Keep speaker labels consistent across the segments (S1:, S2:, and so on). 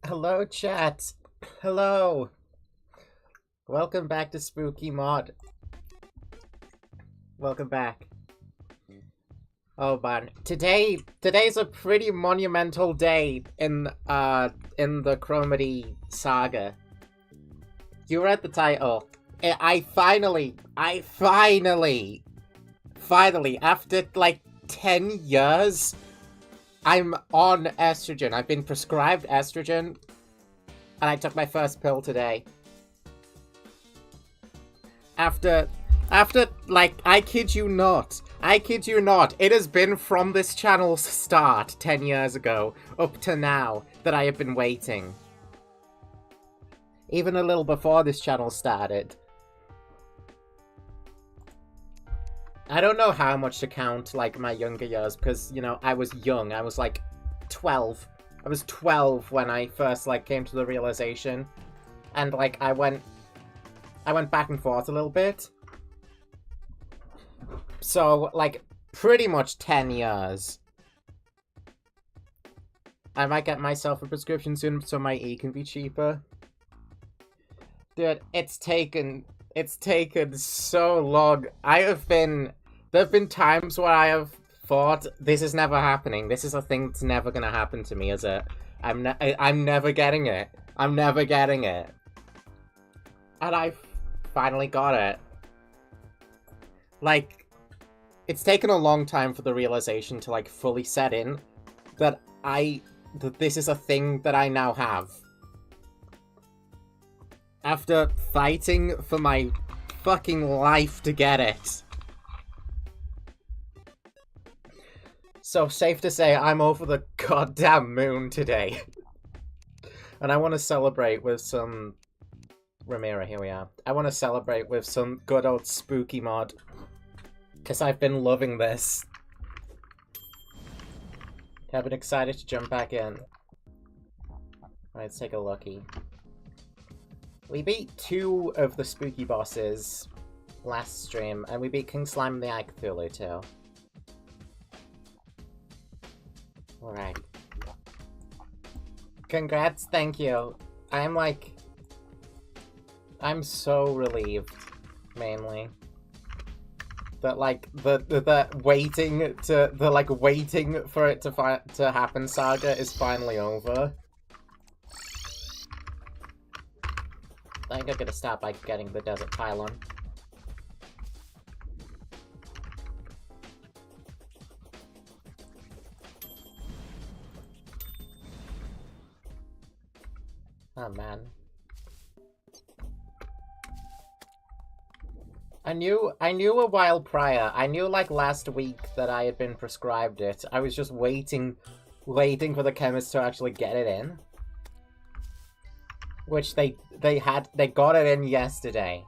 S1: Hello, chat. Hello. Welcome back to Spooky Mod. Welcome back. Oh man, today's a pretty monumental day in the Chromedy saga. You read the title. I finally, after like 10 years, I'm on estrogen. I've been prescribed estrogen, and I took my first pill today. After, like, I kid you not, it has been from this channel's start 10 years ago up to now that I have been waiting. Even a little before this channel started. I don't know how much to count, like, my younger years, because, you know, I was young. I was, like, 12. I was 12 when I first, like, came to the realization. And, like, I went back and forth a little bit. So, like, pretty much 10 years. I might get myself a prescription soon so my E can be cheaper. Dude, it's taken so long. There have been times where I have thought, this is never happening. This is a thing that's never gonna happen to me, is it? I'm never getting it. I'm never getting it. And I finally got it. Like, it's taken a long time for the realization to, like, fully set in that this is a thing that I now have. After fighting for my fucking life to get it. So, safe to say, I'm over the goddamn moon today. And I want to celebrate with some... Ramira, here we are. I want to celebrate with some good old spooky mod. Because I've been loving this. I've been excited to jump back in. Alright, let's take a looky. We beat 2 of the spooky bosses last stream, and we beat King Slime and the Eye Cthulhu too. Alright. Congrats, thank you. I'm so relieved, mainly. That, like, the waiting for it to happen saga is finally over. I think I'm gonna start by getting the desert pylon. Oh man. I knew a while prior. I knew, like, last week that I had been prescribed it. I was just waiting for the chemist to actually get it in. Which they got it in yesterday.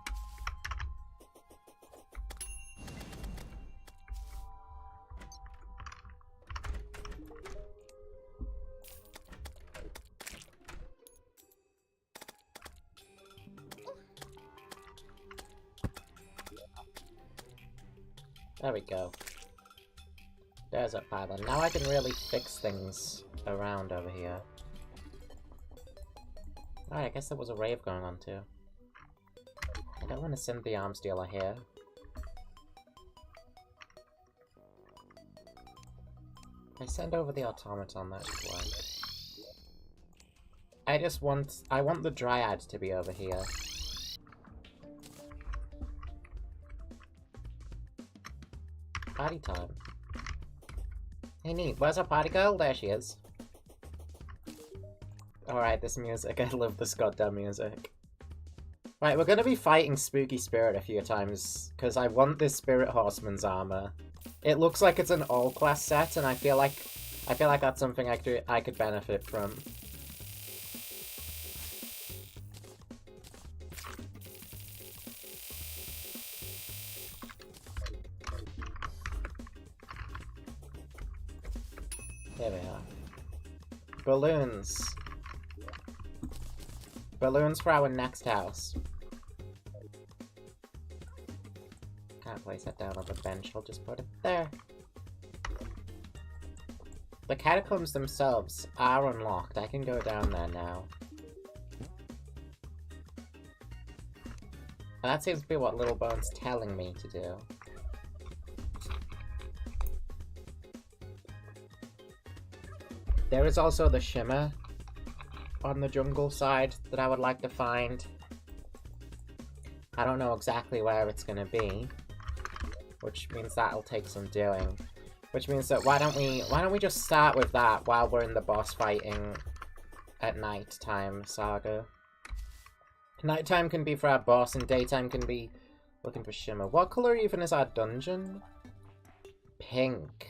S1: There we go. There's a pylon. Now I can really fix things around over here. Alright, I guess there was a rave going on too. I don't want to send the arms dealer here. If I send over the automaton, that should work. I want the dryad to be over here. Party time. Hey, neat. Where's our party girl? There she is. Alright, this music. I love this goddamn music. Right, we're gonna be fighting Spooky Spirit a few times, because I want this Spirit Horseman's armor. It looks like it's an all-class set, and I feel like that's something I could benefit from. Here we are. Balloons. Balloons for our next house. Can't place that down on the bench, I'll just put it there. The catacombs themselves are unlocked. I can go down there now. And that seems to be what Little Bone's telling me to do. There is also the shimmer on the jungle side that I would like to find. I don't know exactly where it's gonna be, which means that'll take some doing. Which means that why don't we just start with that while we're in the boss fighting at nighttime saga. Nighttime can be for our boss and daytime can be looking for shimmer. What color even is our dungeon? Pink.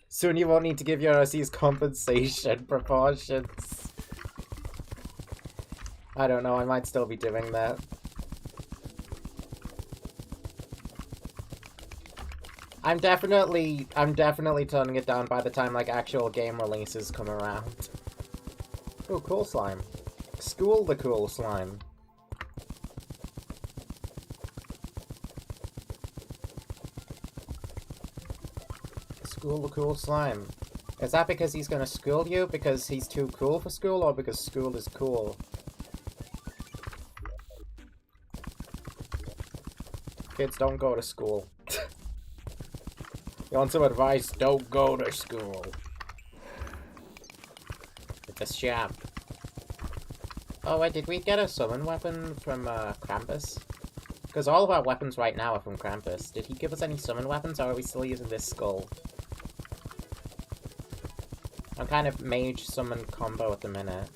S1: Soon you won't need to give your OCs compensation proportions. I don't know, I might still be doing that. I'm definitely toning it down by the time, like, actual game releases come around. Oh, cool slime. School the cool slime. School the cool slime. Is that because he's gonna school you? Because he's too cool for school, or because school is cool? Kids, don't go to school. You want some advice? Don't go to school. It's a sham. Oh wait, did we get a summon weapon from Krampus? Because all of our weapons right now are from Krampus. Did he give us any summon weapons, or are we still using this skull? I'm kind of mage summon combo at the minute.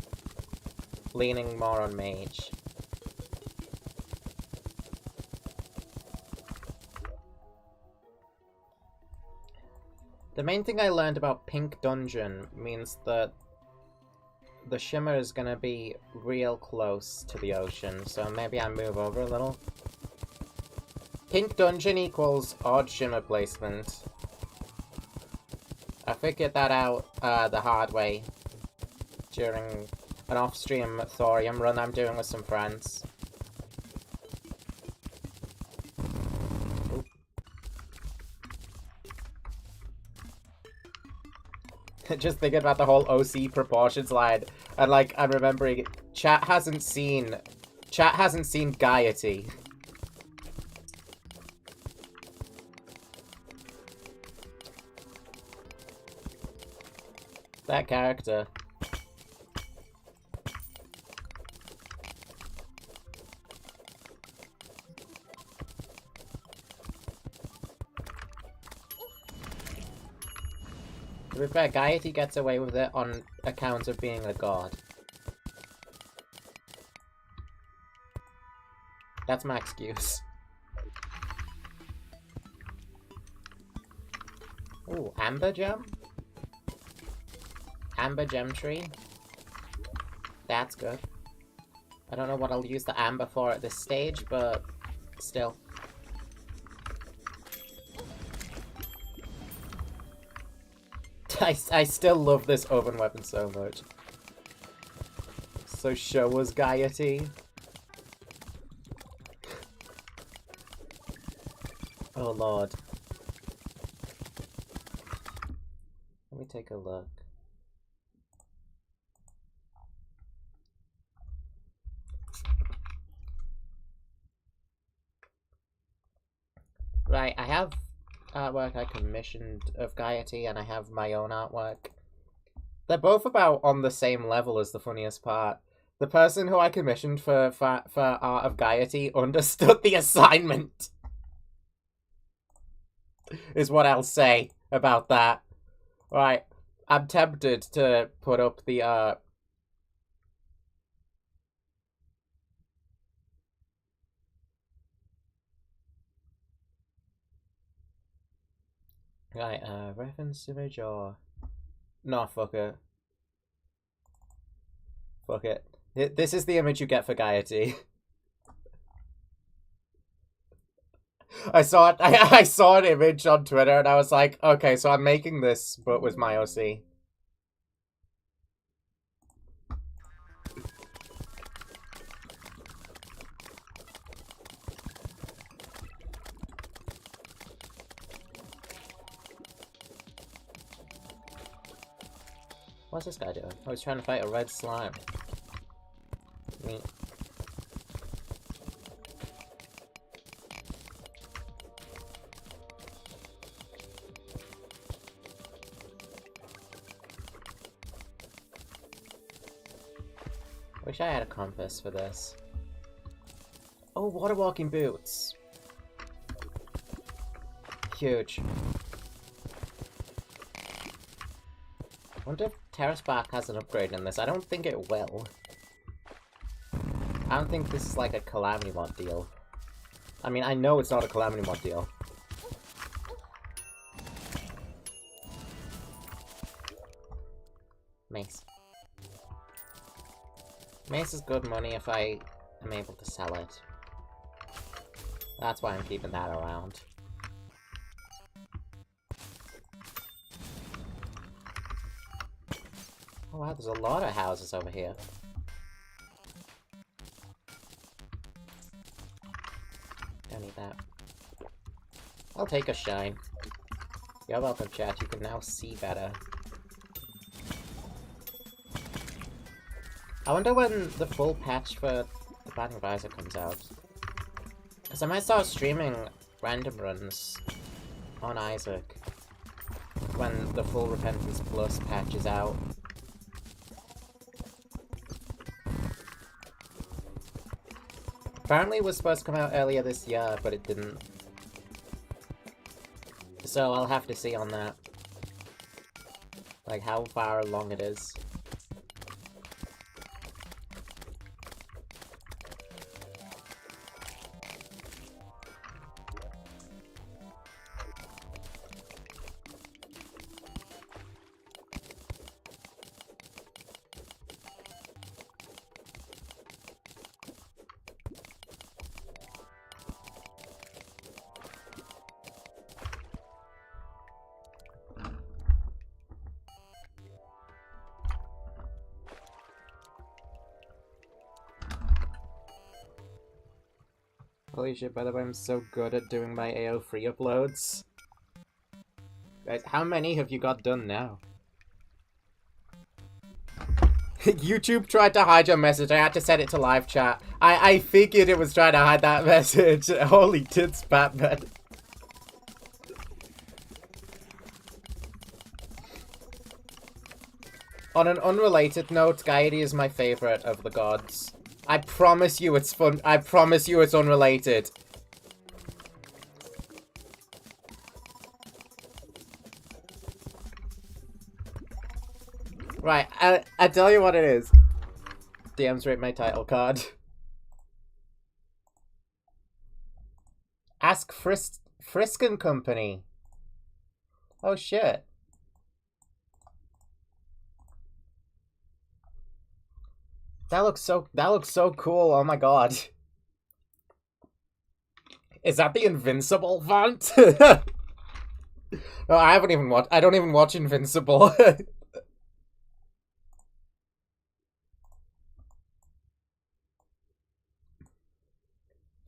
S1: Leaning more on mage. The main thing I learned about Pink Dungeon means that the shimmer is gonna be real close to the ocean, so maybe I move over a little. Pink Dungeon equals odd shimmer placement. I figured that out the hard way during an off-stream thorium run I'm doing with some friends. Just thinking about the whole OC proportions line, and like I'm remembering, chat hasn't seen Gaiety. That character. To be fair, Gaiety gets away with it on account of being a god. That's my excuse. Ooh, Amber Gem? Amber Gem Tree? That's good. I don't know what I'll use the amber for at this stage, but still. I still love this oven weapon so much. So show us Gaiety. Oh lord. Let me take a look. Right, I have artwork I commissioned of Gaiety, and I have my own artwork. They're both about on the same level as the funniest part. The person who I commissioned for art of Gaiety understood the assignment. Is what I'll say about that. Right, I'm tempted to put up the Right, reference image or... No, fuck it. Fuck it. This is the image you get for Gaiety. I saw it. I saw an image on Twitter and I was like, okay, so I'm making this, but with my OC. What's this guy doing? Oh, he's trying to fight a red slime. Neat. Wish I had a compass for this. Oh, water walking boots. Huge. I wonder if Terra Spark has an upgrade in this. I don't think it will. I don't think this is like a Calamity mod deal. I mean, I know it's not a Calamity mod deal. Mace. Mace is good money if I am able to sell it. That's why I'm keeping that around. Oh wow, there's a lot of houses over here. Don't need that. I'll take a shine. You're welcome, chat. You can now see better. I wonder when the full patch for the Batting Visor comes out. Because I might start streaming random runs on Isaac when the full Repentance Plus patch is out. Apparently it was supposed to come out earlier this year, but it didn't. So I'll have to see on that. Like how far along it is. Holy shit, by the way, I'm so good at doing my AO3 uploads. Guys, how many have you got done now? YouTube tried to hide your message. I had to set it to live chat. I figured it was trying to hide that message. Holy tits, Batman. On an unrelated note, Gaidi is my favorite of the gods. I promise you it's fun. I promise you it's unrelated. Right, I tell you what it is. DMs rate my title card. Ask Frisk and Company. Oh shit. That looks so cool. Oh my god. Is that the Invincible font? No, I don't even watch Invincible.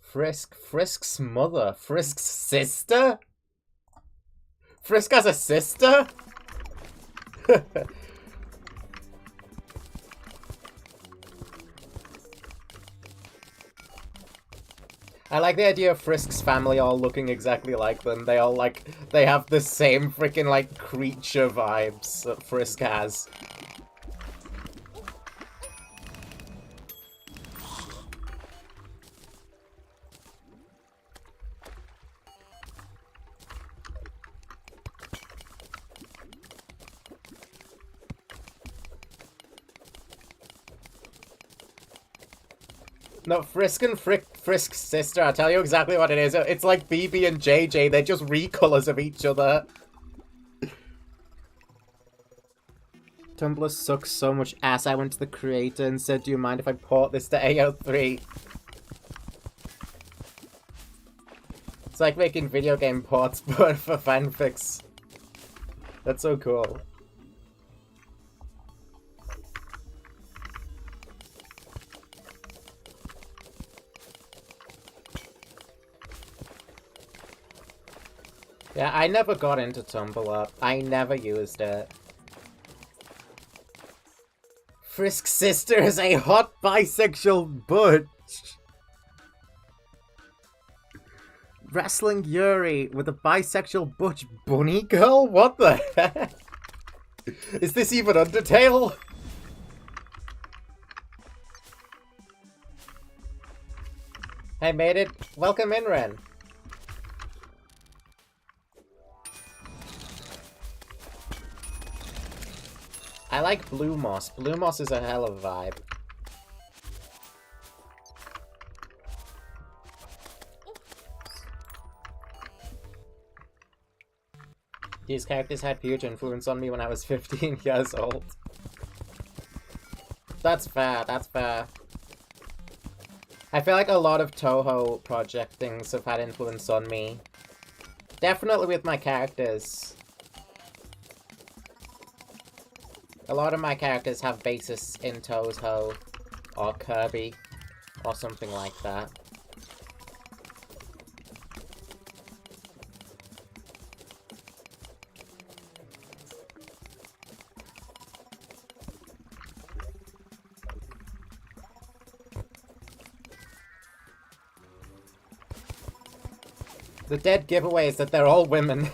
S1: Frisk's mother. Frisk's sister? Frisk has a sister? I like the idea of Frisk's family all looking exactly like them. They all, they have the same freaking, creature vibes that Frisk has. No, Frisk and Frisk's sister, I'll tell you exactly what it is. It's like BB and JJ, they're just recolors of each other. Tumblr sucks so much ass. I went to the creator and said, do you mind if I port this to AO3? It's like making video game ports, but for fanfics. That's so cool. Yeah, I never got into Tumblr. I never used it. Frisk's sister is a hot bisexual butch. Wrestling Yuri with a bisexual butch bunny girl? What the heck? Is this even Undertale? I made it. Welcome in, Ren. I like Blue Moss. Blue Moss is a hell of a vibe. These characters had huge influence on me when I was 15 years old. That's fair, that's fair. I feel like a lot of Toho project things have had influence on me. Definitely with my characters. A lot of my characters have basis in Toho or Kirby or something like that. The dead giveaway is that they're all women.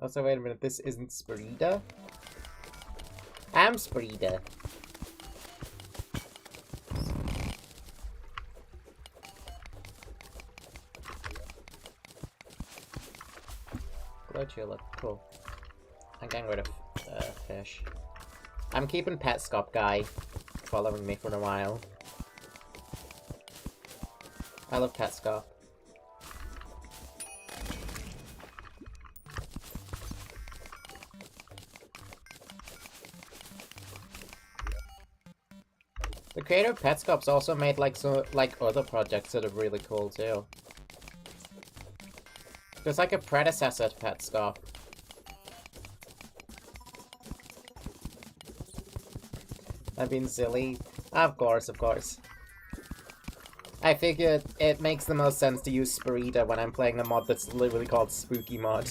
S1: Also, wait a minute, this isn't Spiriida? I'm Spiriida. Tulip, cool. I'm getting rid of fish. I'm keeping Petscop guy following me for a while. I love Petscop. The creator of Petscop's also made like other projects that are really cool too. There's like a predecessor to Petscop. I mean, Zilly. Of course, of course. I figured it makes the most sense to use Spiriida when I'm playing a mod that's literally called Spooky Mod.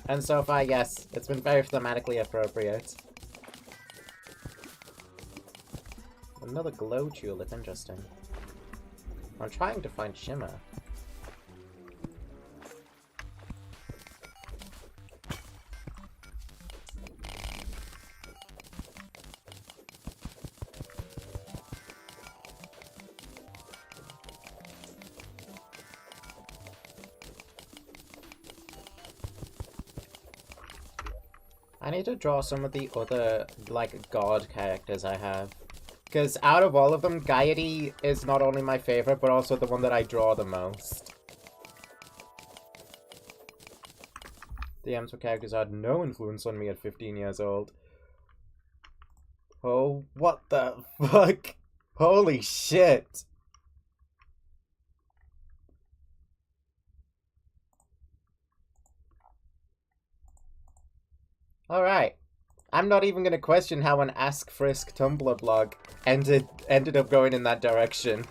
S1: And so far, yes, it's been very thematically appropriate. Another glow tulip, interesting. I'm trying to find Shimmer. I need to draw some of the other, like, god characters I have. Because out of all of them, Gaiety is not only my favorite, but also the one that I draw the most. DMs for characters had no influence on me at 15 years old. Oh, what the fuck? Holy shit! Alright. I'm not even gonna question how an Ask Frisk Tumblr blog ended up going in that direction.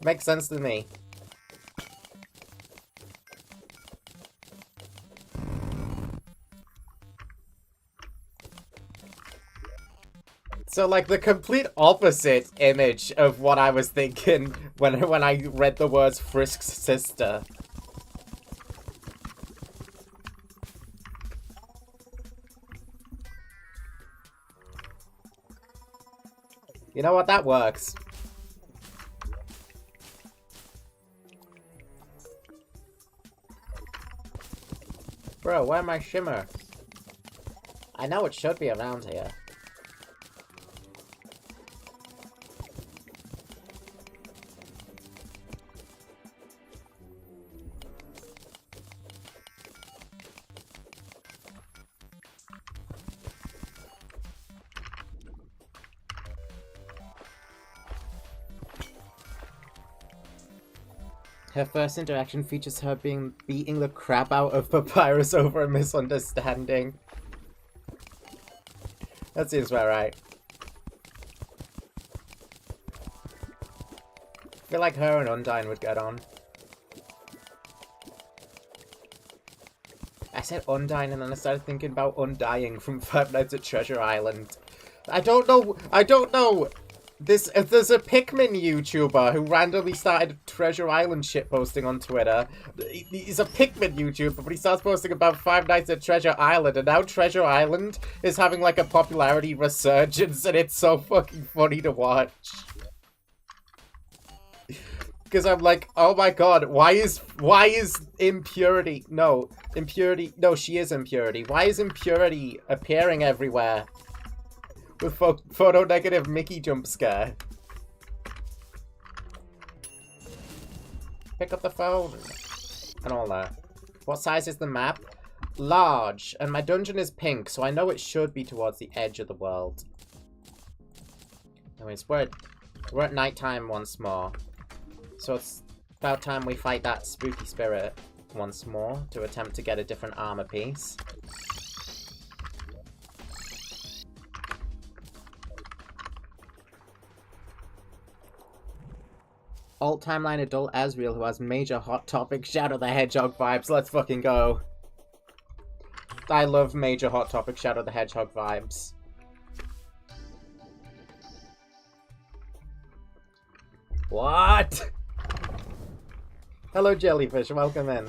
S1: Makes sense to me. So, like, the complete opposite image of what I was thinking when I read the words Frisk's sister. You know what? That works. Bro, where's my Shimmer? I know it should be around here. Her first interaction features her beating the crap out of Papyrus over a misunderstanding. That seems about right. I feel like her and Undyne would get on. I said Undyne and then I started thinking about Undying from Five Nights at Treasure Island. I don't know. There's a Pikmin YouTuber who randomly started Treasure Island shitposting on Twitter. He's a Pikmin YouTuber, but he starts posting about Five Nights at Treasure Island, and now Treasure Island is having like a popularity resurgence, and it's so fucking funny to watch. Because I'm like, oh my god, why is impurity? No, impurity. No, she is impurity. Why is impurity appearing everywhere? With photo negative Mickey jump scare. Pick up the phone. And all that. What size is the map? Large. And my dungeon is pink, so I know it should be towards the edge of the world. Anyways, we're at nighttime once more. So it's about time we fight that spooky spirit once more to attempt to get a different armor piece. Alt timeline adult Asriel who has major Hot Topic Shadow the Hedgehog vibes. Let's fucking go. I love major Hot Topic Shadow the Hedgehog vibes. What? Hello, Jellyfish. Welcome in.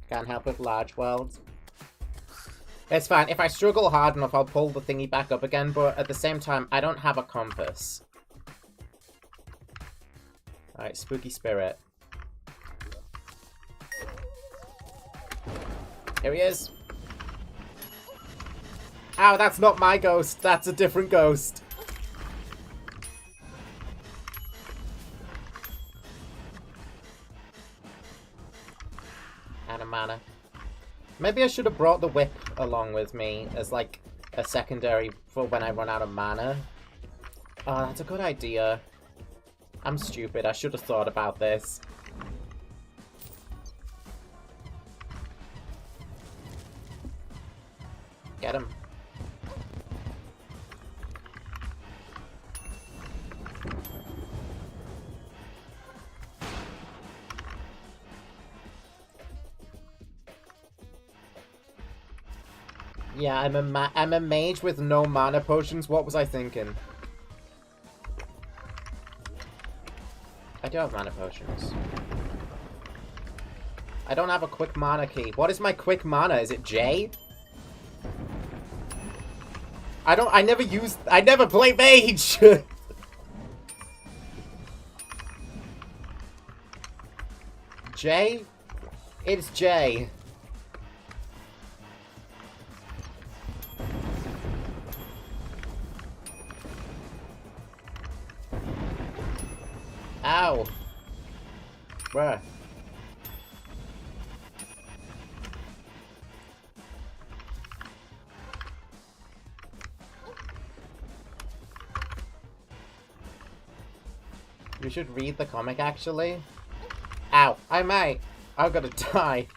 S1: Can't help with large worlds. It's fine. If I struggle hard enough, I'll pull the thingy back up again, but at the same time, I don't have a compass. Alright, spooky spirit. Here he is. Ow, that's not my ghost. That's a different ghost. Mana. Maybe I should have brought the whip along with me as like a secondary for when I run out of mana. Oh, that's a good idea. I'm stupid. I should have thought about this. Get him. Yeah, I'm a mage with no mana potions. What was I thinking? I do have mana potions. I don't have a quick mana key. What is my quick mana? Is it J? I never play mage! J? It's J. Ow. Bruh. You should read the comic, actually. Ow. I might. I'm gonna die.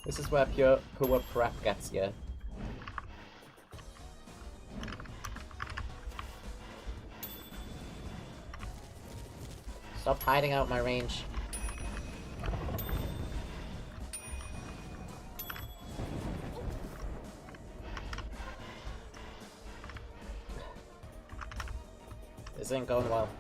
S1: This is where poor prep gets you. Stop hiding out my range. This ain't going well.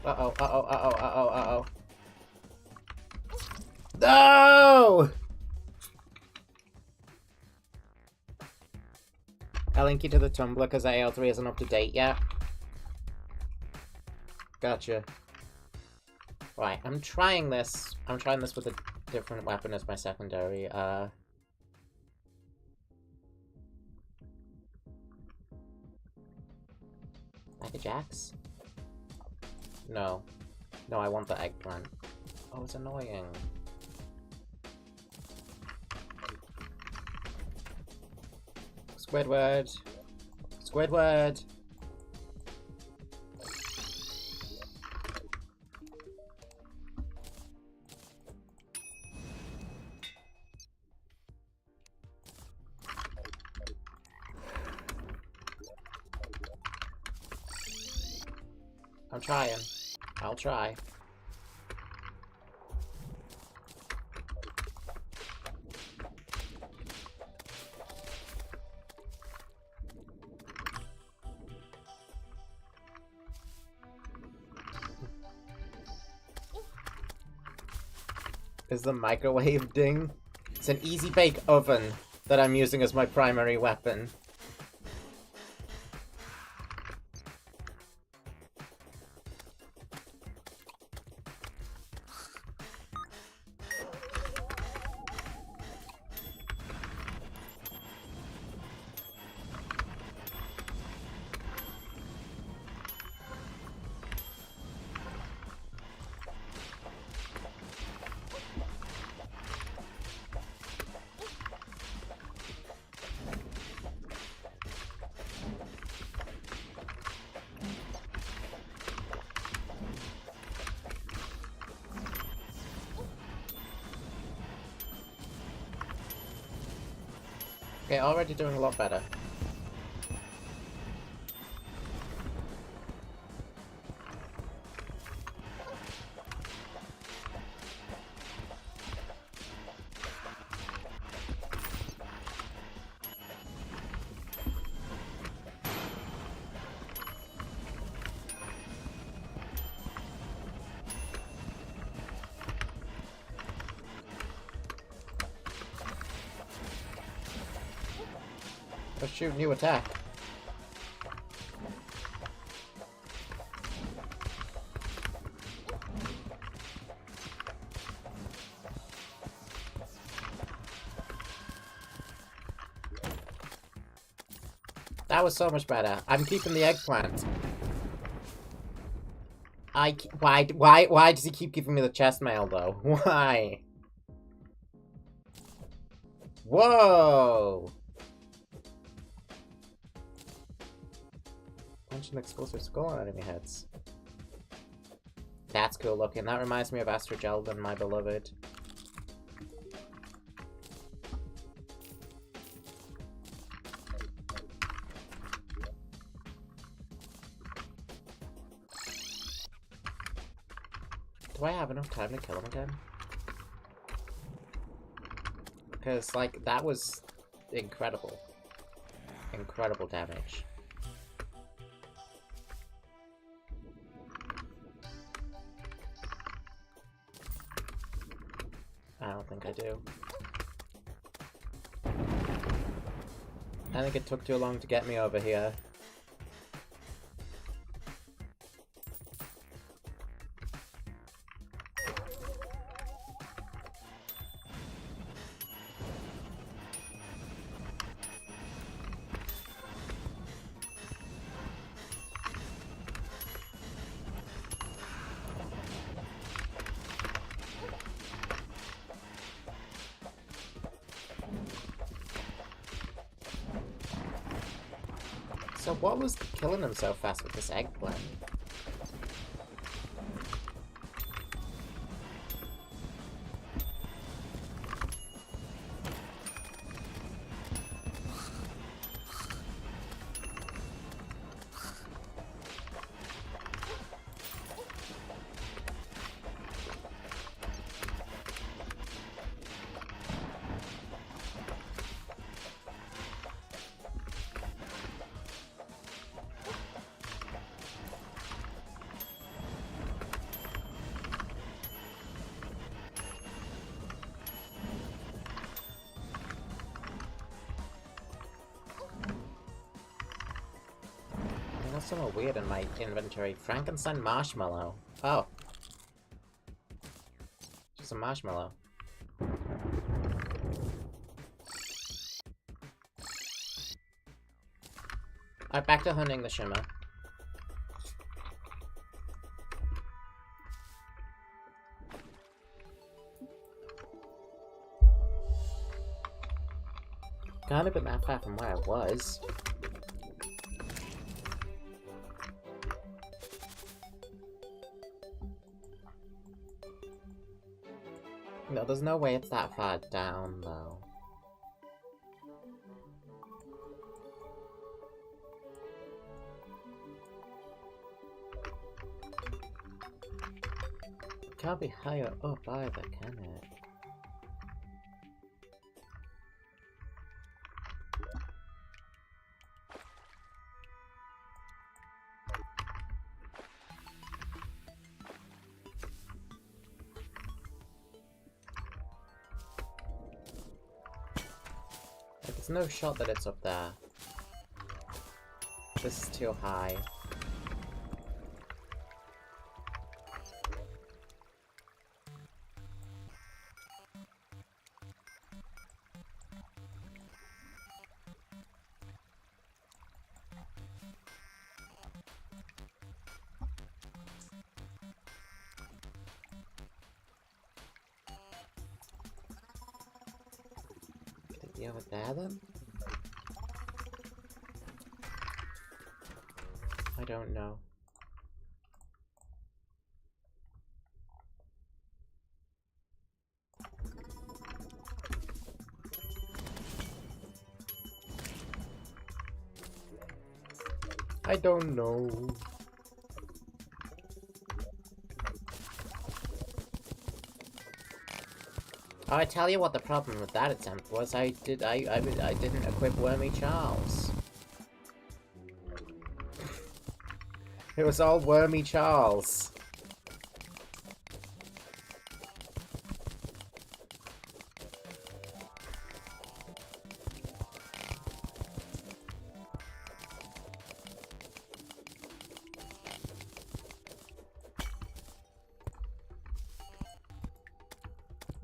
S1: Uh-oh, uh-oh, uh-oh, uh-oh, uh-oh. No! I'll link you to the Tumblr because AL3 isn't up to date yet. Gotcha. Right, I'm trying this. I'm trying this with a different weapon as my secondary. Hey, Jax? No. No, I want the eggplant. Oh, it's annoying. Squidward! Squidward! I'm trying. I'll try. Is the microwave ding? It's an easy bake oven that I'm using as my primary weapon. Okay, already doing a lot better. Let's shoot new attack. That was so much better. I'm keeping the eggplant. Why does he keep giving me the chest mail though? Why? Whoa! Punch an explosive skull on enemy heads. That's cool looking. That reminds me of Astrogelbin, my beloved. Do I have enough time to kill him again? Because, like, that was incredible. Incredible damage. I don't think I do. I think it took too long to get me over here. So what was killing him so fast with this eggplant? That's somewhat weird in my inventory. Frankenstein marshmallow. Oh. Just a marshmallow. Alright, back to hunting the shimmer. Can't have been that far from where I was. No, there's no way it's that far down, though. It can't be higher up either, can it? There's no shot that it's up there. This is too high. Over there then? I don't know. I don't know. I tell you what the problem with that attempt was. I didn't equip Wormy Charles. It was all Wormy Charles.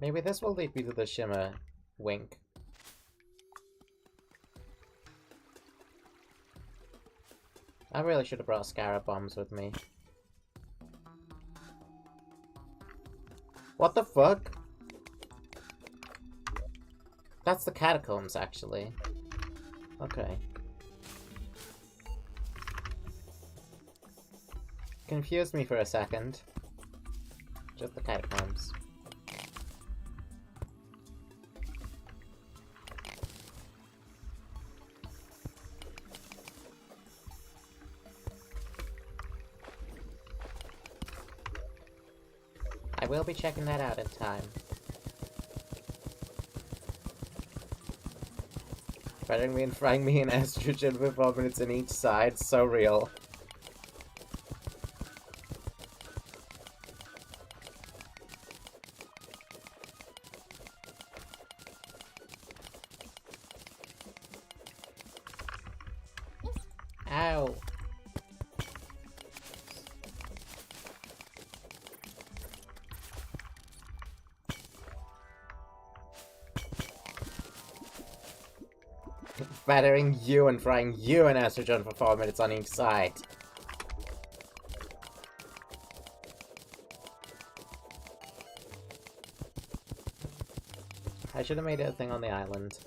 S1: Maybe this will lead me to the Shimmer Wink. I really should have brought Scarab Bombs with me. What the fuck? That's the catacombs, actually. Okay. Confused me for a second. Just the catacombs. I will be checking that out in time. Frying me and frying me in estrogen for 4 minutes on each side, so real. Ow. Battering you and frying you in estrogen for 4 minutes on each side. I should have made it a thing on the island.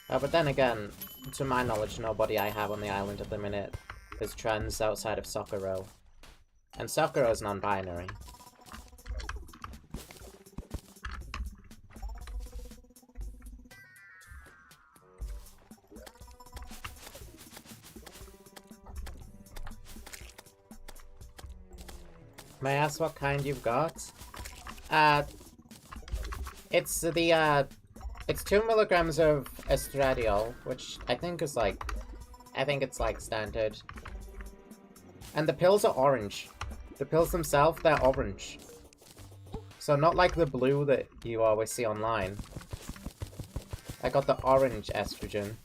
S1: But then again, to my knowledge, nobody I have on the island at the minute is trans outside of Sakura. And Sakura is non-binary. May I ask what kind you've got? It's the, it's 2 milligrams of estradiol, which I think is like, I think it's like standard. And the pills are orange. The pills themselves, they're orange. So not like the blue that you always see online. I got the orange estrogen.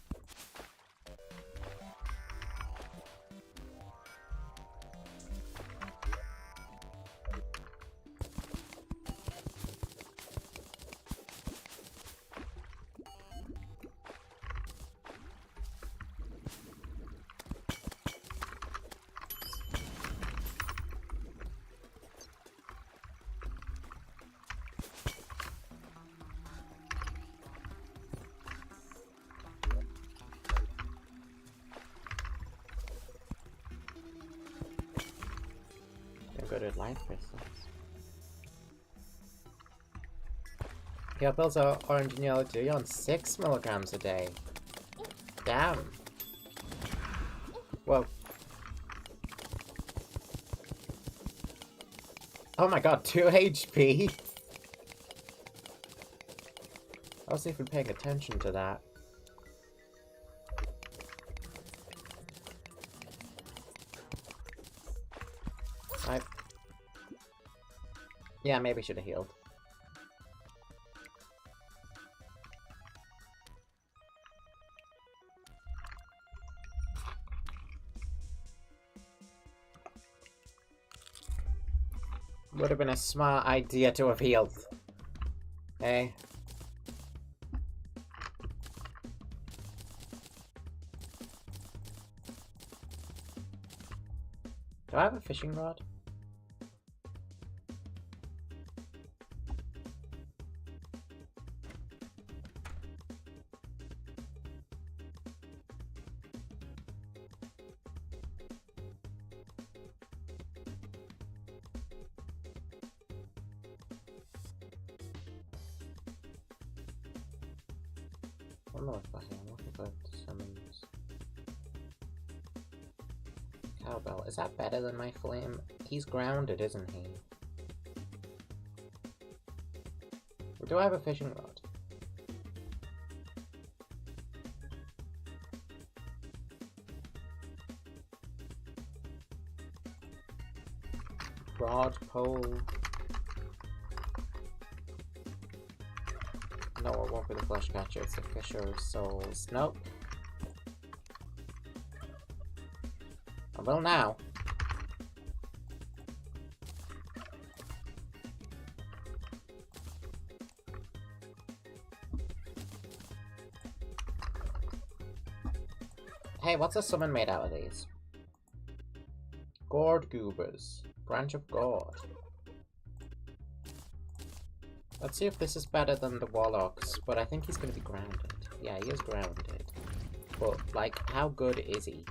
S1: good with life crystals. Your pills are orange and yellow too. You're on 6 milligrams a day. Damn. Whoa. Oh my god, 2 HP? I wasn't even paying attention to that. Yeah, maybe should have healed. Would have been a smart idea to have healed. Hey. Do I have a fishing rod? I'm not fucking looking for summons. Cowbell. Is that better than my flame? He's grounded, isn't he? Or do I have a fishing rod? Rod, pole. No, it won't be the flesh catcher, it's the fisher of souls. Nope. I will now. Hey, what's a summon made out of these? Gourd goobers. Branch of gourd. Let's see if this is better than the warlocks, but I think he's gonna be grounded. Yeah, he is grounded. But, like, how good is he?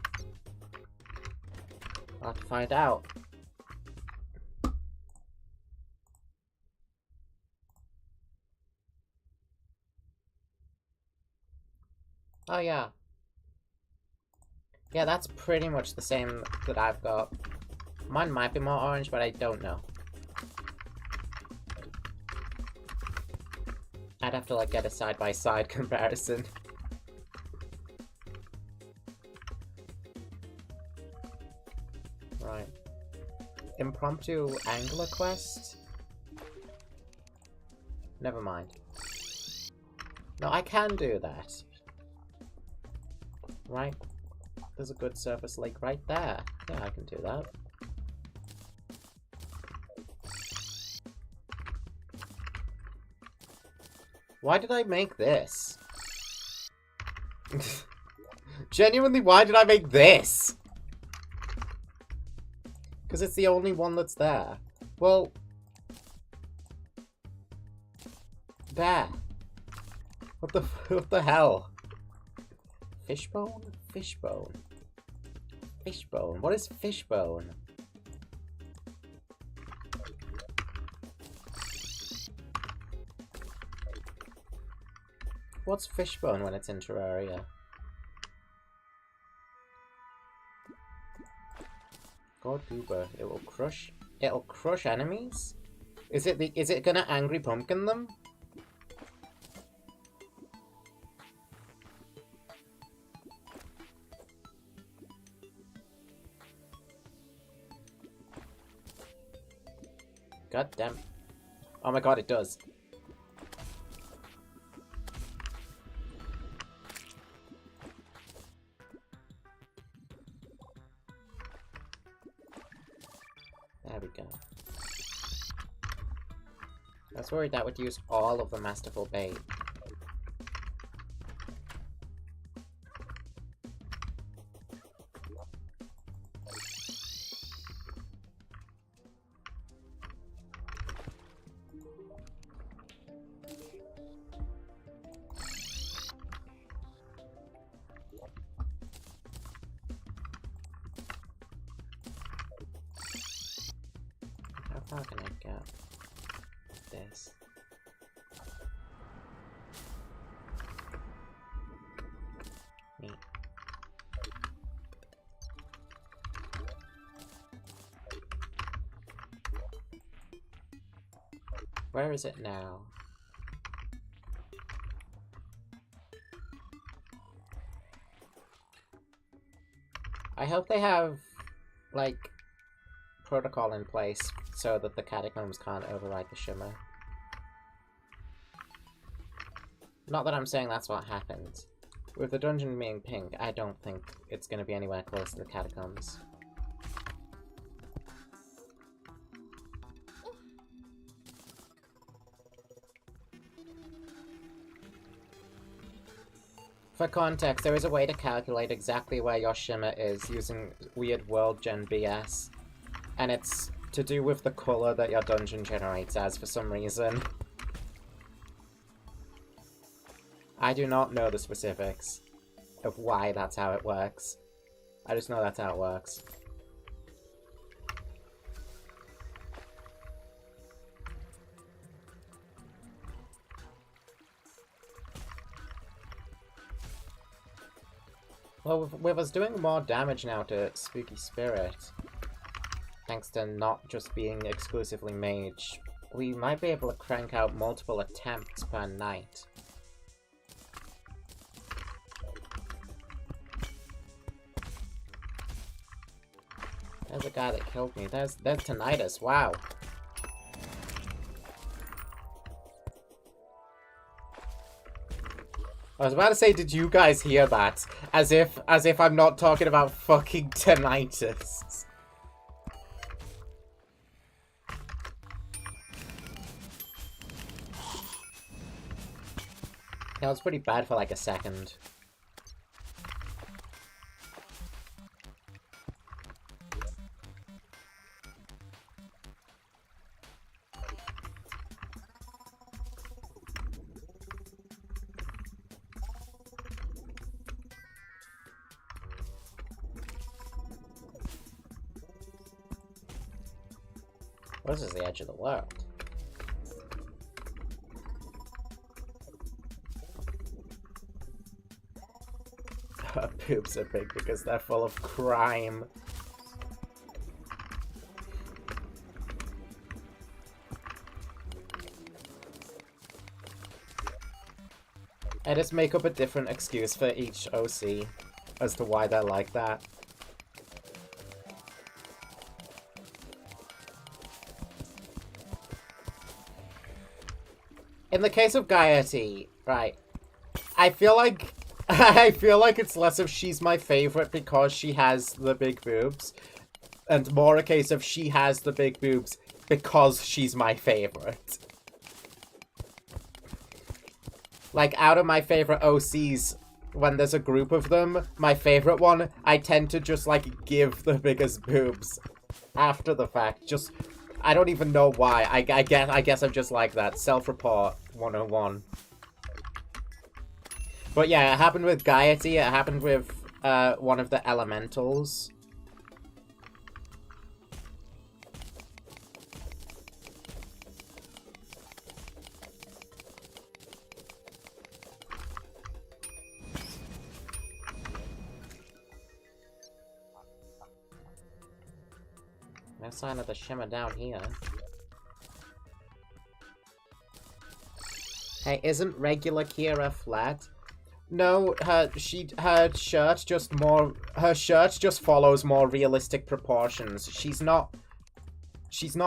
S1: I'll have to find out. Oh, yeah. Yeah, that's pretty much the same that I've got. Mine might be more orange, but I don't know. I'd have to, like, get a side-by-side comparison. Right. Impromptu angler quest? Never mind. No, I can do that. Right? There's a good surface lake right there. Yeah, I can do that. Why did I make this? Genuinely, why did I make this? Because it's the only one that's there. Well... There. What the hell? Fishbone? Fishbone. Fishbone. What is fishbone? What's fishbone when it's in Terraria? God Goober. It will crush. It'll crush enemies? Is it gonna angry pumpkin them? God damn. Oh my god, it does. There we go. I was worried that would use all of the masterful bait. Where is it now? I hope they have, like, protocol in place so that the catacombs can't override the shimmer. Not that I'm saying that's what happened. With the dungeon being pink, I don't think it's going to be anywhere close to the catacombs. For context, there is a way to calculate exactly where your shimmer is using weird world gen BS. And it's to do with the color that your dungeon generates as for some reason. I do not know the specifics of why that's how it works. I just know that's how it works. Well, with us doing more damage now to Spooky Spirit, thanks to not just being exclusively mage, we might be able to crank out multiple attempts per night. There's a guy that killed me. There's tinnitus. Wow. I was about to say, did you guys hear that? As if I'm not talking about fucking tinnitus. That was pretty bad for like a second. This is the edge of the world. Her boobs are big because they're full of crime. I just make up a different excuse for each OC as to why they're like that. In the case of Gaiety, right, I feel like it's less of she's my favorite because she has the big boobs, and more a case of she has the big boobs because she's my favorite. Like, out of my favorite OCs, when there's a group of them, my favorite one, I tend to just, like, give the biggest boobs after the fact. Just, I don't even know why. I guess I'm just like that. Self-report 101. But yeah, it happened with Gaiety. It happened with one of the elementals. No sign of the shimmer down here. Hey, isn't regular Kira flat? No, her shirt just follows more realistic proportions. She's not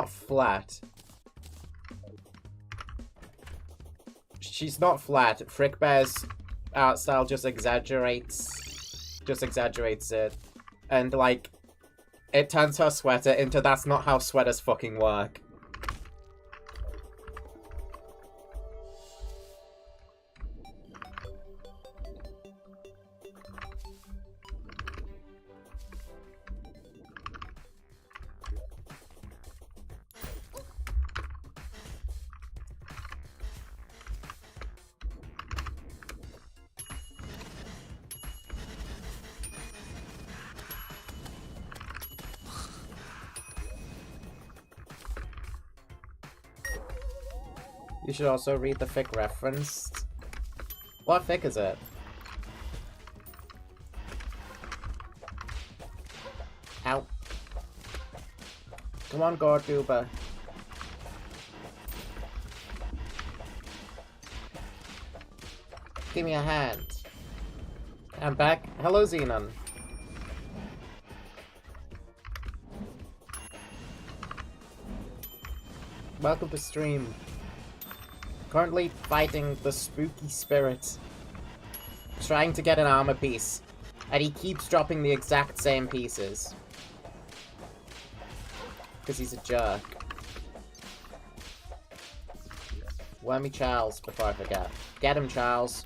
S1: flat. She's not flat. Frickbear's art style just exaggerates it. And like, it turns her sweater into that's not how sweaters fucking work. You should also read the fic reference. What fic is it? Ow. Come on, Gorduba. Give me a hand. I'm back. Hello, Xenon. Welcome to stream. Currently fighting the spooky spirit. Trying to get an armor piece. And he keeps dropping the exact same pieces. Because he's a jerk. Wormy Charles, before I forget. Get him, Charles.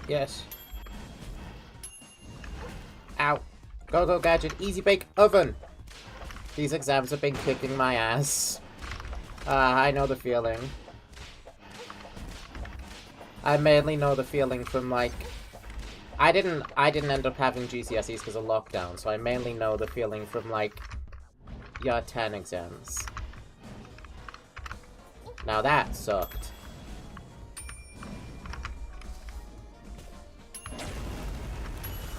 S1: Yes. Ow. Go Gadget, Easy Bake Oven! These exams have been kicking my ass. I know the feeling. I mainly know the feeling from, like... I didn't end up having GCSEs because of lockdown, so I mainly know the feeling from, like, year 10 exams. Now that sucked.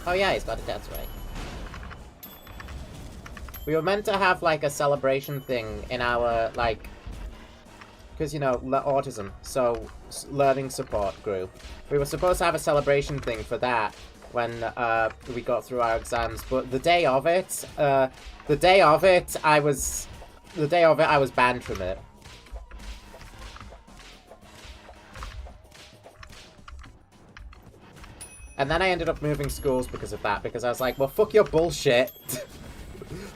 S1: Oh yeah, he's got it, that's right. We were meant to have, like, a celebration thing in our, like... Because, you know, autism, so learning support group. We were supposed to have a celebration thing for that when we got through our exams, but the day of it, I was banned from it. And then I ended up moving schools because of that, because I was like, well, fuck your bullshit.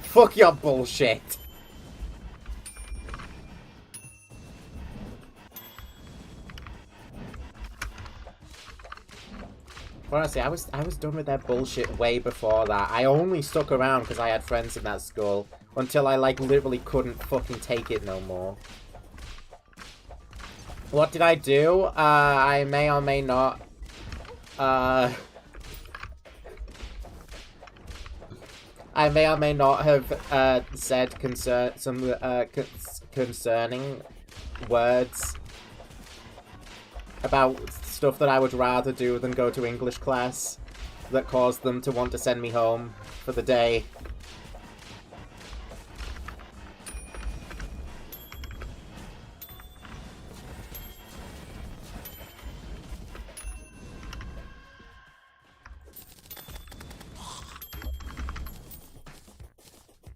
S1: Fuck your bullshit. Honestly, I was done with that bullshit way before that. I only stuck around because I had friends in that school until I, like, literally couldn't fucking take it no more. What did I do? I may or may not... I may or may not have said concerning words about stuff that I would rather do than go to English class that caused them to want to send me home for the day.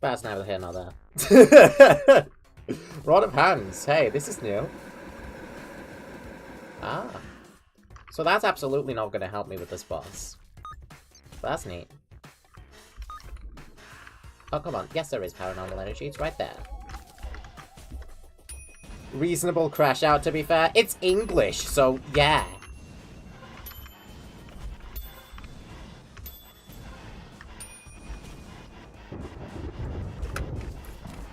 S1: That's neither here nor there. Rod of Hands. Hey, this is new. Ah. So that's absolutely not going to help me with this boss. That's neat. Oh, come on. Yes, there is paranormal energy. It's right there. Reasonable crash out, to be fair. It's English, so yeah.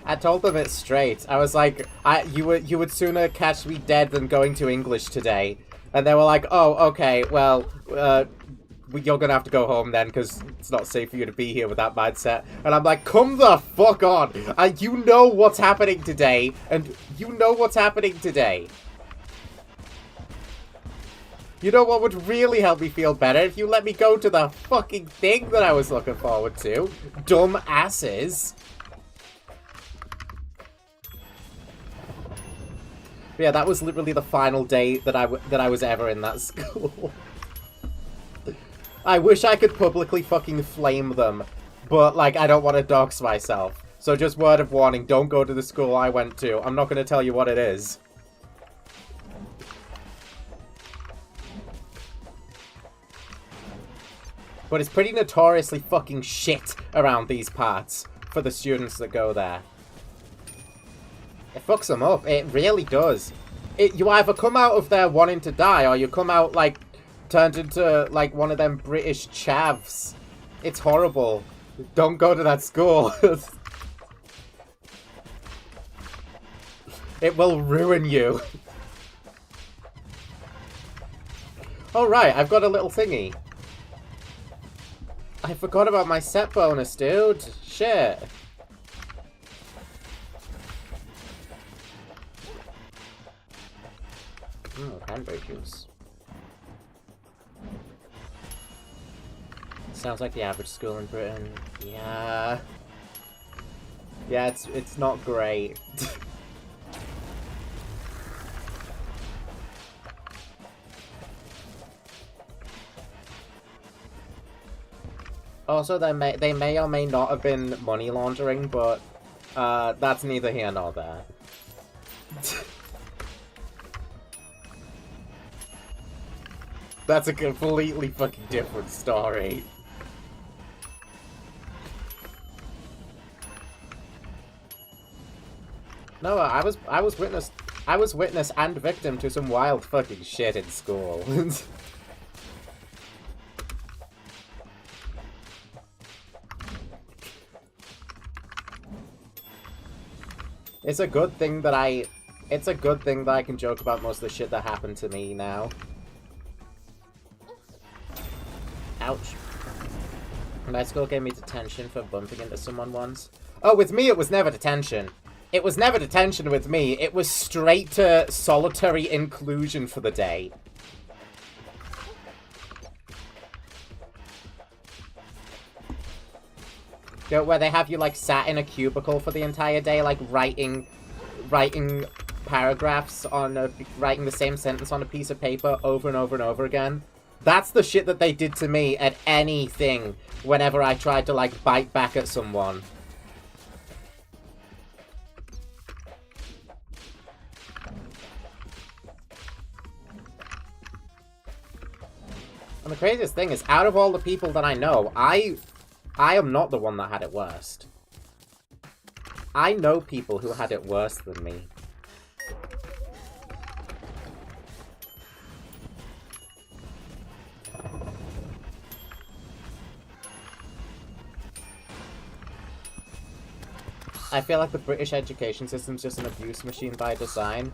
S1: I told them it straight. I was like, you would sooner catch me dead than going to English today. And they were like, oh, okay, well, you're gonna have to go home then, because it's not safe for you to be here with that mindset. And I'm like, come the fuck on! You know what's happening today, and you know what's happening today. You know what would really help me feel better? If you let me go to the fucking thing that I was looking forward to. Dumb asses. But yeah, that was literally the final day that I was ever in that school. I wish I could publicly fucking flame them, but, like, I don't want to dox myself. So just word of warning, don't go to the school I went to. I'm not going to tell you what it is. But it's pretty notoriously fucking shit around these parts for the students that go there. It fucks them up. It really does. You either come out of there wanting to die, or you come out, like, turned into, like, one of them British chavs It's horrible. Don't go to that school. It will ruin you. Oh right, I've got a little thingy. I forgot about my set bonus, dude. Shit. Cranberry juice. Sounds like the average school in Britain. Yeah. Yeah, it's not great. Also, they may or may not have been money laundering, but that's neither here nor there. That's a completely fucking different story. No, I was witness and victim to some wild fucking shit in school. It's a good thing that I can joke about most of the shit that happened to me now. Ouch. My school gave me detention for bumping into someone once. Oh, with me it was never detention. It was never detention with me. It was straight to solitary inclusion for the day. You know, where they have you, like, sat in a cubicle for the entire day, like, writing paragraphs on writing the same sentence on a piece of paper over and over and over again. That's the shit that they did to me at anything whenever I tried to, like, bite back at someone. And the craziest thing is, out of all the people that I know, I am not the one that had it worst. I know people who had it worse than me. I feel like the British education system's just an abuse machine by design.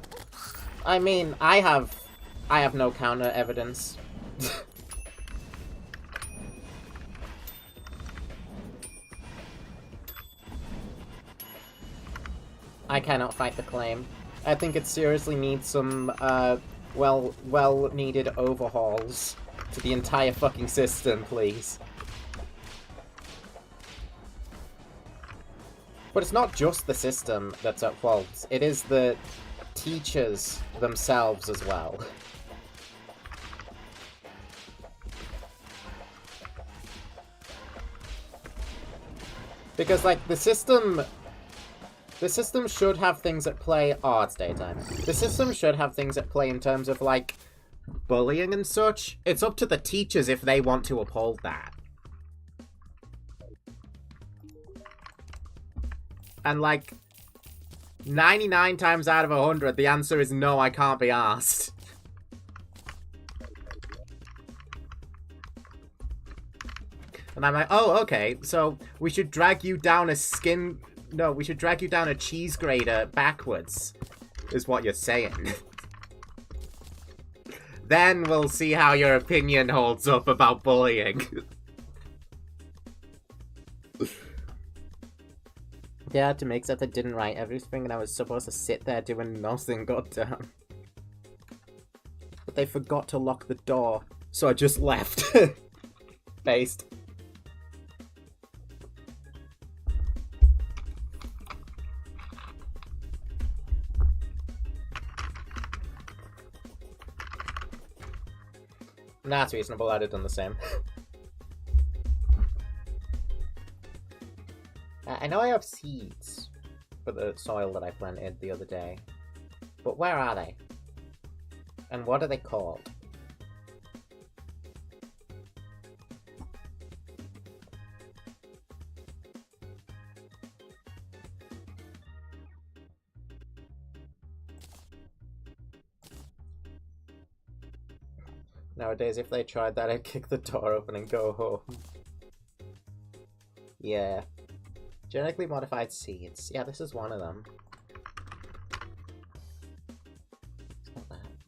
S1: I mean, I have no counter evidence. I cannot fight the claim. I think it seriously needs some, well-needed overhauls to the entire fucking system, please. But it's not just the system that's at fault. It is the teachers themselves as well. Because, like, the system should have things at play. Oh, it's daytime. The system should have things at play in terms of, like, bullying and such. It's up to the teachers if they want to uphold that. And, like, 99 times out of 100, the answer is no, I can't be asked. And I'm like, oh, okay, so we should drag you down a skin... No, we should drag you down a cheese grater backwards, is what you're saying. Then we'll see how your opinion holds up about bullying. Yeah, to make sense, I didn't write everything and I was supposed to sit there doing nothing, goddamn. But they forgot to lock the door, so I just left. Based. Nah, it's reasonable, I'd have done the same. I know I have seeds for the soil that I planted the other day, but where are they? And what are they called? Nowadays, if they tried that, I'd kick the door open and go home. Yeah. Genetically modified seeds. Yeah, this is one of them.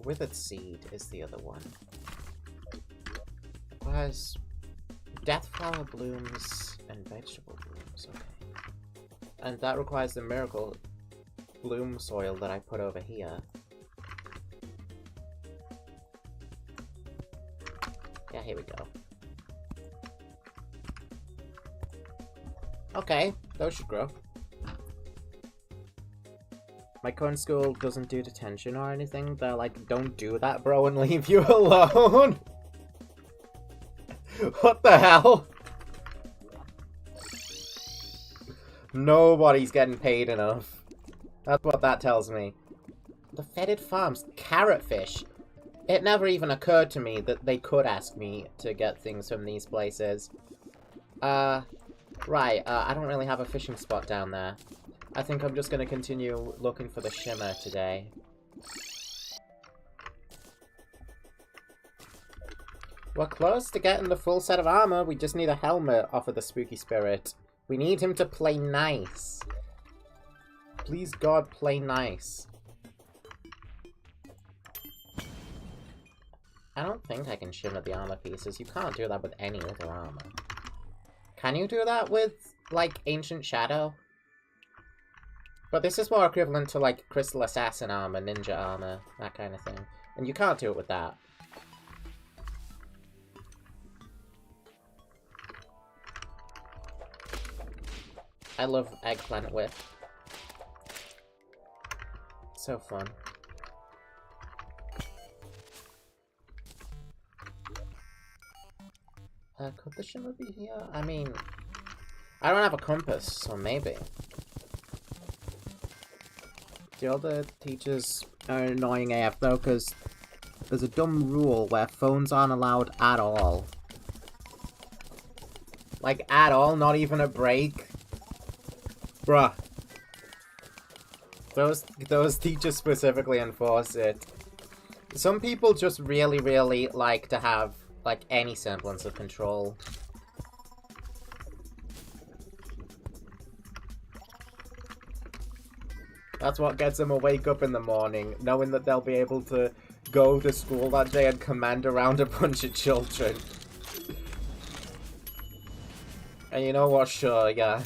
S1: Withered seed is the other one. Requires death flower blooms and vegetable blooms. Okay. And that requires the miracle bloom soil that I put over here. Yeah, here we go. Okay, those should grow. My current school doesn't do detention or anything. They're like, don't do that, bro, and leave you alone. What the hell? Nobody's getting paid enough. That's what that tells me. The Fetid Farms. Carrot fish. It never even occurred to me that they could ask me to get things from these places. Right, I don't really have a fishing spot down there. I think I'm just gonna continue looking for the shimmer today. We're close to getting the full set of armor. We just need a helmet off of the spooky spirit. We need him to play nice. Please, God, play nice. I don't think I can shimmer the armor pieces. You can't do that with any other armor. Can you do that with, like, Ancient Shadow? But this is more equivalent to, like, Crystal Assassin armor, Ninja armor, that kind of thing. And you can't do it with that. I love Eggplant Whip. So fun. Could the shimmer be here? I mean, I don't have a compass, so maybe. The other teachers are annoying AF though, because there's a dumb rule where phones aren't allowed at all. Like, at all, not even a break. Bruh. Those teachers specifically enforce it. Some people just really, really like to have, like, any semblance of control. That's what gets them awake up in the morning, knowing that they'll be able to go to school that day and command around a bunch of children. And you know what? Sure, yeah.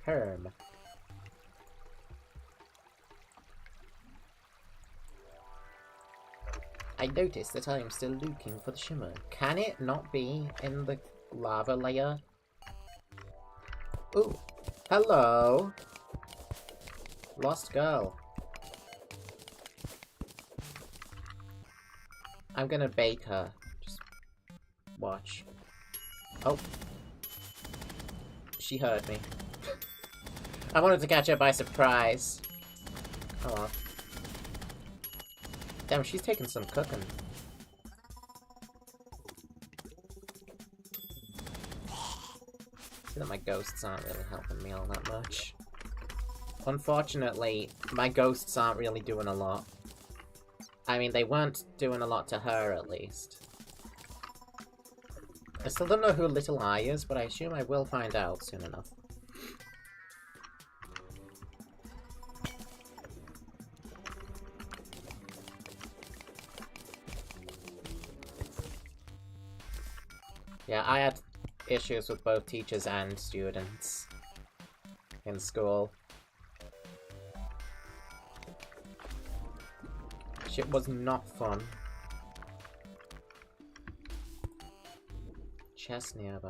S1: Herm. I noticed that I am still looking for the shimmer. Can it not be in the lava layer? Ooh. Hello. Lost girl. I'm gonna bake her. Just watch. Oh. She heard me. I wanted to catch her by surprise. Oh well. Damn, she's taking some cooking. See that my ghosts aren't really helping me all that much. Unfortunately, my ghosts aren't really doing a lot. I mean, they weren't doing a lot to her, at least. I still don't know who Little Eye is, but I assume I will find out soon enough. Yeah, I had issues with both teachers and students in school. Shit was not fun. Chest nearby.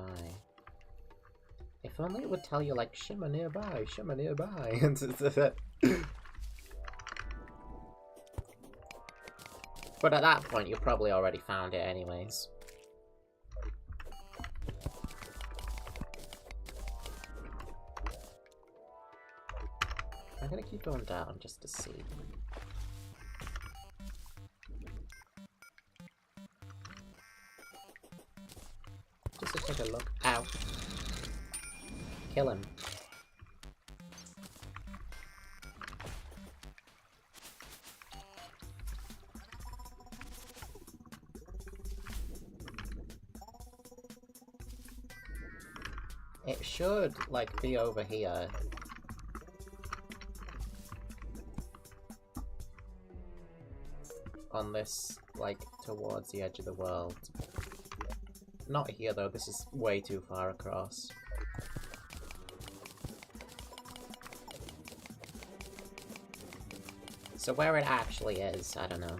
S1: If only it would tell you, like, shimmer nearby, shimmer nearby. But at that point, you probably already found it anyways. I'm gonna keep going down just to see. Just to take a look. Ow. Kill him. It should, like, be over here. On this, like, towards the edge of the world. Not here, though. This is way too far across. So where it actually is, I don't know.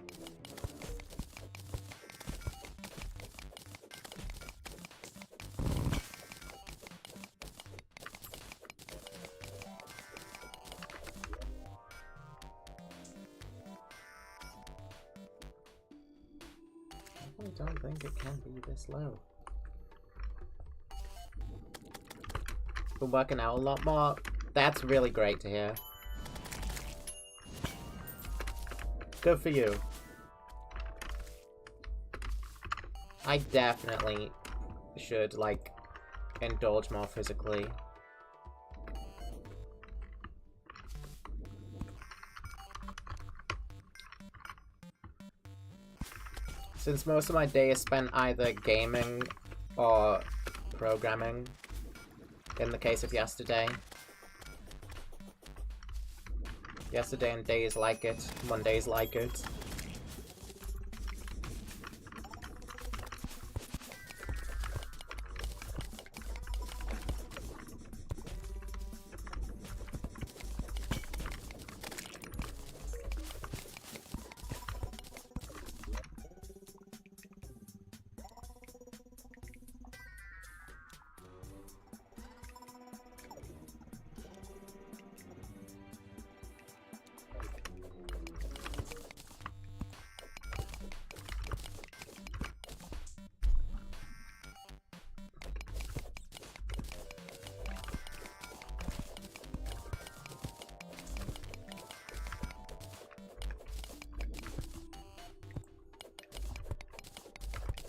S1: I don't think it can be this low. Been working out a lot more. That's really great to hear. Good for you. I definitely should, like, indulge more physically. Since most of my day is spent either gaming or programming, in the case of yesterday. Yesterday and days like it, Mondays like it.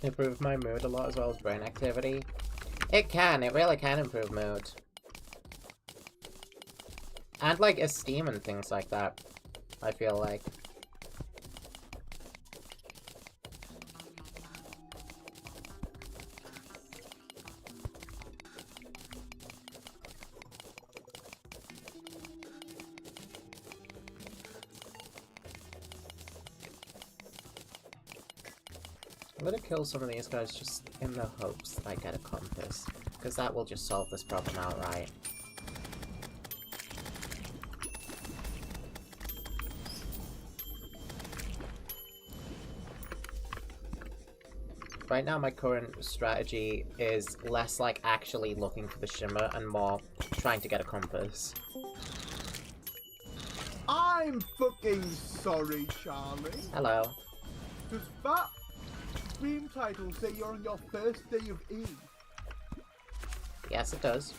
S1: Improve my mood a lot as well as brain activity. It really can improve mood. And like esteem and things like that, I feel like. I'm gonna kill some of these guys just in the hopes that I get a compass, because that will just solve this problem outright. Right now my current strategy is less like actually looking for the shimmer and more trying to get a compass.
S2: I'm fucking sorry, Charlie.
S1: Hello.
S2: Does that stream title say you're on your first day of E?
S1: Yes, it does.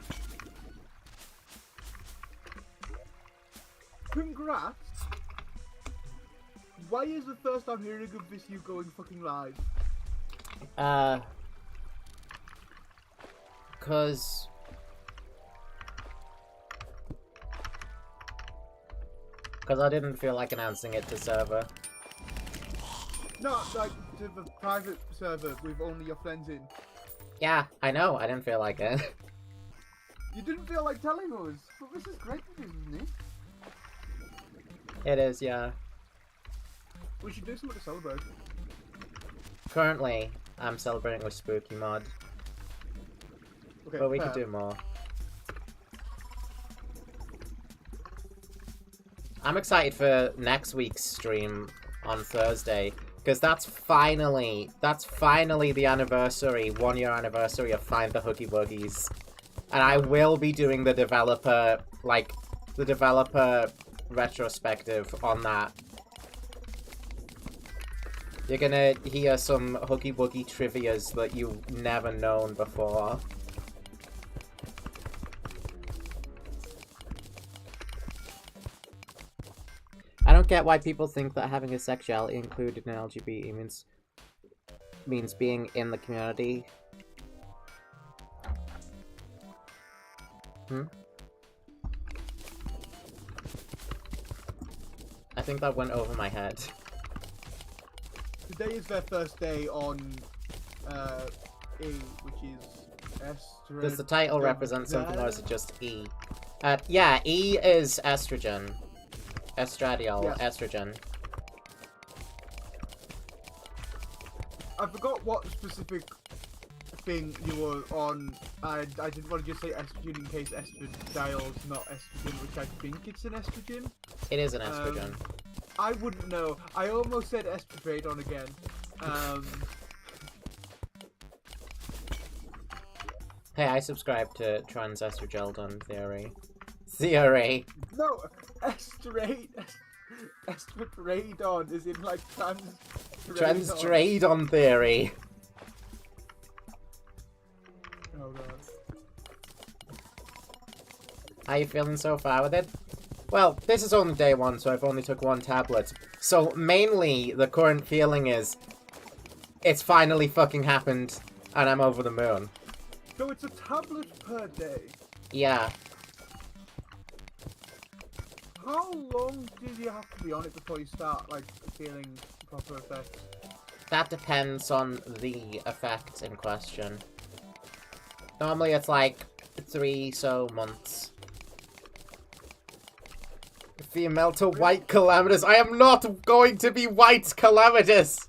S2: Congrats! Why is the first I'm hearing of this you going fucking live?
S1: Cause I didn't feel like announcing it to server.
S2: No, like to the private server with only your friends in.
S1: Yeah, I know, I didn't feel like it.
S2: You didn't feel like telling us, but this is great news, isn't it?
S1: It is, yeah.
S2: We should do something to celebrate.
S1: Currently, I'm celebrating with Spooky Mod.
S2: Okay,
S1: But we could do more. I'm excited for next week's stream on Thursday, because that's finally the anniversary, 1 year anniversary of Find the Hoogie Woogies. And I will be doing the developer retrospective on that. You're gonna hear some Hoogie Woogie trivias that you've never known before. I don't get why people think that having a sexuality included in LGBT means being in the community. Hmm? I think that went over my head.
S2: Today is their first day on E, which is estrogen.
S1: Does the title represent something or is it just E? Yeah, E is estrogen. Estradiol,
S2: Yes.
S1: estrogen.
S2: I forgot what specific thing you were on. I didn't want to just say estrogen in case estradiol's not estrogen, which I think it's an estrogen.
S1: It is an estrogen.
S2: I wouldn't know. I almost said estradiol again.
S1: Hey, I subscribe to trans estrogen theory. Theory.
S2: No, estradon is in like
S1: Transstradon theory.
S2: Oh god.
S1: How you feeling so far with it? Well, this is only day one, so I've only took one tablet. So mainly the current feeling is it's finally fucking happened and I'm over the moon.
S2: So it's a tablet per day.
S1: Yeah.
S2: How long did you have to be on it before you start like feeling proper effects?
S1: That depends on the effect in question. Normally it's like 3 months. Female to white calamitous. I am not going to be white calamitous.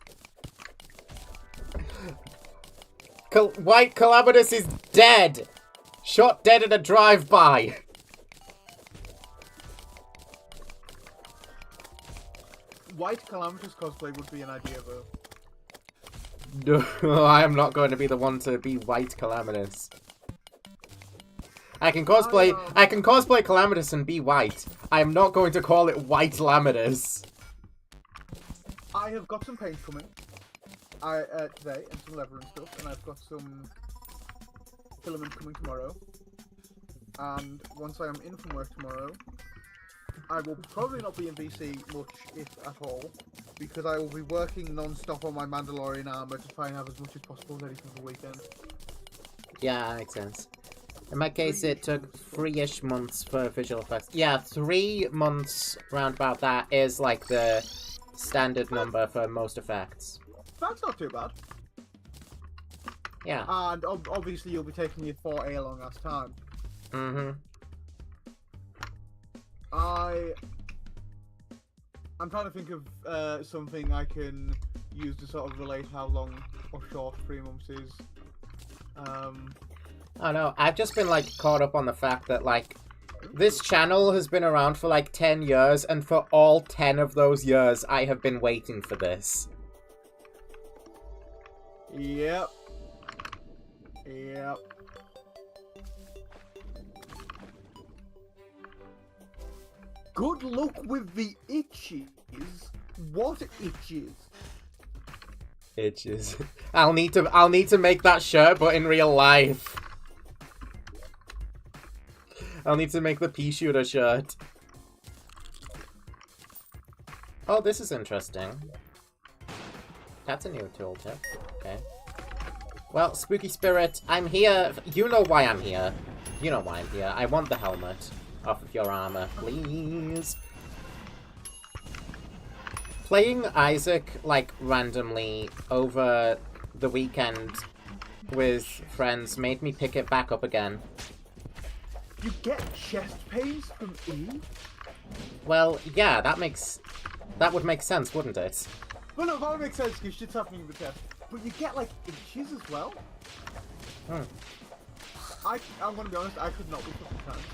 S1: White calamitous is dead. Shot dead in a drive-by.
S2: White Calamitous cosplay would be an idea though.
S1: No, I am not going to be the one to be white calamitous. I can cosplay calamitous and be white. I am not going to call it white calamitous.
S2: I have got some paint coming. Today and some leather and stuff, and I've got some filament coming tomorrow. And once I am in from work tomorrow, I will probably not be in VC much, if at all, because I will be working non-stop on my Mandalorian armor to try and have as much as possible ready for the weekend.
S1: Yeah, that makes sense. In my case, it took 3-ish months for visual effects. Yeah, 3 months round about that is like the standard number for most effects.
S2: That's not too bad.
S1: Yeah.
S2: And obviously you'll be taking it for a long ass time.
S1: Mm-hmm.
S2: I'm trying to think of something I can use to sort of relate how long or short 3 months is.
S1: Oh no, I've just been like caught up on the fact that like this channel has been around for like 10 years, and for all 10 of those years I have been waiting for this.
S2: Yep. Yep. Good luck with the itches. What itches?
S1: Itches. I'll need to make that shirt, but in real life. I'll need to make the pea shooter shirt. Oh, this is interesting. That's a new tooltip. Okay. Well, Spooky Spirit, I'm here. You know why I'm here. You know why I'm here. I want the helmet off of your armor, please. Playing Isaac, like, randomly over the weekend with friends made me pick it back up again.
S2: You get chest pains from E?
S1: Well, yeah, that would make sense, wouldn't it?
S2: Well, no, that would make sense because shit's happening in the chest. But you get, like, itches as well?
S1: Hmm.
S2: I'm gonna be honest, I could not be fucking trans.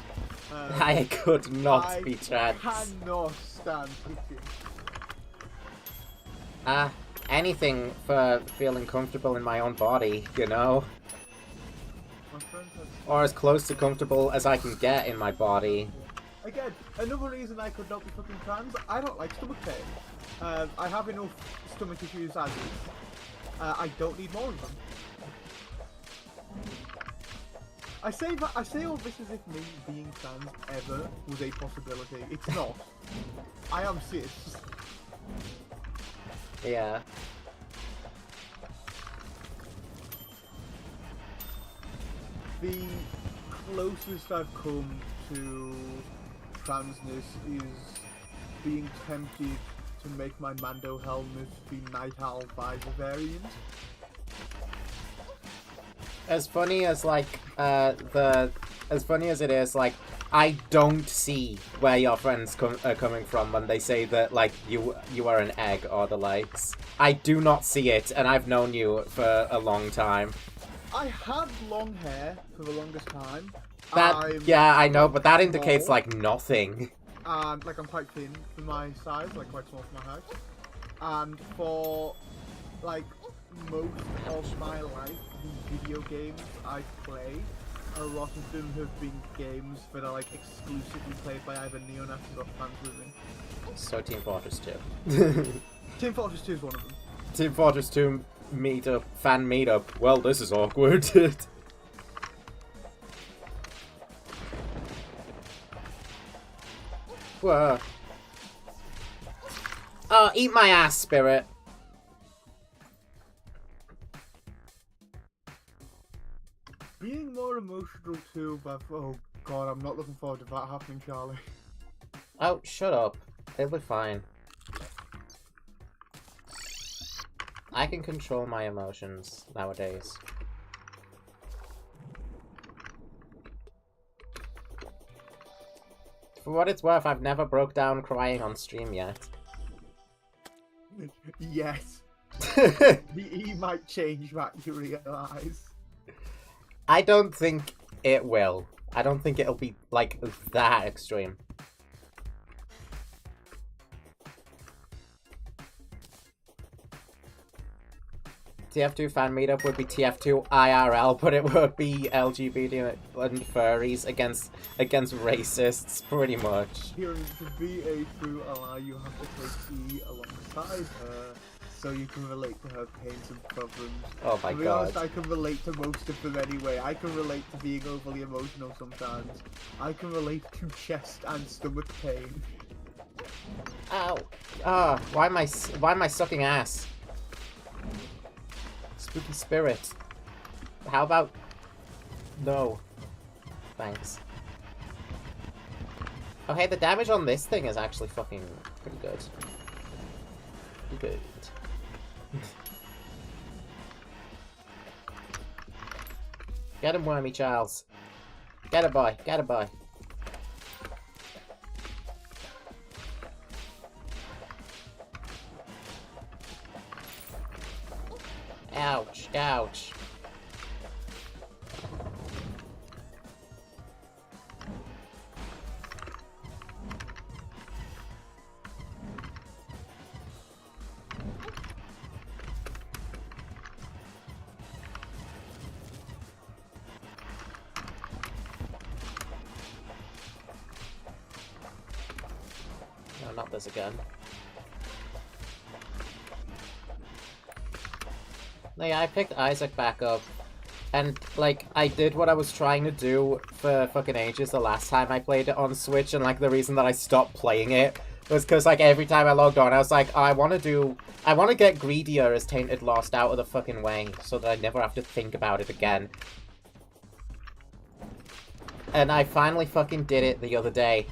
S1: I could not be trans.
S2: I cannot stand itching.
S1: Anything for feeling comfortable in my own body, you know?
S2: My friend has...
S1: Or as close to comfortable as I can get in my body.
S2: Again, another reason I could not be fucking trans, I don't like stomach pain. I have enough stomach issues as is. I don't need more of them. I say all this as if me being trans ever was a possibility. It's not. I am cis.
S1: Yeah.
S2: The closest I've come to transness is being tempted to make my Mando helmet the Night Owl visor variant.
S1: As funny as like as funny as it is, like I don't see where your friends are coming from when they say that like you are an egg or the likes. I do not see it, and I've known you for a long time.
S2: I had long hair for the longest time.
S1: Yeah, I know, but that indicates like nothing.
S2: And like I'm quite thin for my size, like quite small for my height. And for like most of my life, the video games I play, a lot of them have been games that are like exclusively played by either neo-Nazis or fans living.
S1: So Team Fortress 2.
S2: Team Fortress 2 is one of them.
S1: Team Fortress 2 fan meetup. Well, this is awkward. Whoa. Oh, eat my ass, Spirit.
S2: Being more emotional too, but oh god, I'm not looking forward to that happening, Charlie.
S1: Oh, shut up. It'll be fine. I can control my emotions nowadays. For what it's worth, I've never broke down crying on stream yet.
S2: Yes. The E might change that, you realise.
S1: I don't think it will. I don't think it'll be, like, that extreme. TF2 fan meetup would be TF2 IRL, but it would be LGBT and furries against racists, pretty much.
S2: Here, to be a true ally, you have to take E alongside her, so you can relate to her pains and problems.
S1: Oh my god.
S2: To be honest, I can relate to most of them anyway. I can relate to being overly emotional sometimes. I can relate to chest and stomach pain.
S1: Ow. Ah, why am I sucking ass? Spooky spirit. How about... No. Thanks. Oh hey, the damage on this thing is actually fucking pretty good. Pretty good. Get him, Wormy Charles. Get it, boy. Get it, boy. Ouch, ouch. No, not this again. No, yeah, I picked Isaac back up, and, like, I did what I was trying to do for fucking ages the last time I played it on Switch, and, like, the reason that I stopped playing it was because, like, every time I logged on, I was like, oh, I want to get greedier as Tainted Lost out of the fucking way, so that I never have to think about it again. And I finally fucking did it the other day.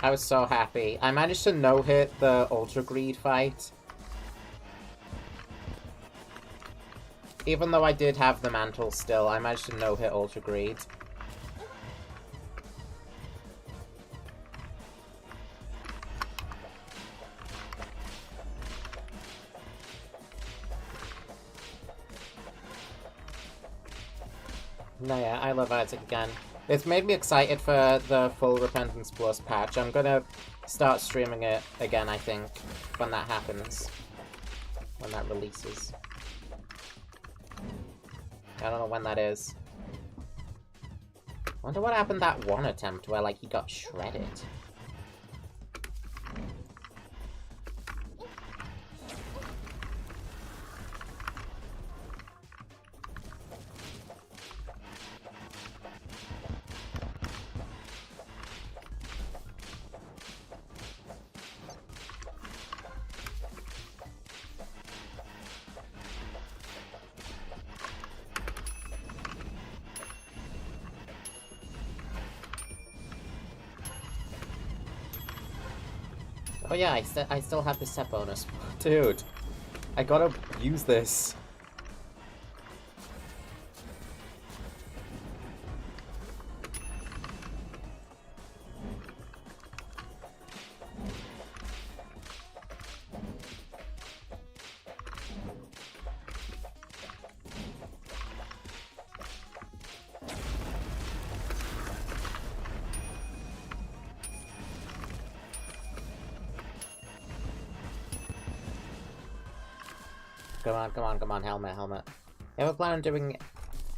S1: I was so happy. I managed to no-hit the Ultra Greed fight. Even though I did have the mantle still, I managed to no-hit Ultra Greed. No, yeah, I love Isaac again. It's made me excited for the full Repentance Plus patch. I'm gonna start streaming it again, I think, when that happens. When that releases. I don't know when that is. I wonder what happened that one attempt where, like, he got shredded. Oh yeah, I still have the set bonus. Dude, I gotta use this. Come on, helmet. You ever plan on doing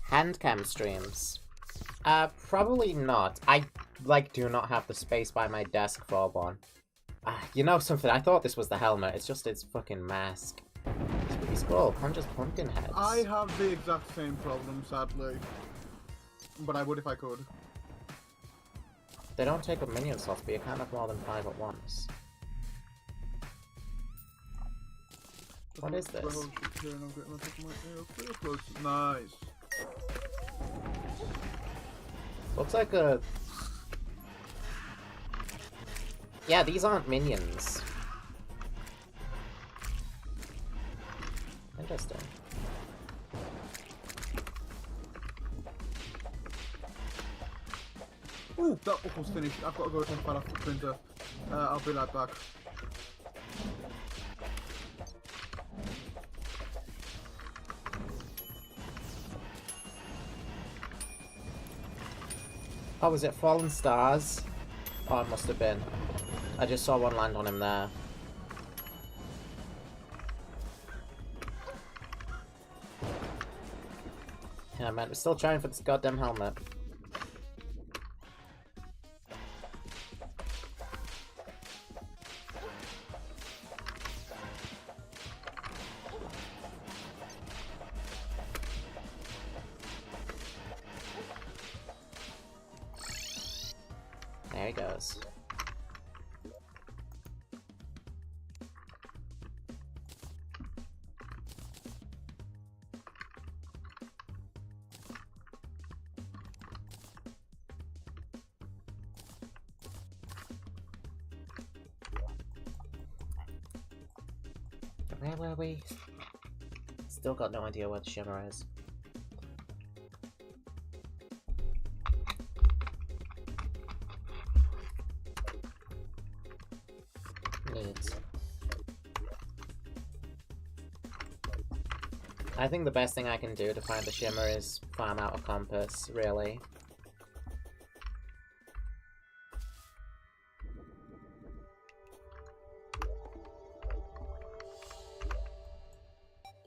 S1: hand cam streams? Probably not. I, do not have the space by my desk for one. You know something? I thought this was the helmet. It's just its fucking mask. Spooky Scroll, Conjures pumpkin heads.
S2: I have the exact same problem, sadly. But I would if I could.
S1: They don't take up minion slots, but you can't have more than 5 at once. What is this?
S2: Nice.
S1: Looks like a... Yeah, these aren't minions. Interesting.
S2: Ooh, that almost finished. I've got to go take that off the printer. I'll be right back.
S1: Oh, was it Fallen Stars? Oh, it must have been. I just saw one land on him there. Yeah, man, we're still trying for this goddamn helmet. There he goes. Where were we? Still got no idea where the shimmer is. Neat. I think the best thing I can do to find the shimmer is farm out a compass, really.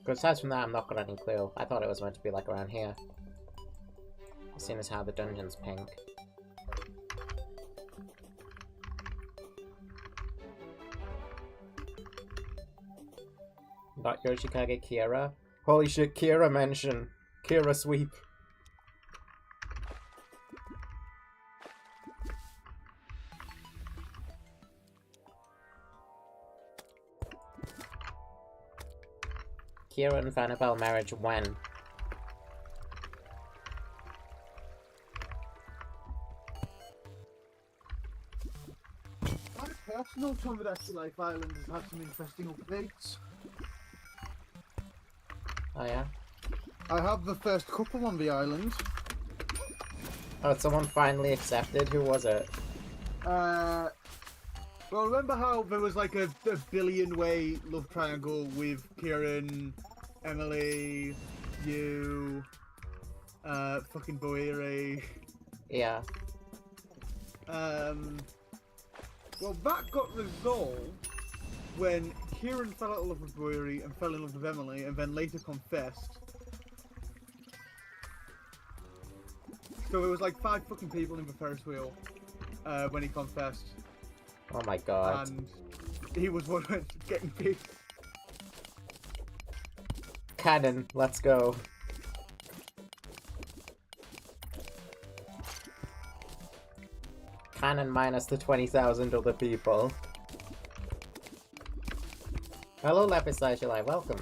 S1: But aside from that, I'm not got any clue. I thought it was meant to be like around here. Seeing as how the dungeon's pink. Not Yoshikage Kira. Holy shit, Kira mention. Kira sweep. Kira and Vanabelle marriage when?
S2: My personal Tomodachi Life Island has had some interesting updates.
S1: Oh yeah?
S2: I have the first couple on the island.
S1: Oh, someone finally accepted? Who was it?
S2: Well, remember how there was like a billion-way love triangle with Kieran, Emily, you, fucking Boiri.
S1: Yeah.
S2: Well, that got resolved when Kieran fell out of love with Boiri and fell in love with Emily, and then later confessed. So it was like 5 fucking people in the Ferris wheel when he confessed.
S1: Oh my god.
S2: And he was one getting picked.
S1: Cannon, let's go. Cannon minus the 20,000 other people. Hello, Lepisage Alive, welcome.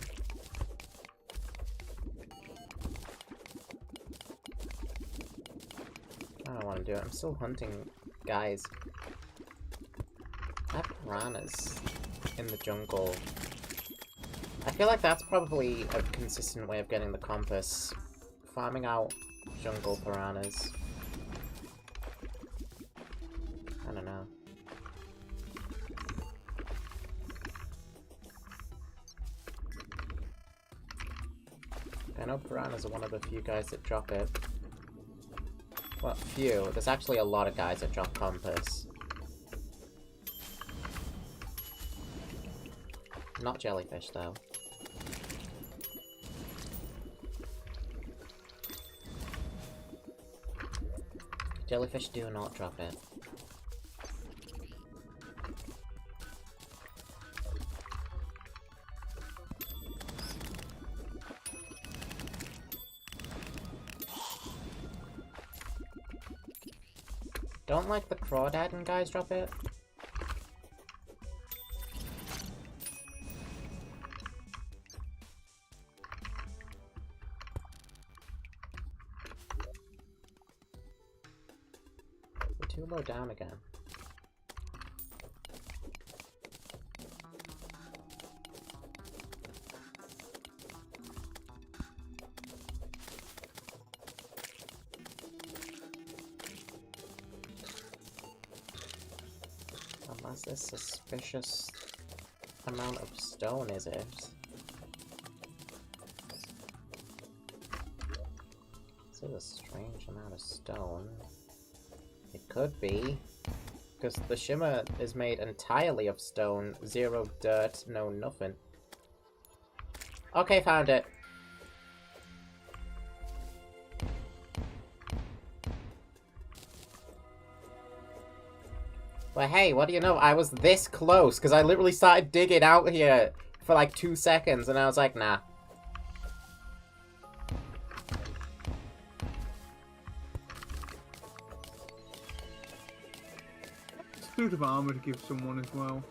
S1: I don't want to do it, I'm still hunting guys. piranhas in the jungle. I feel like that's probably a consistent way of getting the compass. Farming out jungle piranhas. I don't know. I know piranhas are one of the few guys that drop it. Well, few. There's actually a lot of guys that drop compass. Not jellyfish, though. Jellyfish do not drop it. Don't like the crawdad and guys drop it. We're too low down again. Unless there's suspicious amount of stone, is it? This is a strange amount of stone. It could be, because the shimmer is made entirely of stone. Zero dirt, no nothing. Okay, found it. Well, hey, what do you know? I was this close, because I literally started digging out here for like 2 seconds, and I was like, nah.
S2: Suit of armor to give someone as well.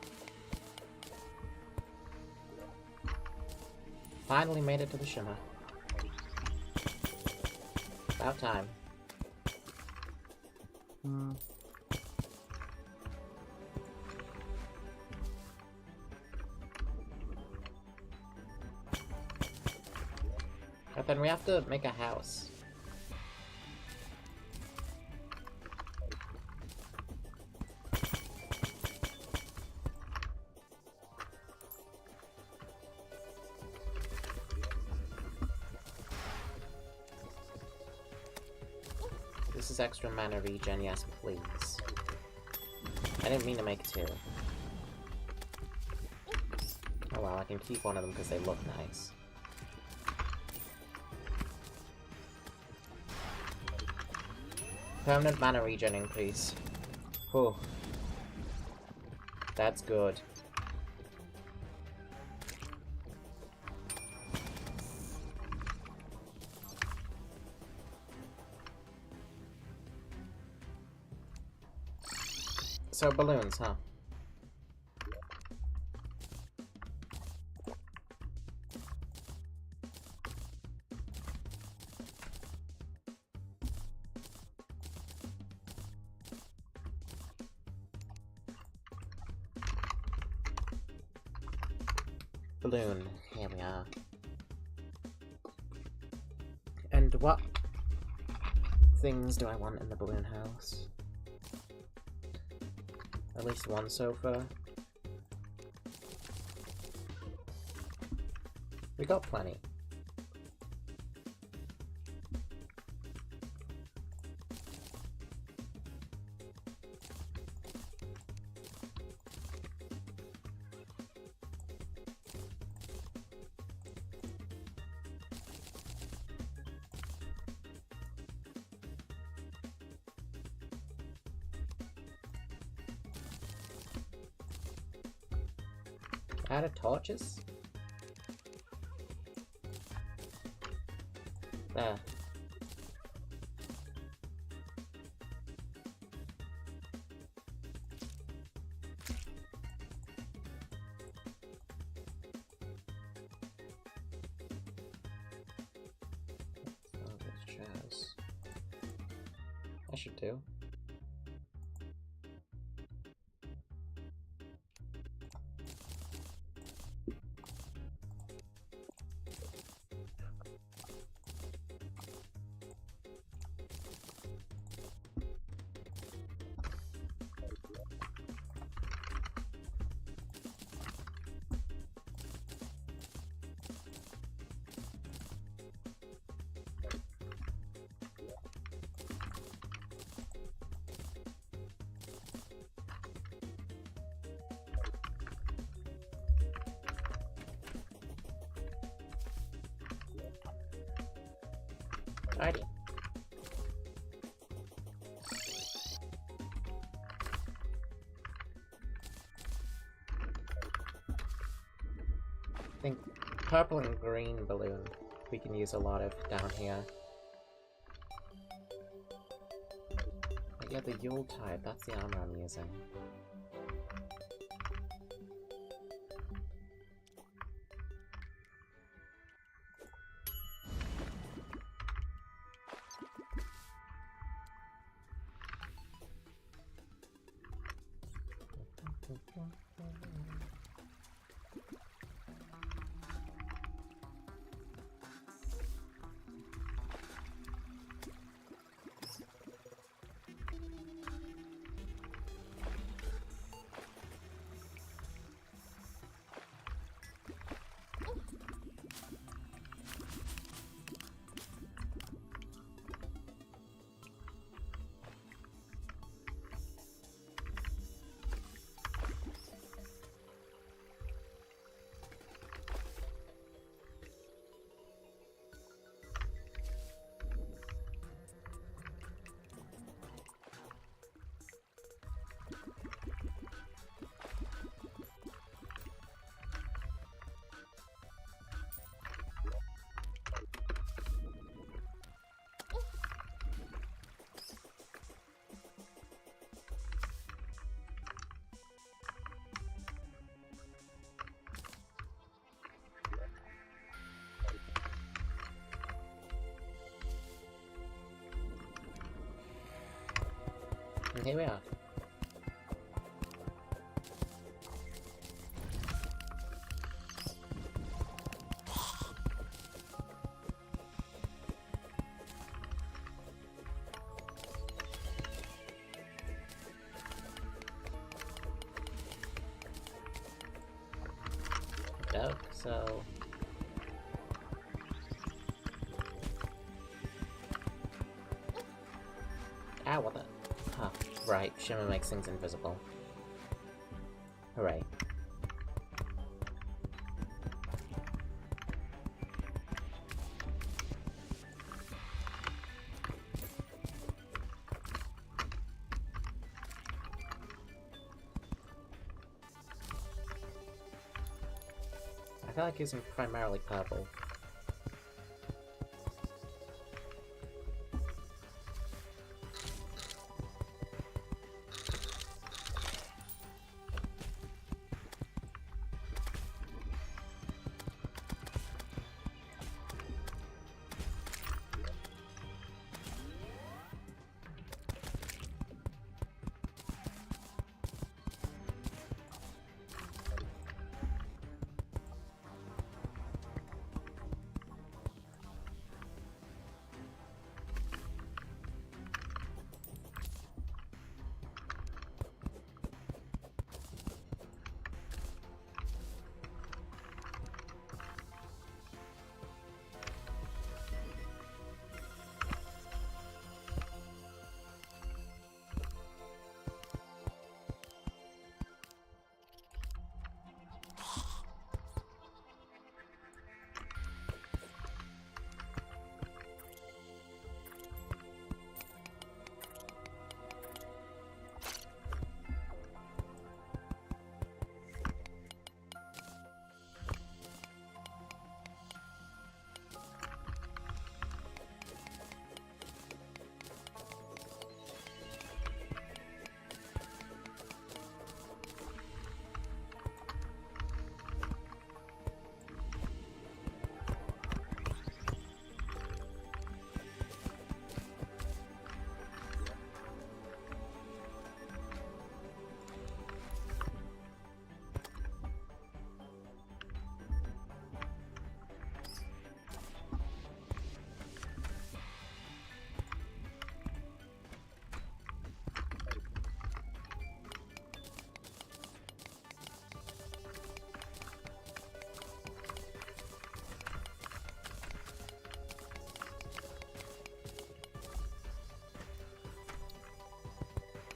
S1: Finally made it to the shimmer. About time. But then we have to make a house. This is extra mana regen, yes please. I didn't mean to make 2. Oh well, I can keep one of them because they look nice. Permanent mana regen increase. Whew. That's good. So balloons, huh? Balloon, here we are. And what things do I want in the balloon house? At least one sofa. We got plenty. Out of torches? There. Oh, those chairs. I should do. Alrighty. I think purple and green balloon we can use a lot of down here. But yeah, the Yuletide, that's the armor I'm using. And here we are. Dope, so... Ah, what the... Huh, right, Shimmer makes things invisible. Hooray. I feel like using primarily purple.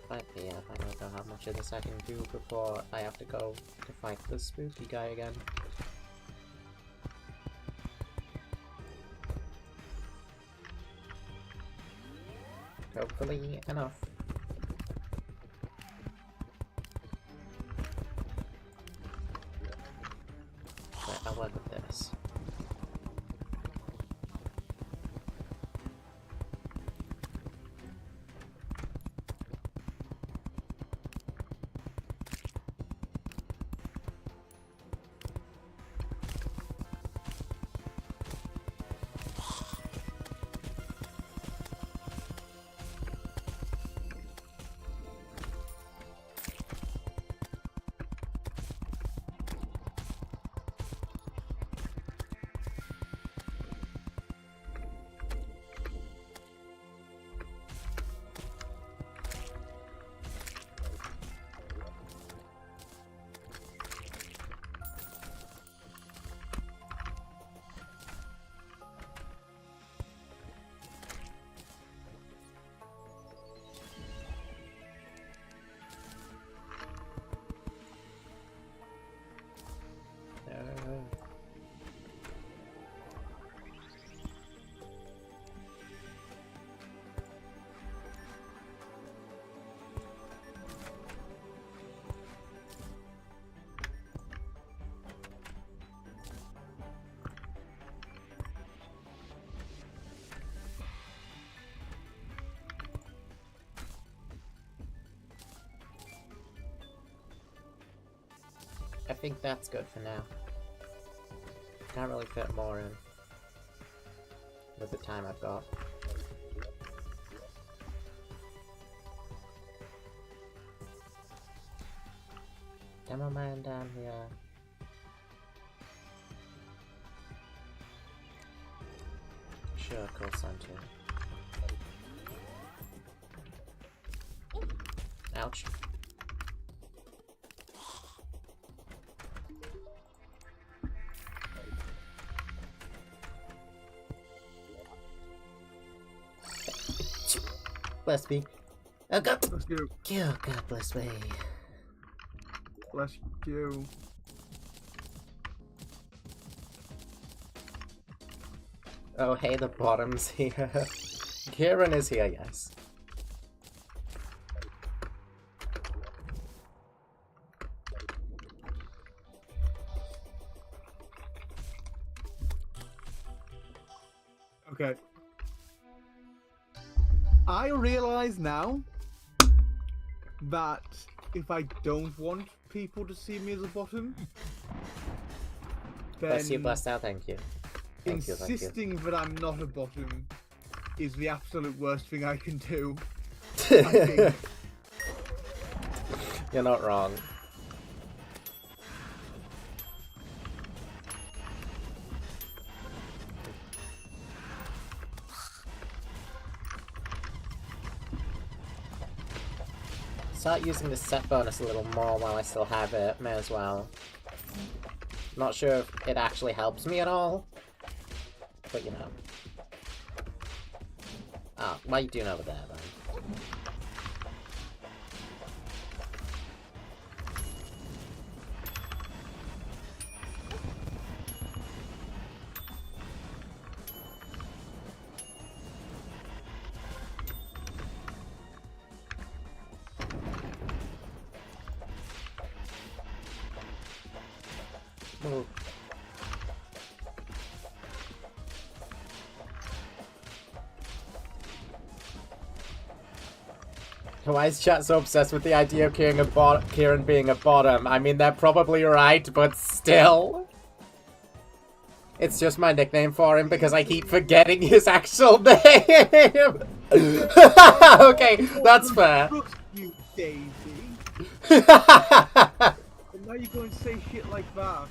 S1: But yeah, I don't know how much of this I can do before I have to go to fight the spooky guy again. Hopefully enough. Right, I'll work with this. I think that's good for now. Can't really fit more in with the time I've got. Demo man down here. Sure, cool sun too. Ouch. Bless me. Oh God.
S2: Bless you.
S1: Oh God bless me.
S2: Bless you.
S1: Oh hey, the bottom's here. Kieran is here, yes.
S2: Okay. I realize now that if I don't want people to see me as a bottom, then
S1: Bless you, blessed out, thank you. Thank you, thank you.
S2: insisting that I'm not a bottom is the absolute worst thing I can do. I think.
S1: You're not wrong. Start using the set bonus a little more while I still have it, may as well. Not sure if it actually helps me at all, but you know. Ah, what are you doing over there then? Move. Why is chat so obsessed with the idea of Kieran being a bottom? I mean, they're probably right, but still. It's just my nickname for him because I keep forgetting his actual name. Okay, that's fair.
S2: You, Daisy. And now you're going to say shit like that.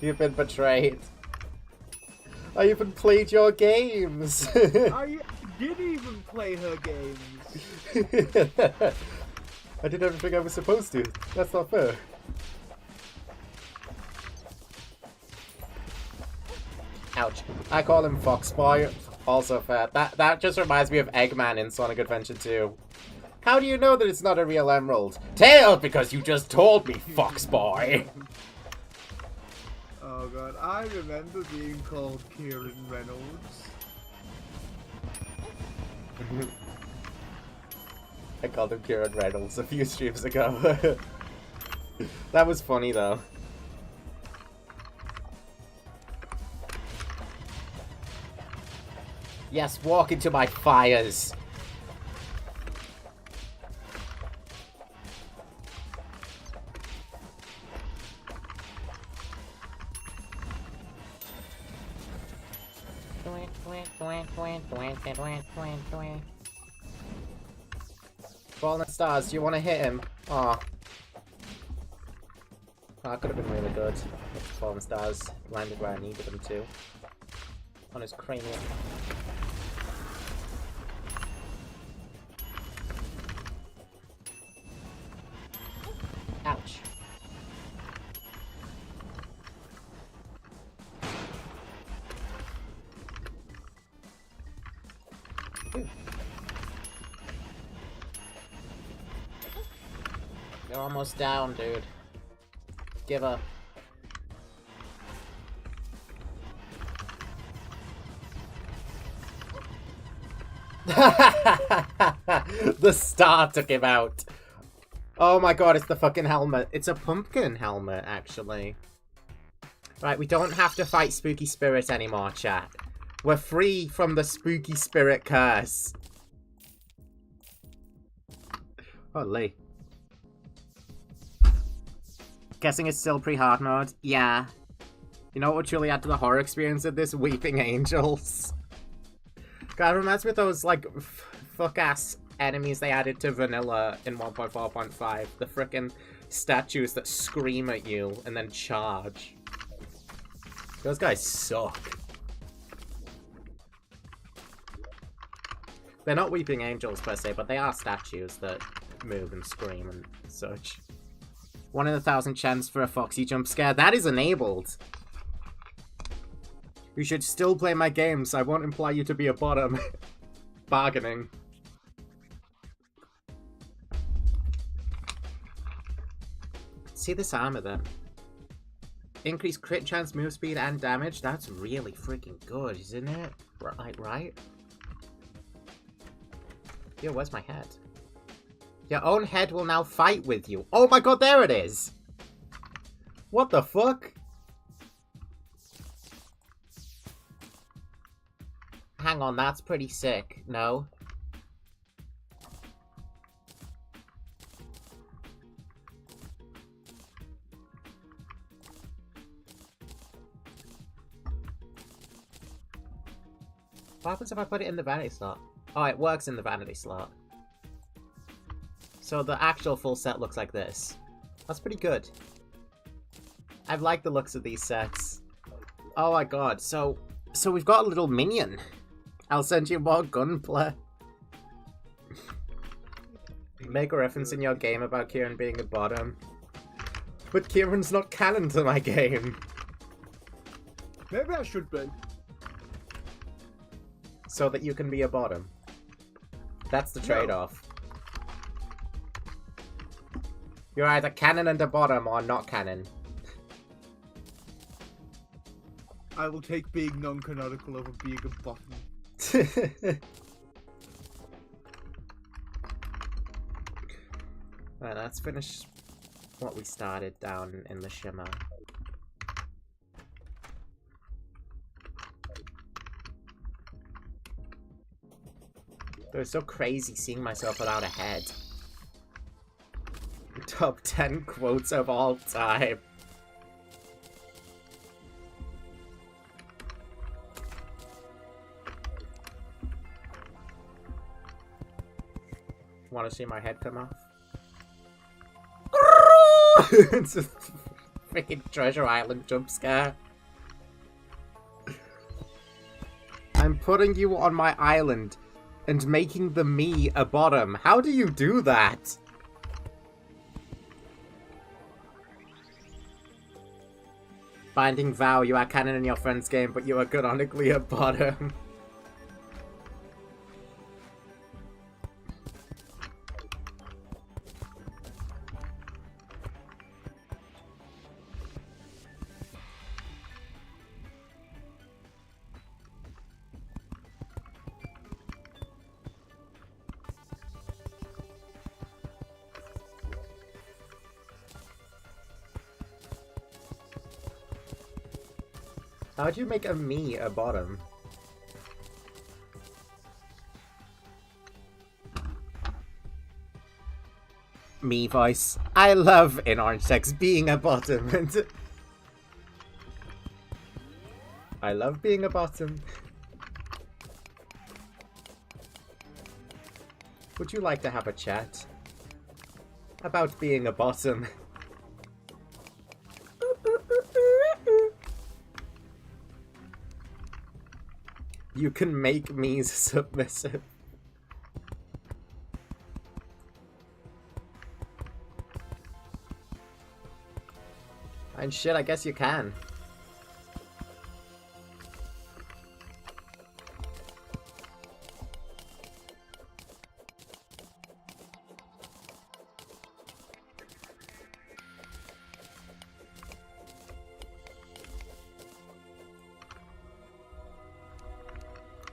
S1: You've been betrayed. I even played your games.
S2: I did even play her games.
S1: I did everything I was supposed to. That's not fair. Ouch. I call him Foxboy. Also fair. That just reminds me of Eggman in Sonic Adventure 2. How do you know that it's not a real emerald? Tail, because you just told me, Foxboy.
S2: Oh god, I remember being called Kieran Reynolds.
S1: I called him Kieran Reynolds a few streams ago. That was funny though. Yes, walk into my fires. Fallen stars, do you want to hit him? Aw. Oh, that could have been really good. If Fallen stars landed where I needed them to. On his cranium. Ouch. Ooh. You're almost down, dude. Give up. The star took him out. Oh my god, it's the fucking helmet. It's a pumpkin helmet, actually. Right, we don't have to fight Spooky Spirit anymore, chat. We're free from the Spooky Spirit curse. Holy. Guessing it's still pre-hard mode? Yeah. You know what would truly add to the horror experience of this? Weeping Angels. God, it reminds me of those, like, fuck-ass enemies they added to Vanilla in 1.4.5. The frickin' statues that scream at you and then charge. Those guys suck. They're not Weeping Angels per se, but they are statues that move and scream and such. 1 in 1,000 chance for a Foxy jump scare. That is enabled. You should still play my games. I won't imply you to be a bottom. Bargaining. See this armor then. Increase crit chance, move speed, and damage. That's really freaking good, isn't it? Right? Yo, where's my head? Your own head will now fight with you. Oh my god, there it is! What the fuck? Hang on, that's pretty sick. No? What happens if I put it in the vanity slot? Oh, it works in the vanity slot. So the actual full set looks like this. That's pretty good. I like the looks of these sets. Oh my god, so we've got a little minion. I'll send you more gunplay. Make a reference in your game about Kieran being a bottom. But Kieran's not canon to my game.
S2: Maybe I should be.
S1: So that you can be a bottom. That's the trade-off. You're either canon and a bottom or not canon.
S2: I will take being non-canonical over being a bottom.
S1: Right, let's finish what we started down in the shimmer. It was so crazy seeing myself without a head. Top 10 quotes of all time. Want to see my head come off? It's a freaking Treasure Island jump scare. I'm putting you on my island and making the me a bottom. How do you do that? Binding vow, you are canon in your friend's game, but you are canonically a bottom. How'd you make a me a bottom? Me voice. I love in Orange Text being a bottom. I love being a bottom. Would you like to have a chat about being a bottom? You can make me submissive. And shit, I guess you can.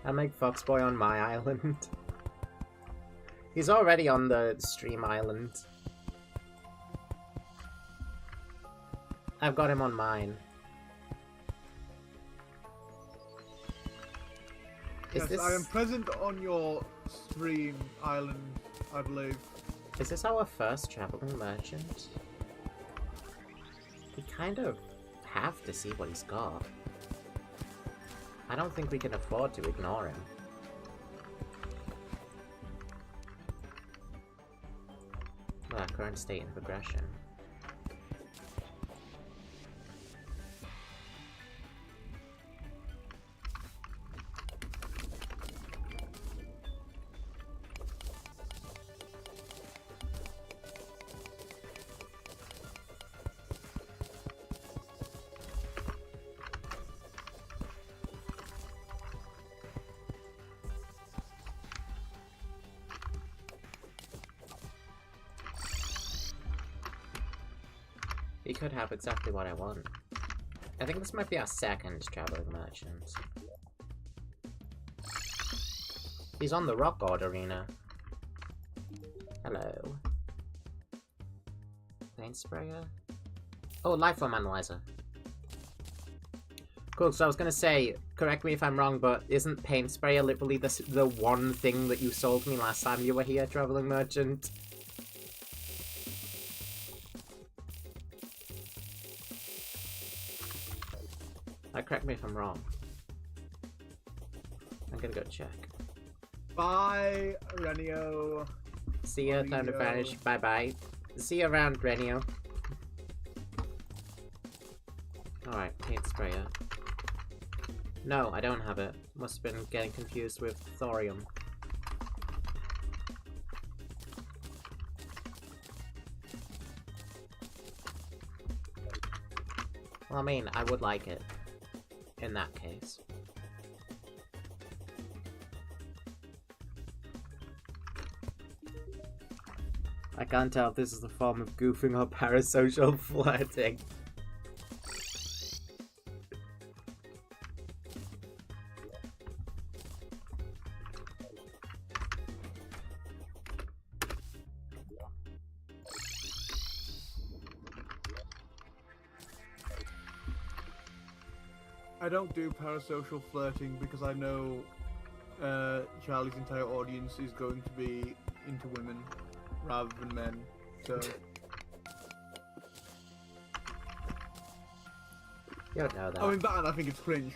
S1: I make Foxboy on my island. He's already on the stream island. I've got him on mine.
S2: Yes, I am present on your stream island, I believe.
S1: Is this our first traveling merchant? We kind of have to see what he's got. I don't think we can afford to ignore him. Current state and progression. He could have exactly what I want. I think this might be our second traveling merchant. He's on the Rock God Arena. Hello. Paint sprayer? Oh, Lifeform Analyzer. Cool, so I was gonna say, correct me if I'm wrong, but isn't Paint Sprayer literally the one thing that you sold me last time you were here, traveling merchant? Correct me if I'm wrong. I'm gonna go check.
S2: Bye, Renio.
S1: See ya, time to vanish. Bye bye. See you around, Renio. Alright, paint sprayer. No, I don't have it. Must have been getting confused with thorium. Well, I mean, I would like it. In that case. I can't tell if this is a form of goofing or parasocial flirting.
S2: I don't do parasocial flirting because I know Charlie's entire audience is going to be into women rather than men, so...
S1: You don't know that.
S2: I mean, that and I think it's cringe.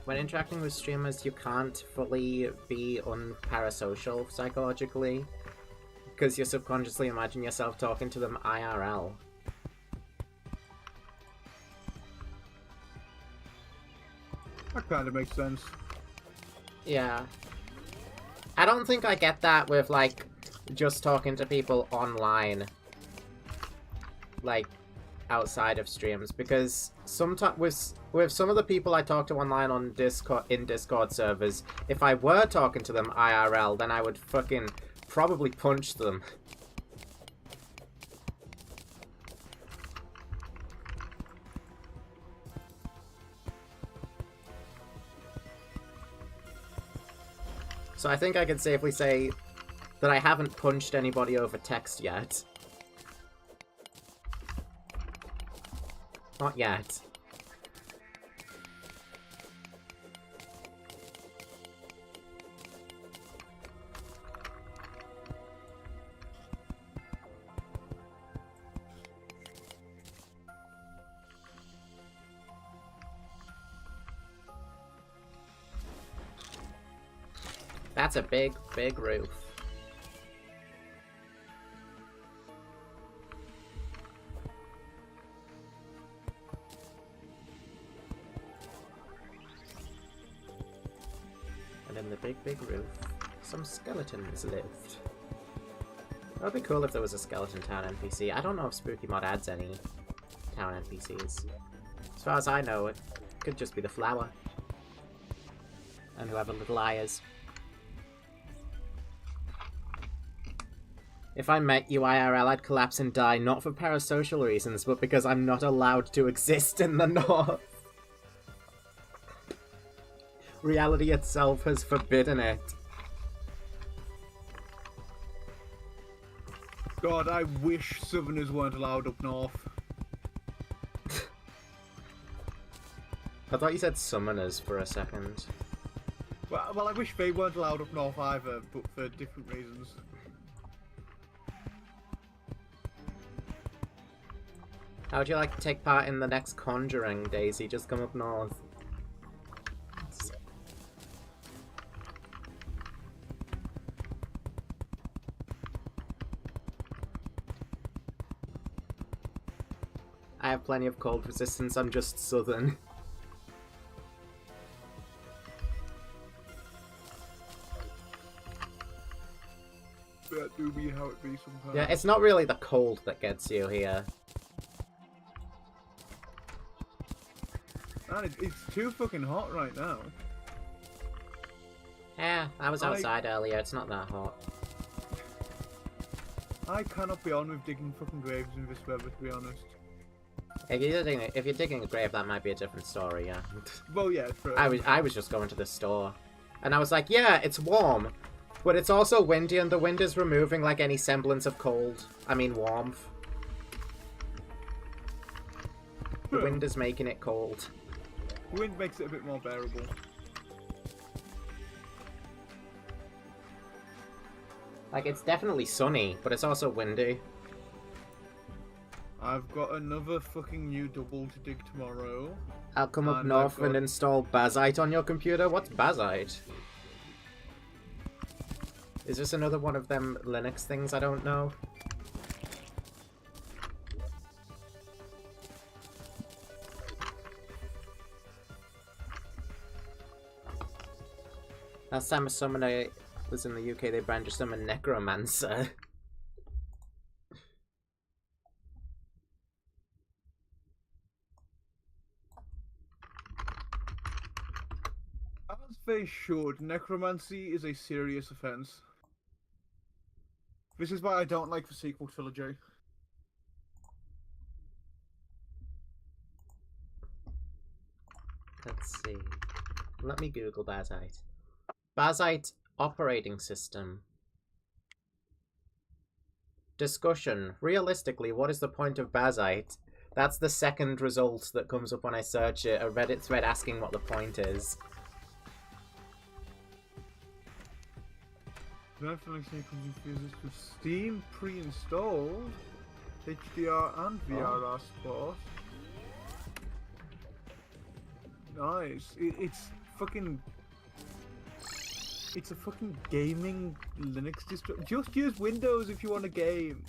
S1: When interacting with streamers, you can't fully be unparasocial psychologically, because you subconsciously imagine yourself talking to them IRL.
S2: That kind of makes sense.
S1: Yeah. I don't think I get that with, like, just talking to people online. Like, outside of streams. Because sometimes with some of the people I talk to online on Discord servers, if I were talking to them IRL, then I would fucking probably punch them. So I think I can safely say that I haven't punched anybody over text yet. Not yet. That's a big, big roof. And in the big, big roof, some skeletons lived. That would be cool if there was a skeleton town NPC. I don't know if Spooky Mod adds any town NPCs. As far as I know, it could just be the flower. And whoever little eye is. If I met you IRL, I'd collapse and die, not for parasocial reasons, but because I'm not allowed to exist in the North. Reality itself has forbidden it.
S2: God, I wish Southerners weren't allowed up north.
S1: I thought you said summoners for a second.
S2: Well, I wish they weren't allowed up north either, but for different reasons.
S1: How would you like to take part in the next Conjuring, Daisy? Just come up north. I have plenty of cold resistance, I'm just southern.
S2: That do be how it be sometimes.
S1: Yeah, it's not really the cold that gets you here.
S2: Man, it's too fucking hot right now.
S1: Yeah, I was outside earlier, it's not that hot.
S2: I cannot be on with digging fucking graves in this weather, to be honest.
S1: If you're digging a grave, that might be a different story, yeah.
S2: Well, yeah, true.
S1: I was just going to the store. And I was like, yeah, it's warm. But it's also windy, and the wind is removing, like, any semblance of cold. I mean, warmth. The wind is making it cold.
S2: Wind makes it a bit more bearable.
S1: Like, it's definitely sunny, but it's also windy.
S2: I've got another fucking new double to dig tomorrow.
S1: I'll come up north and install Bazite on your computer. What's Bazite? Is this another one of them Linux things I don't know? Last time a summoner was in the UK, they brandished him a necromancer.
S2: As they should, necromancy is a serious offense. This is why I don't like the sequel trilogy.
S1: Let's see. Let me Google Bazite. Bazite operating system. Discussion. Realistically, what is the point of Bazite? That's the second result that comes up when I search it. A Reddit thread asking what the point is.
S2: Netflix uses with Steam pre-installed. HDR and VR are support. Nice. It's fucking... It's a fucking gaming Linux distro. Just use Windows if you want a game.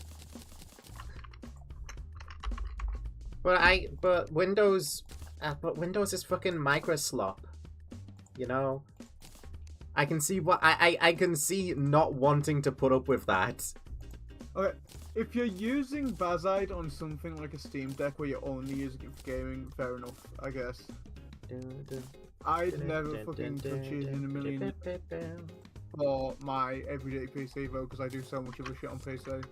S1: But Windows is fucking Microslop. you know? I can see what I can see not wanting to put up with that.
S2: Okay, if you're using Bazide on something like a Steam Deck where you're only using it for gaming, fair enough, I guess. I'd never fucking touch it in a million for my everyday PC though, because I do so much of a shit on PC.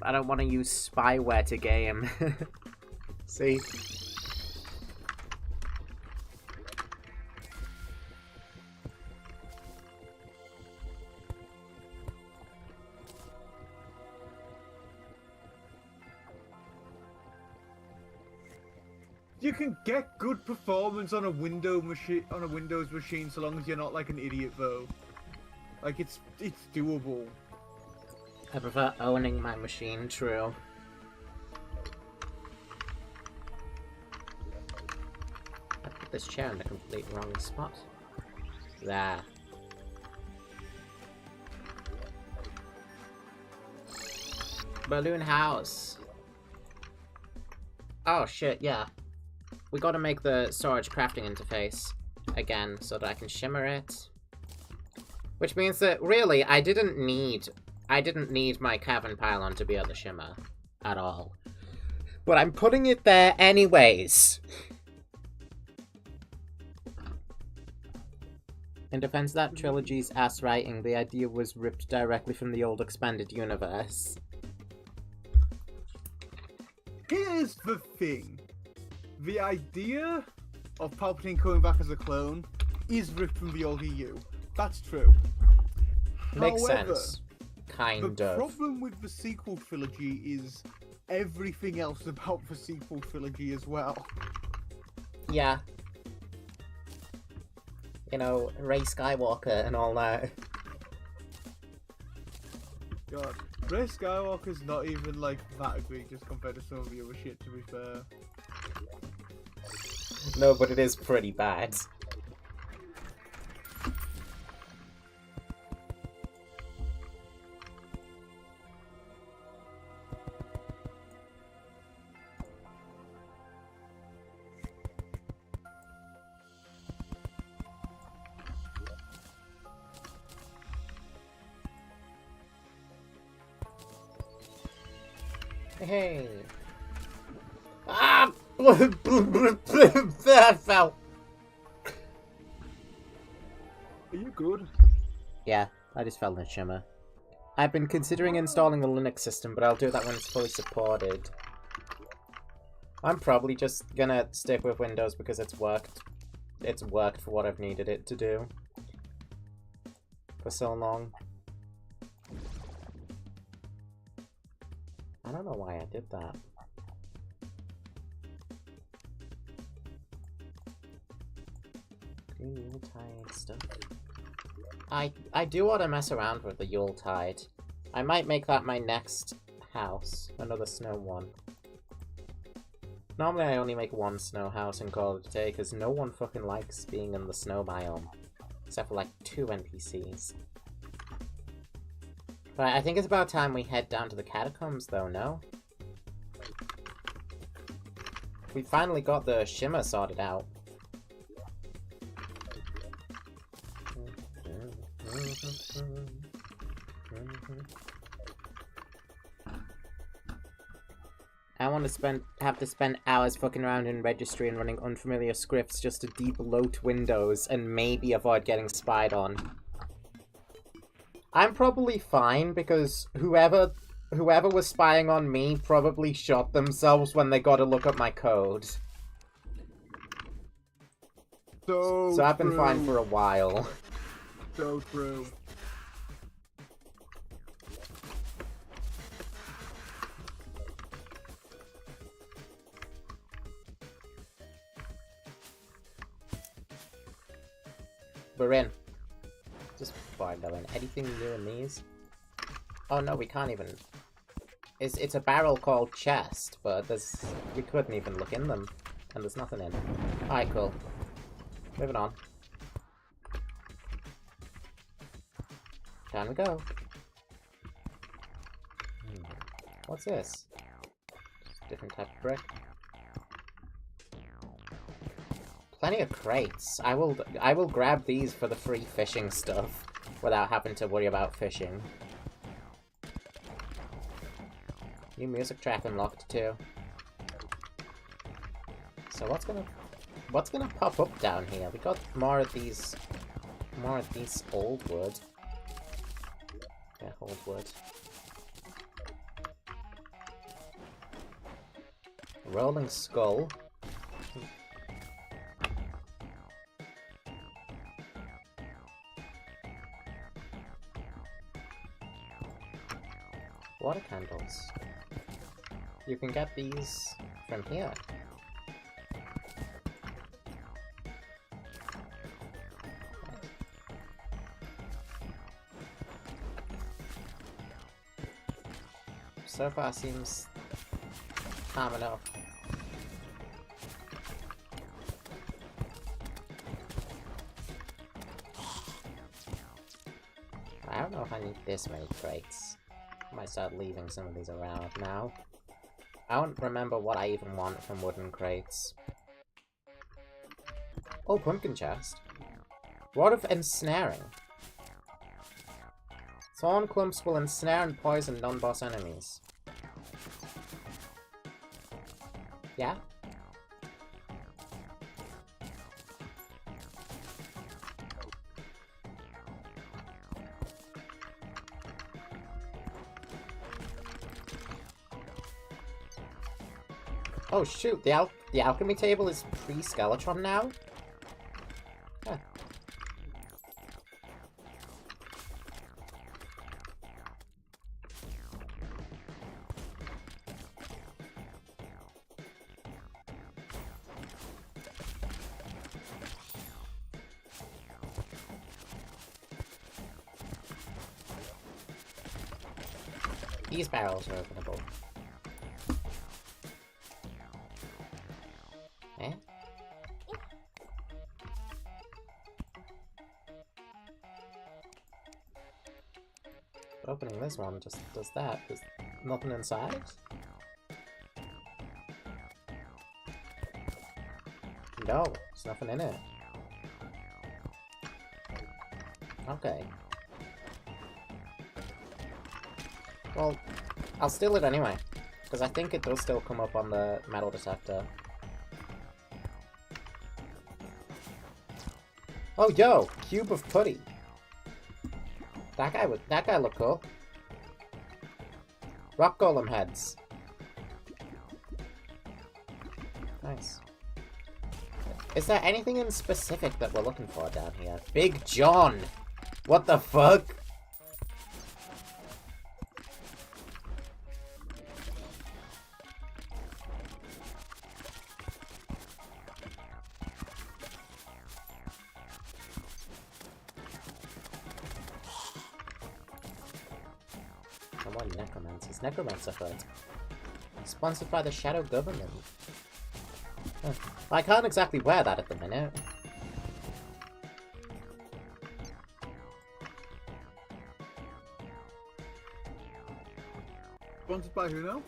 S1: I don't want to use spyware to game. See?
S2: You can get good performance on a Windows machine so long as you're not like an idiot though. Like it's doable.
S1: I prefer owning my machine, true. I put this chair in the complete wrong spot. There. Balloon house. Oh shit, yeah. We gotta make the storage crafting interface again so that I can shimmer it. Which means that, really, I didn't need my cavern pylon to be able to shimmer at all. But I'm putting it there anyways. In defense of that trilogy's ass writing, the idea was ripped directly from the old expanded universe.
S2: Here's the thing. The idea of Palpatine coming back as a clone is ripped from the old EU. That's true.
S1: Makes
S2: However,
S1: sense. Kind of.
S2: The problem with the sequel trilogy is everything else about the sequel trilogy as well.
S1: Yeah. You know, Rey Skywalker and all that.
S2: God, Rey Skywalker's not even like that egregious compared to some of the other shit, to be fair.
S1: No, but it is pretty bad. Hey. Ah! That fell.
S2: Are you good?
S1: Yeah, I just fell in a shimmer. I've been considering installing a Linux system, but I'll do that when it's fully supported. I'm probably just gonna stick with Windows because it's worked. It's worked for what I've needed it to do. For so long. I don't know why I did that. Yuletide stuff. I do want to mess around with the Yuletide. I might make that my next house. Another snow one. Normally I only make one snow house and call it a day, because no one fucking likes being in the snow biome. Except for like 2 NPCs. Right, I think it's about time we head down to the catacombs though, no? We finally got the shimmer sorted out. I want to have to spend hours fucking around in registry and running unfamiliar scripts just to de-bloat windows and maybe avoid getting spied on. I'm probably fine because whoever was spying on me probably shot themselves when they got to look at my code. So I've been fine for a while.
S2: So true.
S1: We're in. Just before I go in, anything new in these? Oh no, we can't even. It's a barrel called chest, but we couldn't even look in them, and there's nothing in. Alright, cool. Moving on. Down we go. What's this? Different type of brick. Plenty of crates. I will grab these for the free fishing stuff without having to worry about fishing. New music track unlocked too. So what's gonna pop up down here? We got more of these old wood. Yeah, old wood. Rolling skull. Water candles. You can get these from here. So far seems calm enough. I don't know if I need this many crates. I might start leaving some of these around now. I don't remember what I even want from wooden crates. Oh, pumpkin chest. What of ensnaring? Thorn clumps will ensnare and poison non-boss enemies. Yeah? Oh shoot, the alchemy table is pre-Skeletron now? Huh. These barrels are openable. Eh? Opening this one just does that. There's nothing inside? No, there's nothing in it. Okay. Well, I'll steal it anyway, because I think it does still come up on the metal detector. Oh, yo! Cube of putty! That guy looked cool. Rock golem heads. Nice. Is there anything in specific that we're looking for down here? Big John! What the fuck? Come on, necromancers. Necromancer Hood. Sponsored by the Shadow Government. Huh. I can't exactly wear that at the minute.
S2: Sponsored by who now?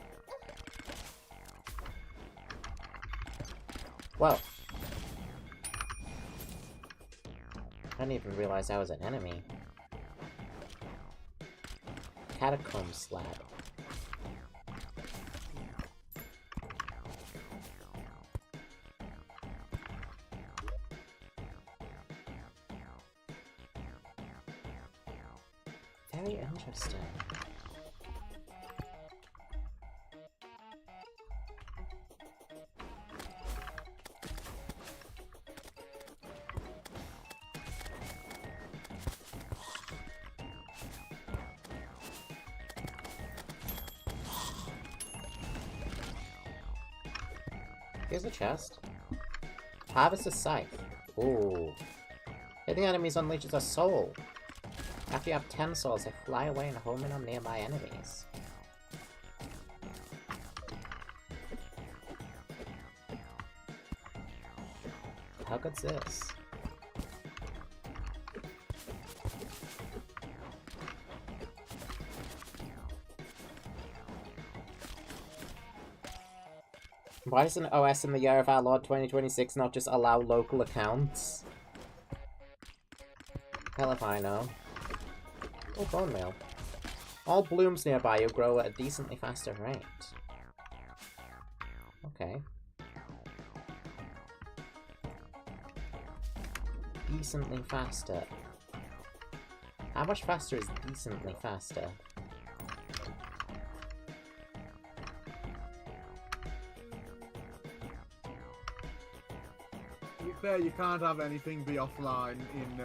S1: Whoa. I didn't even realize I was an enemy. Catacomb slab. Very interesting. Here's a chest. Harvest a scythe. Ooh. Hitting enemies unleashes a soul. After you have 10 souls, they fly away and home in on nearby enemies. How good's this? Why doesn't OS in the year of our Lord 2026 not just allow local accounts? Hell if I know. Oh, bone meal. All blooms nearby you grow at a decently faster rate. Okay. Decently faster. How much faster is decently faster?
S2: To be fair, you can't have anything be offline in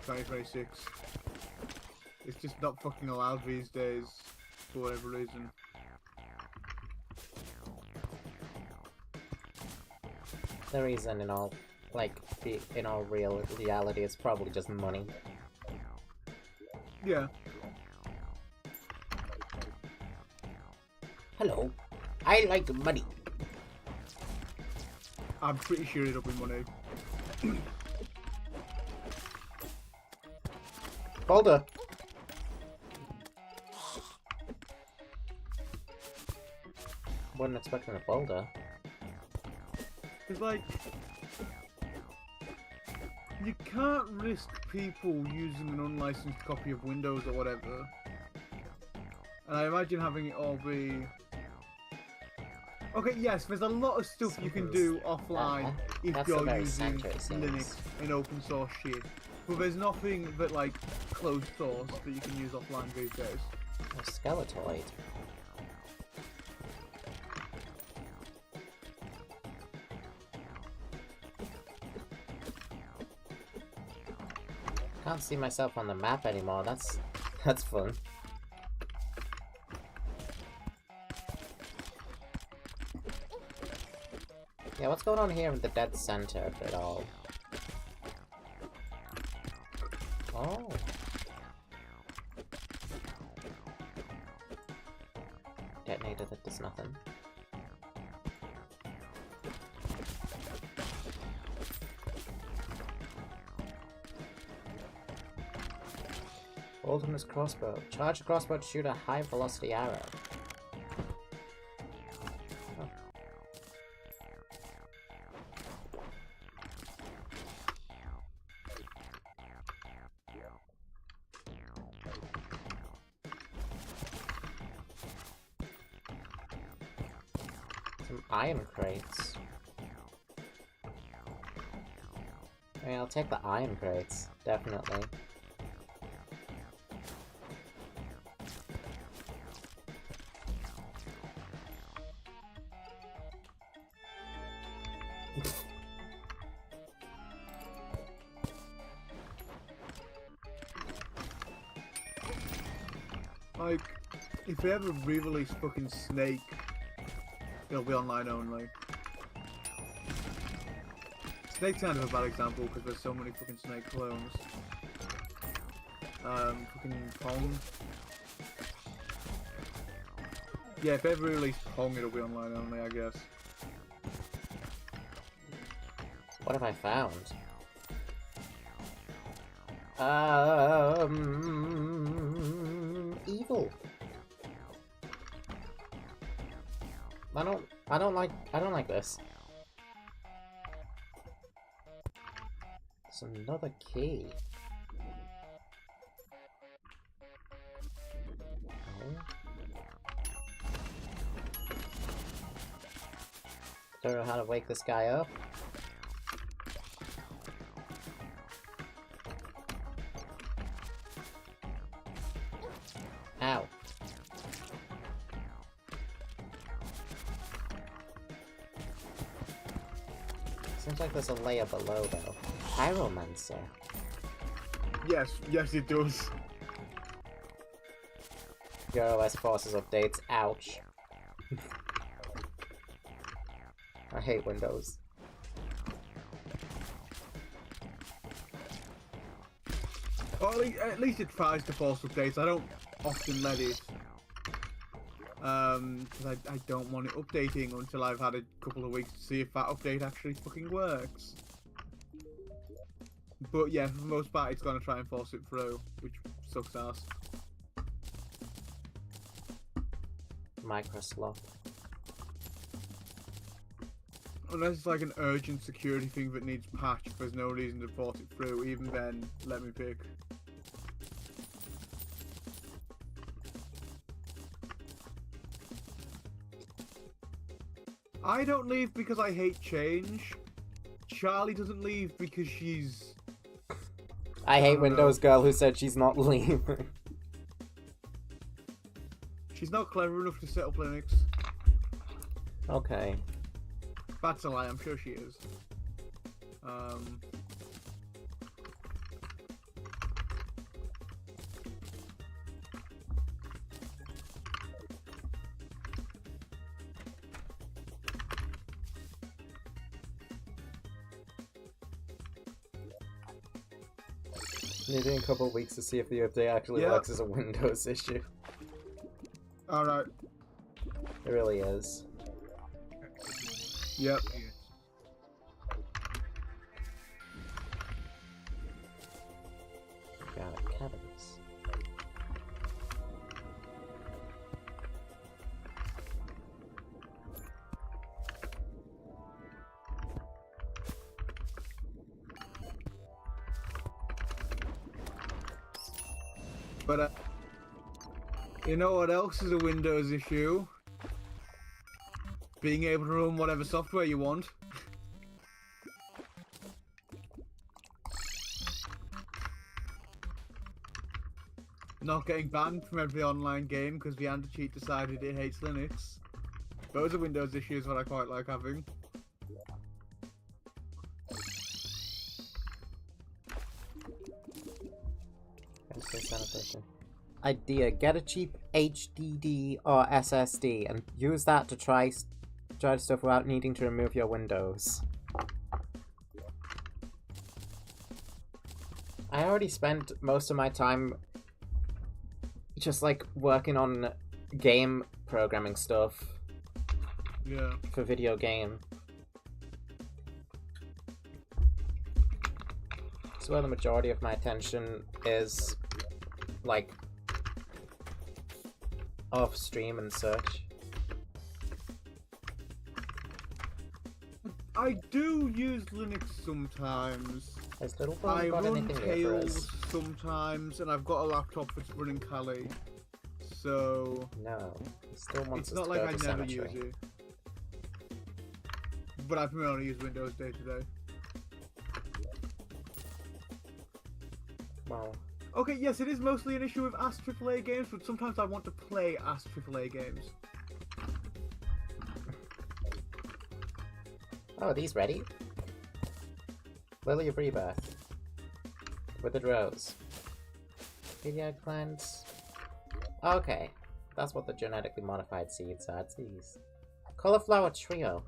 S2: 2026. It's just not fucking allowed these days, for whatever reason.
S1: The reason in all, like, in all reality, it's probably just money.
S2: Yeah.
S1: Hello. I like money.
S2: I'm pretty sure it'll be money.
S1: Boulder. Wasn't expecting a boulder.
S2: It's like, you can't risk people using an unlicensed copy of Windows or whatever. And I imagine having it all be... Okay, yes, there's a lot of stuff you can do offline if you're using Linux and open source shit. But there's nothing that, like, closed source that you can use offline these days.
S1: A skeletoid. Can't see myself on the map anymore. That's fun. Yeah, what's going on here in the dead center of it all? Oh. Detonator that does nothing. Ultimate's crossbow. Charge a crossbow to shoot a high velocity arrow. Oh. Some iron crates. Yeah, I'll take the iron crates, definitely.
S2: Like, if they ever re-release fucking Snake, it'll be online only. Snake's kind of a bad example because there's so many fucking Snake clones. Fucking Pong. Yeah, if they ever release Pong, it'll be online only, I guess.
S1: What have I found? Evil. I don't like this. There's another key. Oh. Don't know how to wake this guy up. Ow. Seems like there's a layer below, though. Pyromancer.
S2: Yes it does.
S1: Your OS forces updates. Ouch. I hate Windows.
S2: Well, at least it tries to force updates. I don't often let it. Because I don't want it updating until I've had a couple of weeks to see if that update actually fucking works. But yeah, for the most part, it's going to try and force it through, which sucks ass.
S1: Microslop.
S2: Unless it's like an urgent security thing that needs patch, there's no reason to port it through. Even then, let me pick. I don't leave because I hate change. Charlie doesn't leave because she's...
S1: I hate
S2: don't
S1: Windows
S2: know.
S1: Girl who said she's not leaving.
S2: She's not clever enough to set up Linux.
S1: Okay.
S2: That's a lie, I'm sure she is.
S1: Needing a couple of weeks to see if the update actually works as a Windows issue.
S2: Alright.
S1: It really is.
S2: Yep.
S1: Got it, cabins.
S2: But, you know what else is a Windows issue? Being able to run whatever software you want. Not getting banned from every online game because the anti-cheat decided it hates Linux. Those are Windows issues that I quite like having.
S1: Idea: get a cheap HDD or SSD and use that to try stuff without needing to remove your Windows. I already spent most of my time just like working on game programming stuff.
S2: Yeah.
S1: For video game. It's where the majority of my attention is, like, off stream and such.
S2: I do use Linux sometimes.
S1: Has Little
S2: I
S1: got
S2: run
S1: anything here for
S2: Tails
S1: us?
S2: sometimes, and I've got a laptop that's running Kali. So...
S1: No. He still wants
S2: it's
S1: us
S2: not
S1: to
S2: like
S1: go
S2: I
S1: to
S2: never
S1: Cemetery.
S2: use it. But I primarily use Windows day to day.
S1: Well...
S2: Okay, yes, it is mostly an issue with Ask AAA games, but sometimes I want to play Ask AAA games.
S1: Oh, are these ready? Lily of Rebirth. Withered Rose. Baby eggplants. Okay. That's what the genetically modified seeds are. It's these. Cauliflower Trio.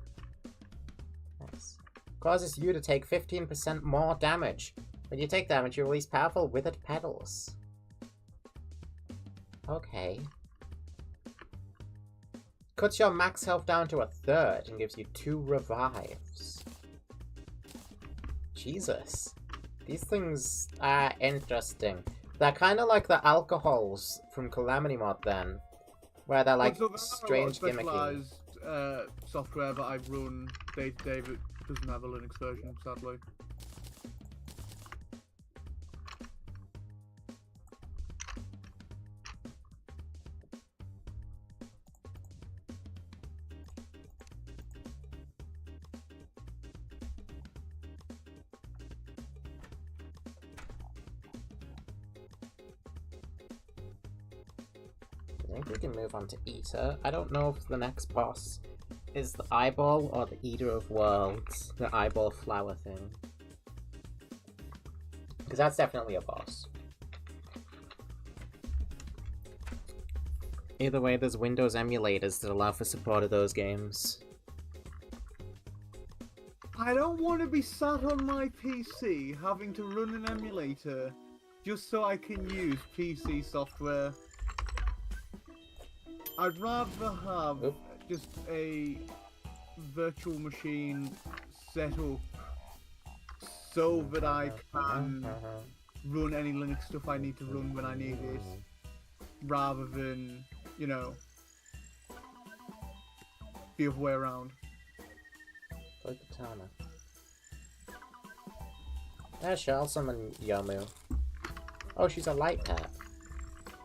S1: Nice. Causes you to take 15% more damage. When you take damage, you release powerful withered petals. Okay. Cuts your max health down to 1/3 and gives you 2 revives. Jesus. These things are interesting. They're kind of like the alcohols from Calamity Mod then. Where they're like strange gimmicky.
S2: Specialized software that I run day to day that doesn't have a Linux version, sadly.
S1: I think we can move on to Eater. I don't know if the next boss is the eyeball or the Eater of Worlds. The eyeball flower thing. Because that's definitely a boss. Either way, there's Windows emulators that allow for support of those games.
S2: I don't want to be sat on my PC having to run an emulator just so I can use PC software. I'd rather have just a virtual machine set up so that I can run any Linux stuff I need to run when I need it, rather than, you know, the other way around.
S1: Avoid the Tana. Yeah, sure, I'll summon Yomu. Oh, she's a light pet.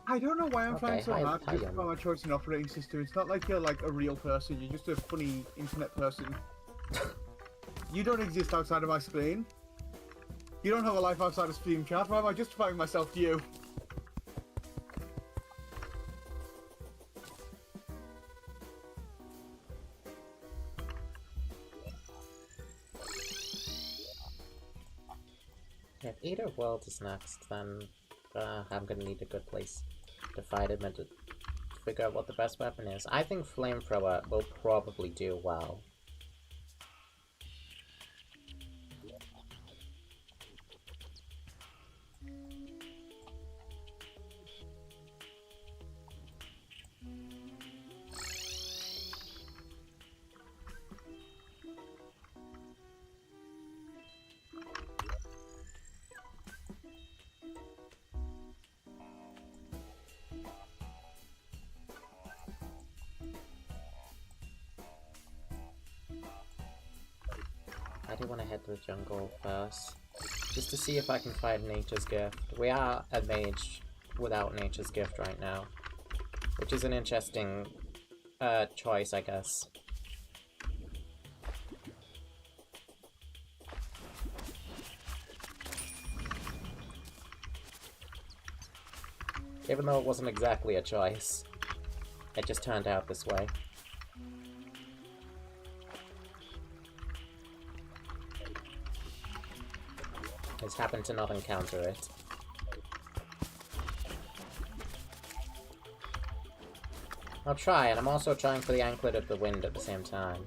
S2: I don't know why I'm trying so hard to
S1: hi,
S2: justify my choice in operating system. It's not like you're like a real person, you're just a funny internet person. You don't exist outside of my spleen. You don't have a life outside of Steam chat. Why am I justifying myself to you?
S1: If Eater of Worlds is next, then I'm gonna need a good place to fight him and to figure out what the best weapon is. I think Flamethrower will probably do well. I do want to head to the jungle first, just to see if I can find Nature's Gift. We are a mage without Nature's Gift right now, which is an interesting choice, I guess. Even though it wasn't exactly a choice, it just turned out this way. Just happened to not encounter it. I'll try, and I'm also trying for the Anklet of the Wind at the same time.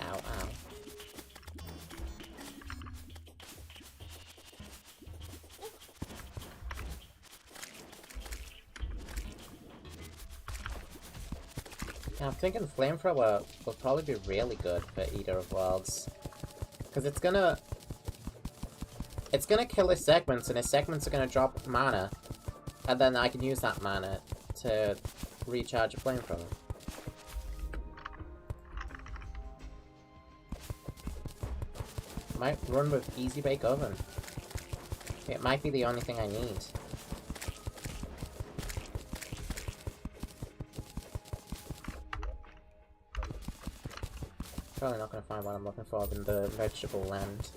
S1: Ow, ow. I'm thinking Flamethrower will probably be really good for Eater of Worlds. Because it's gonna kill his segments, and his segments are gonna drop mana. And then I can use that mana to recharge a Flamethrower. Might run with Easy Bake Oven. It might be the only thing I need. Probably not going to find what I'm looking for in the vegetable land.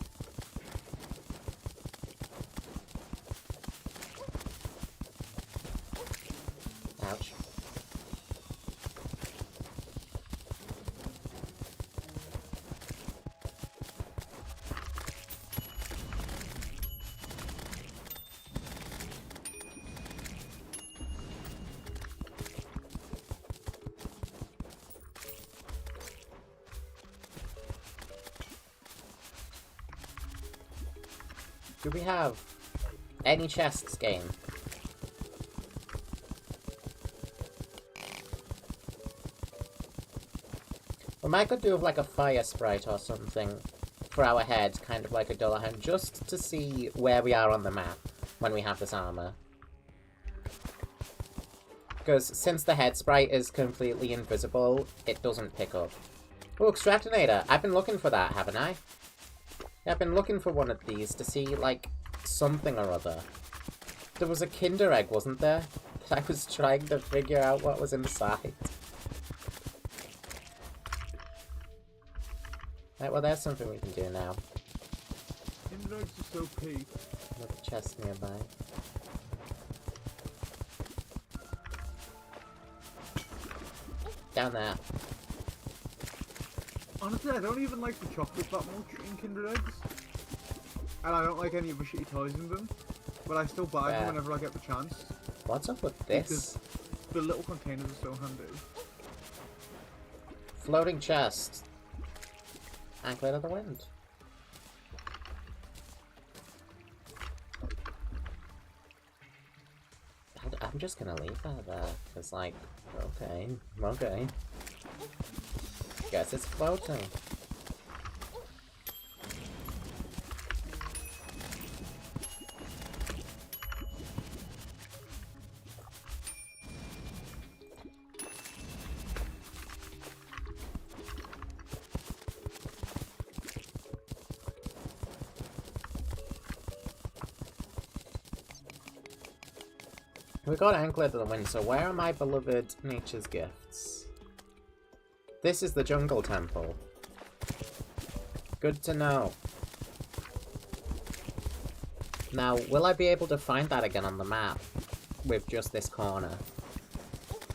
S1: Ouch. Do we have any chests game? We might could do with like a fire sprite or something for our head, kind of like a Dullahan, just to see where we are on the map when we have this armor. Because since the head sprite is completely invisible, it doesn't pick up. Oh, Extractinator! I've been looking for that, haven't I? Yeah, I've been looking for one of these to see, like, something or other. There was a Kinder Egg, wasn't there? That I was trying to figure out what was inside. Right, well, there's something we can do now.
S2: Kinder Eggs are so peak.
S1: Another chest nearby. Down there.
S2: Honestly, I don't even like the chocolate that much in Kinder Eggs. And I don't like any of the shitty toys in them. But I still buy them whenever I get the chance.
S1: What's up with this?
S2: Because the little containers are so handy.
S1: Floating chest. Anklet of the Wind. I'm just gonna leave that there. Because, like, okay. Guess it's floating. We got Anklet of the Wind, so where are my beloved nature's gifts? This is the jungle temple. Good to know. Now, will I be able to find that again on the map with just this corner?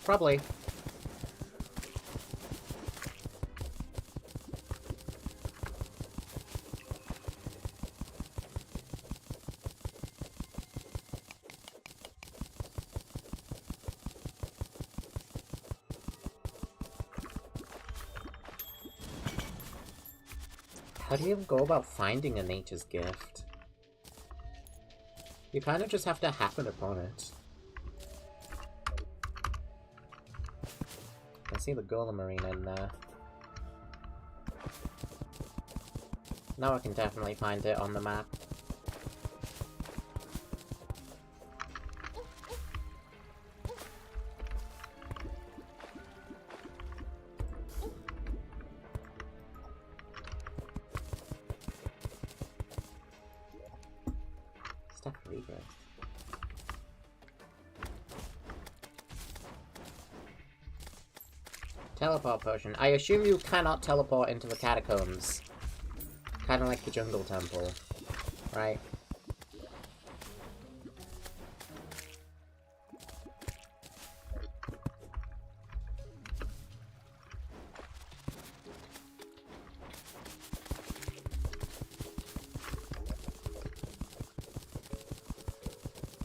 S1: Probably. How do you go about finding a nature's gift? You kind of just have to happen upon it. I see the Golem Arena in there. Now I can definitely find it on the map. Teleport potion. I assume you cannot teleport into the catacombs. Kind of like the jungle temple, right?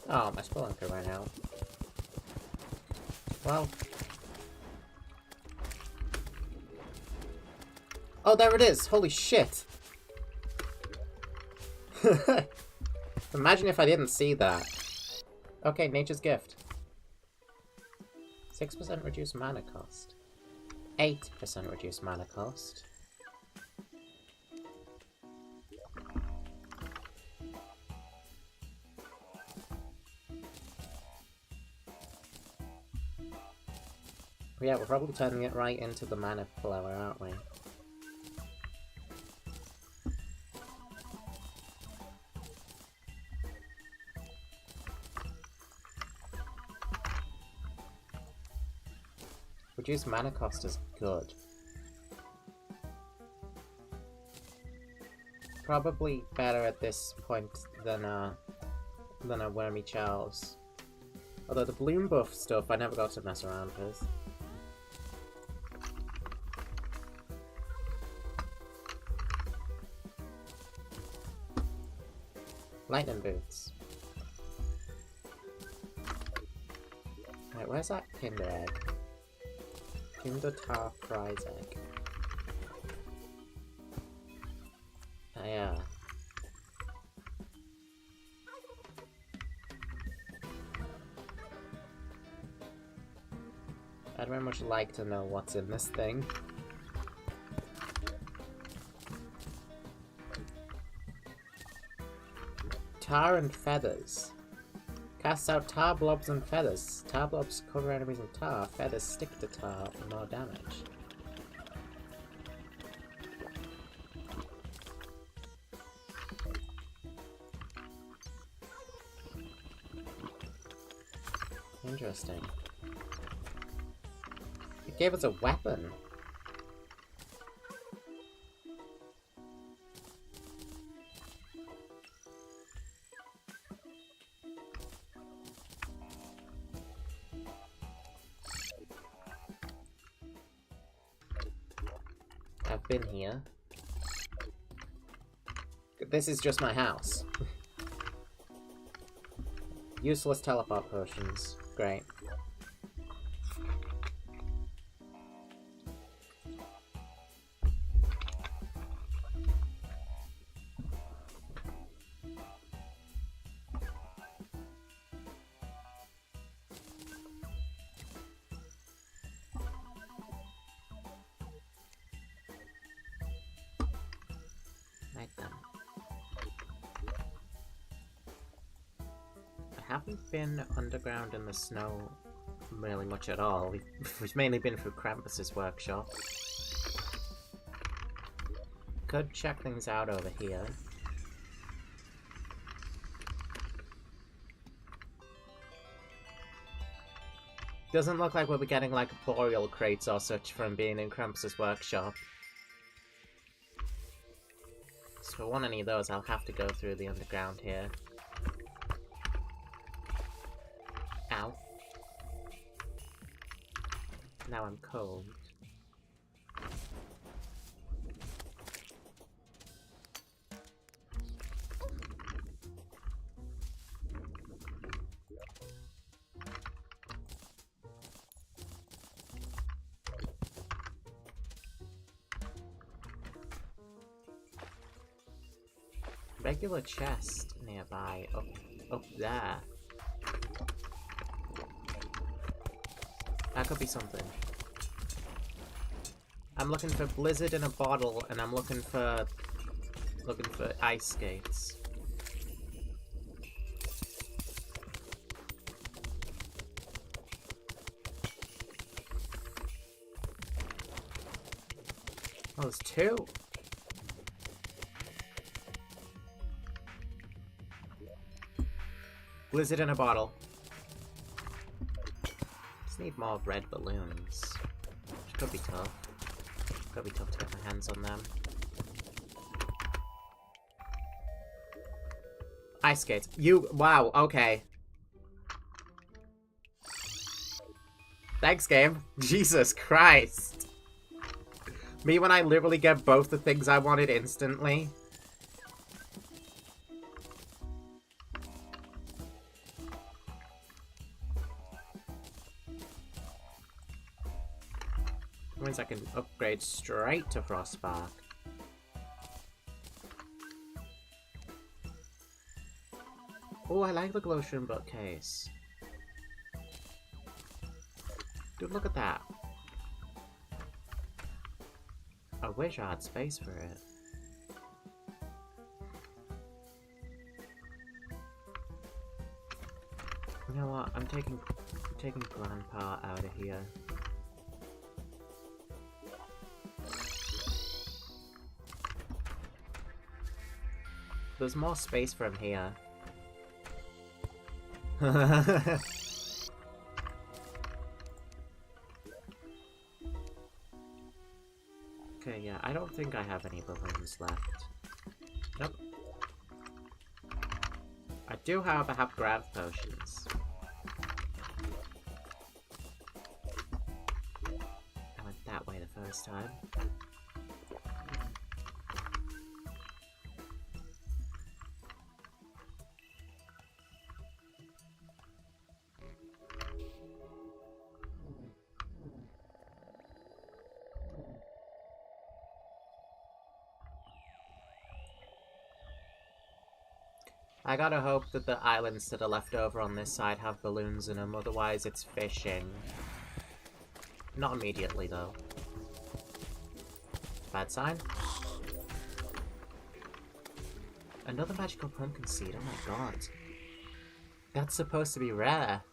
S1: Oh, my spelunker ran out. Well. Oh, there it is! Holy shit! Imagine if I didn't see that. Okay, nature's gift. 6% reduced mana cost. 8% reduced mana cost. Yeah, we're probably turning it right into the mana flower, aren't we? Reduced mana cost is good. Probably better at this point than a Wormy Charles. Although the bloom buff stuff I never got to mess around with. Lightning boots. Right, where's that Kinder egg? Kinder Tar Fries egg. Ah, yeah. I'd very much like to know what's in this thing. Tar and feathers. Casts out tar blobs and feathers. Tar blobs cover enemies in tar. Feathers stick to tar for more damage. Interesting. It gave us a weapon. I've been here. This is just my house. Useless teleport potions. Great. I haven't been underground in the snow really much at all. We've mainly been through Krampus's workshop. Could check things out over here. Doesn't look like we'll be getting like boreal crates or such from being in Krampus's workshop. So if I want any of those, I'll have to go through the underground here. Ow. Now I'm cold. Regular chest nearby, up there. That could be something. I'm looking for blizzard in a bottle, and I'm looking for ice skates. Oh, there's two. Blizzard in a bottle. Just need more red balloons. Which could be tough. Could be tough to get my hands on them. Ice skates. Wow, okay. Thanks, game. Jesus Christ. Me when I literally get both the things I wanted instantly. Means I can upgrade straight to Frostbark. Oh, I like the Glowstone bookcase. Dude, look at that. I wish I had space for it. You know what? I'm taking Grandpa out of here. There's more space from here. Okay, yeah, I don't think I have any balloons left. Nope. I do, however, have grav potions. I went that way the first time. I gotta hope that the islands that are left over on this side have balloons in them, otherwise it's fishing. Not immediately, though. Bad sign. Another magical pumpkin seed, oh my god. That's supposed to be rare.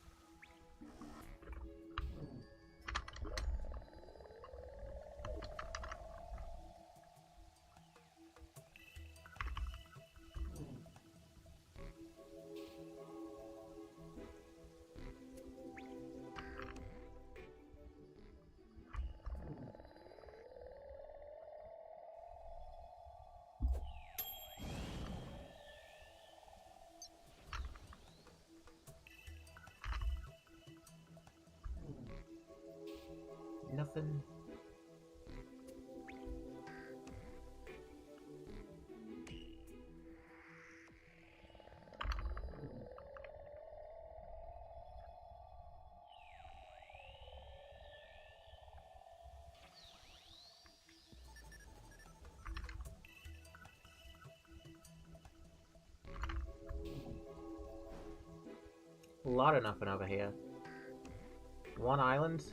S1: Nothing. A lot of nothing over here. One island.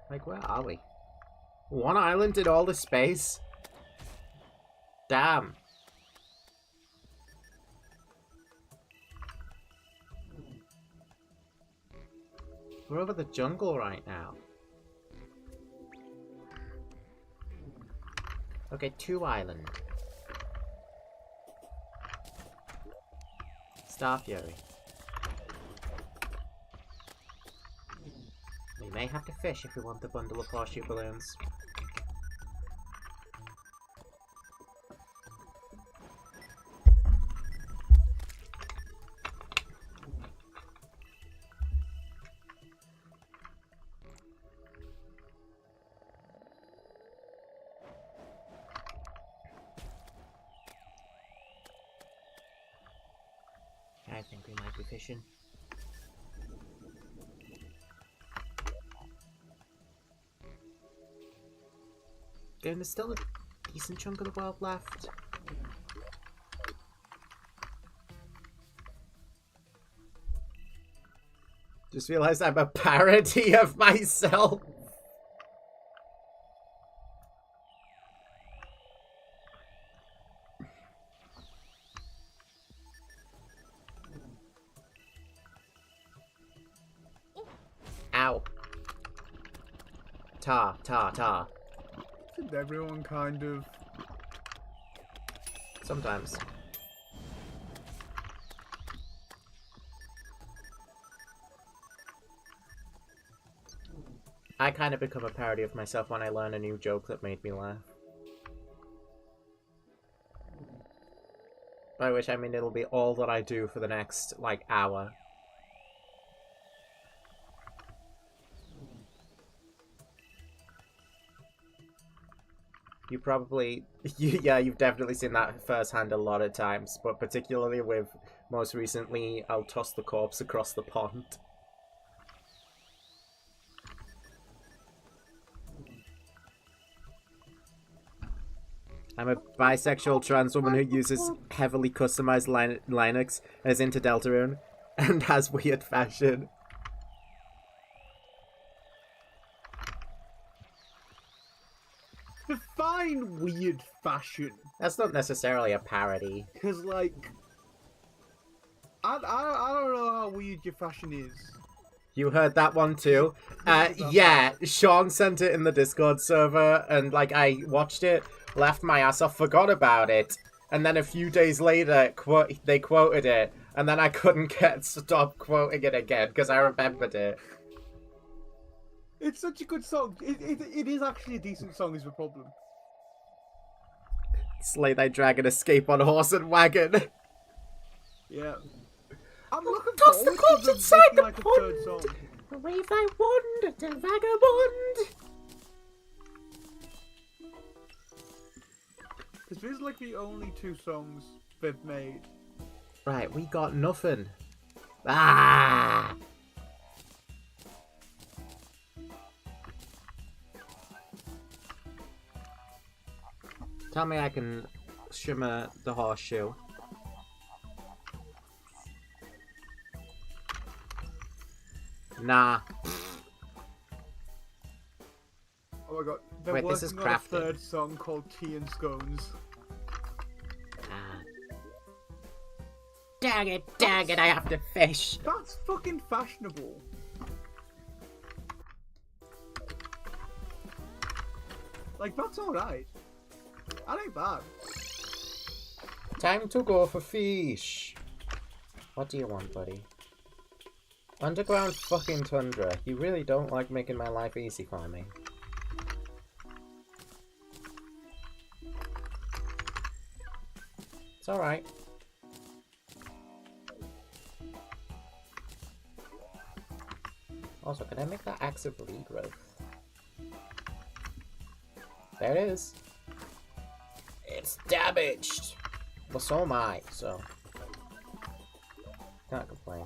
S1: Like, where are we? One island in all this space? Damn. We're over the jungle right now. Okay, 2 island. Star Fury. We may have to fish if we want the bundle of parachute balloons. I think we might be fishing. And there's still a decent chunk of the world left. Just realized I'm a parody of myself. Ow. Ta, ta, ta.
S2: Isn't everyone kind of...
S1: Sometimes. I kind of become a parody of myself when I learn a new joke that made me laugh. By which I mean it'll be all that I do for the next, like, hour. You probably... yeah, you've definitely seen that firsthand a lot of times, but particularly with, most recently, I'll toss the corpse across the pond. I'm a bisexual trans woman who uses heavily customized Linux and is into Deltarune and has weird fashion.
S2: Define weird fashion.
S1: That's not necessarily a parody.
S2: Because, like... I don't know how weird your fashion is.
S1: You heard that one too? Yeah, Sean sent it in the Discord server, and, like, I watched it, laughed my ass off, forgot about it, and then a few days later, they quoted it, and then I couldn't stop quoting it again, because I remembered it.
S2: It's such a good song. It is actually a decent song is the problem.
S1: Slay thy dragon, escape on horse and wagon.
S2: Yeah. I'm looking
S1: Toss the
S2: forward
S1: corpse
S2: to them
S1: inside
S2: making,
S1: the
S2: like, a
S1: pond.
S2: third song.
S1: Wave thy wand to vagabond.
S2: Because these are like the only 2 songs they've made.
S1: Right, we got nothing. Ah! Tell me I can shimmer the horseshoe. Nah.
S2: Oh my god. They're
S1: Wait, this is
S2: working on a
S1: crafting.
S2: 3rd song called Tea and Scones.
S1: Ah. Dang it, I have to fish.
S2: That's fucking fashionable. Like, that's alright. That ain't bad.
S1: Time to go for fish. What do you want, buddy? Underground fucking tundra. You really don't like making my life easy for me. It's alright. Also, can I make that axe of regrowth? There it is. It's damaged! Well, so am I, so... Can't complain.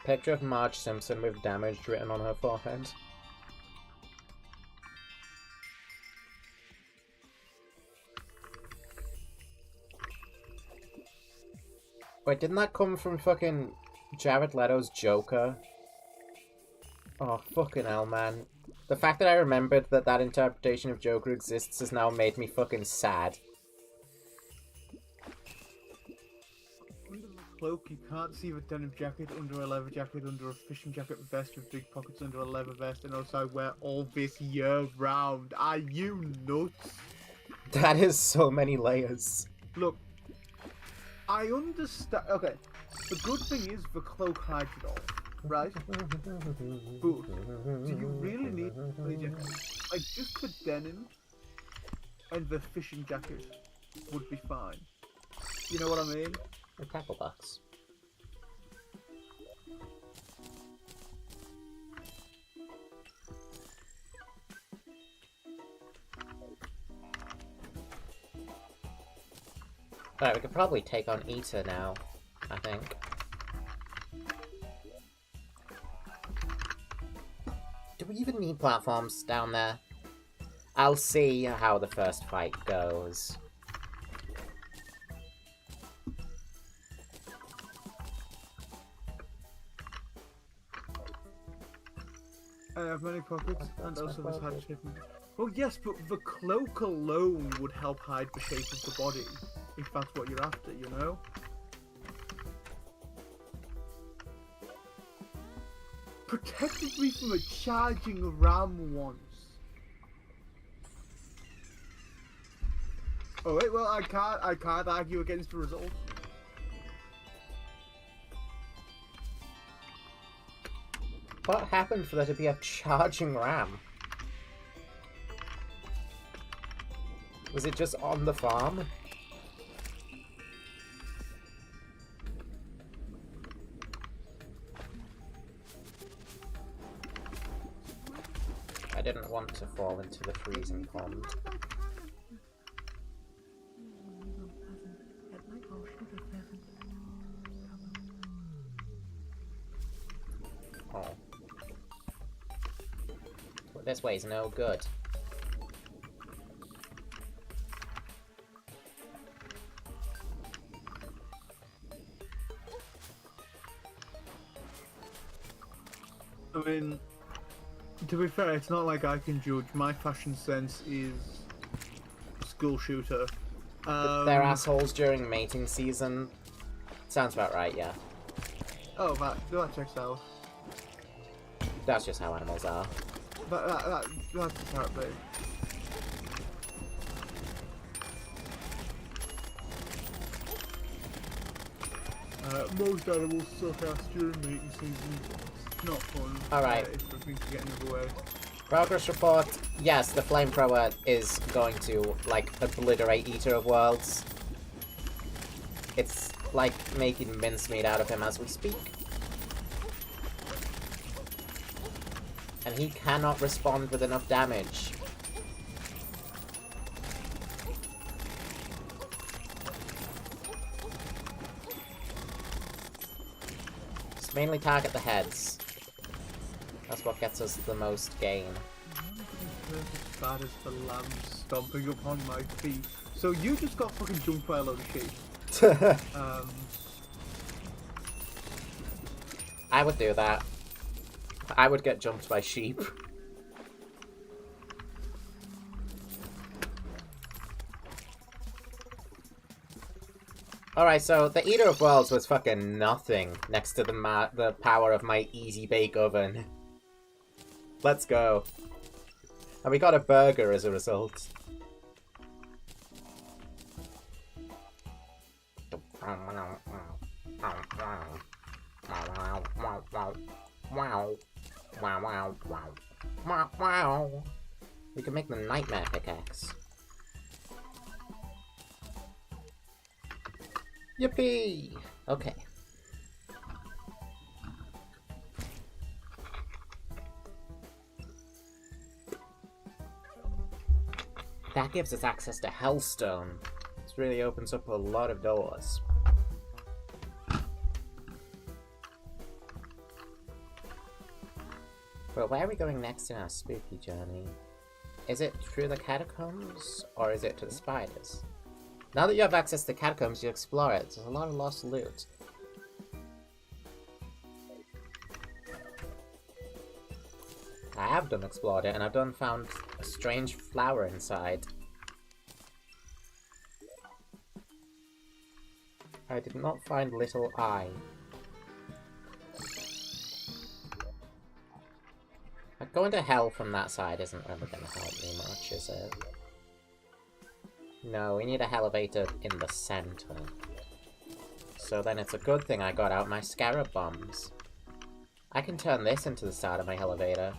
S1: Picture of Marge Simpson with damage written on her forehead. Wait, didn't that come from fucking Jared Leto's Joker? Oh, fucking hell, man. The fact that I remembered that that interpretation of Joker exists has now made me fucking sad.
S2: Under the cloak, you can't see the denim jacket under a leather jacket, under a fishing jacket vest with big pockets under a leather vest, and also I wear all this year round. Are you nuts?
S1: That is so many layers.
S2: Look, I understand. Okay, the good thing is the cloak hides it all, right? But do you really need a jacket? Like, just the denim and the fishing jacket would be fine. You know what I mean?
S1: The tackle box. Alright, we could probably take on Ita now, I think. Do we even need platforms down there? I'll see how the first fight goes.
S2: I have many pockets, and also this hide shape. Oh yes, but the cloak alone would help hide the shape of the body, if that's what you're after, you know? Protected me from a charging ram once. Oh wait, well I can't argue against the result.
S1: What happened for there to be a charging ram? Was it just on the farm? I didn't want to fall into the freezing pond. Oh. This way's no good.
S2: I mean, to be fair, it's not like I can judge. My fashion sense is school shooter.
S1: They're assholes during mating season. Sounds about right, yeah.
S2: Oh, that checks out.
S1: That's just how animals are.
S2: That's just how it be. Most animals suck ass during mating season. It's not fun.
S1: Alright.
S2: If the things get in the way.
S1: Progress report. Yes, the flamethrower is going to, like, obliterate Eater of Worlds. It's like making mincemeat out of him as we speak. And he cannot respond with enough damage. Just mainly target the heads. That's what gets us the most gain.
S2: As bad as the lamb stomping upon my feet. So you just got fucking jumped by a load of sheep.
S1: I would do that. I would get jumped by sheep. Alright, so the Eater of Worlds was fucking nothing next to the power of my easy bake oven. Let's go. And we got a burger as a result. We can make the nightmare pickaxe. Yippee! Okay. That gives us access to Hellstone. This really opens up a lot of doors. But where are we going next in our spooky journey? Is it through the catacombs, or is it to the spiders? Now that you have access to the catacombs, you explore it. There's a lot of lost loot. I have done explored it, and I've done found a strange flower inside. I did not find Little Eye. Going to hell from that side isn't really going to help me much, is it? No, we need a elevator in the center. So then it's a good thing I got out my scarab bombs. I can turn this into the start of my elevator.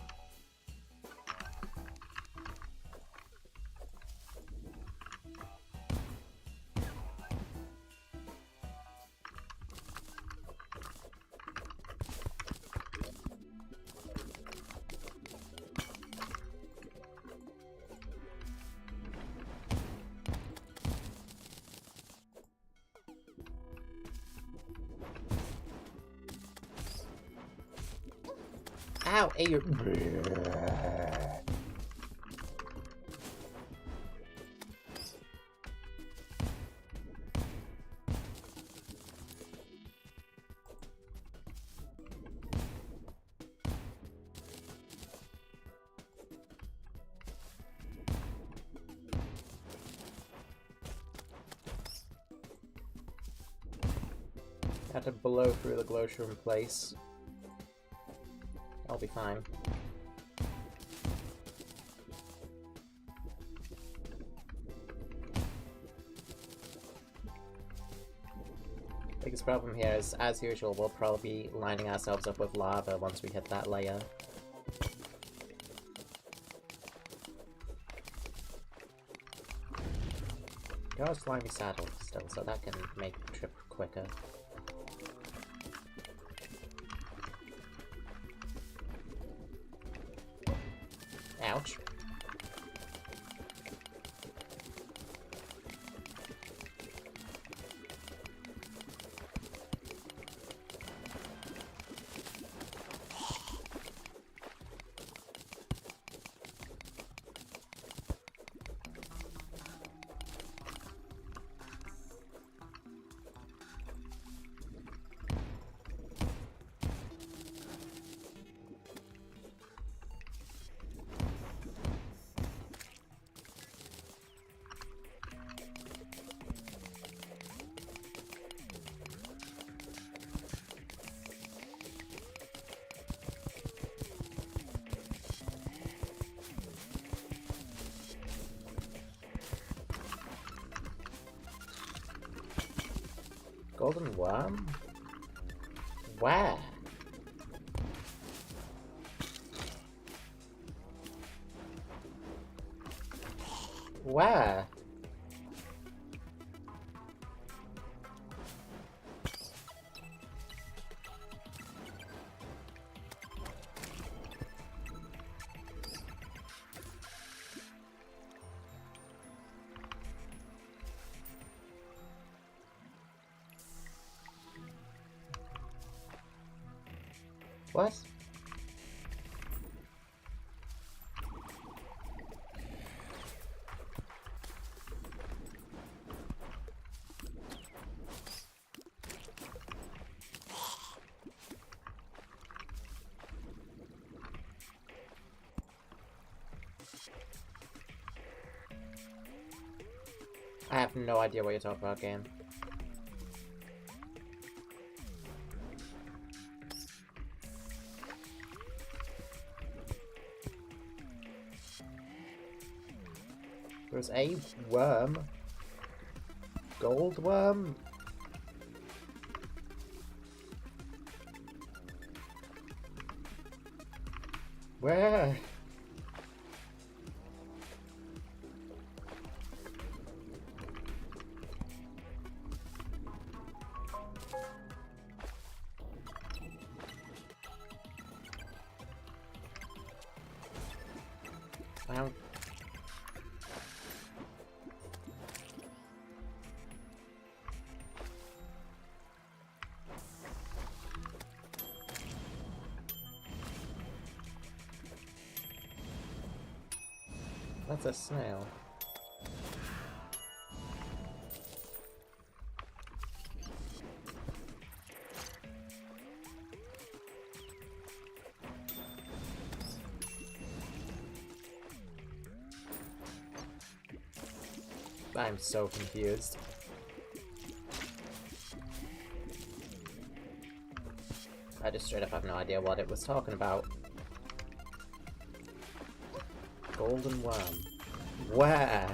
S1: Ow! Hey, you're... Had to blow through the glowshroom place. I'll be fine. Biggest problem here is, as usual, we'll probably be lining ourselves up with lava once we hit that layer. Got a slimy saddle still, so that can make the trip quicker. Ouch. Golden worm? Where? Where? What? I have no idea what you're talking about, game. There's a worm. Gold worm? Where? I don't... That's a snail. I'm so confused. I just straight up have no idea what it was talking about. Golden worm. Where?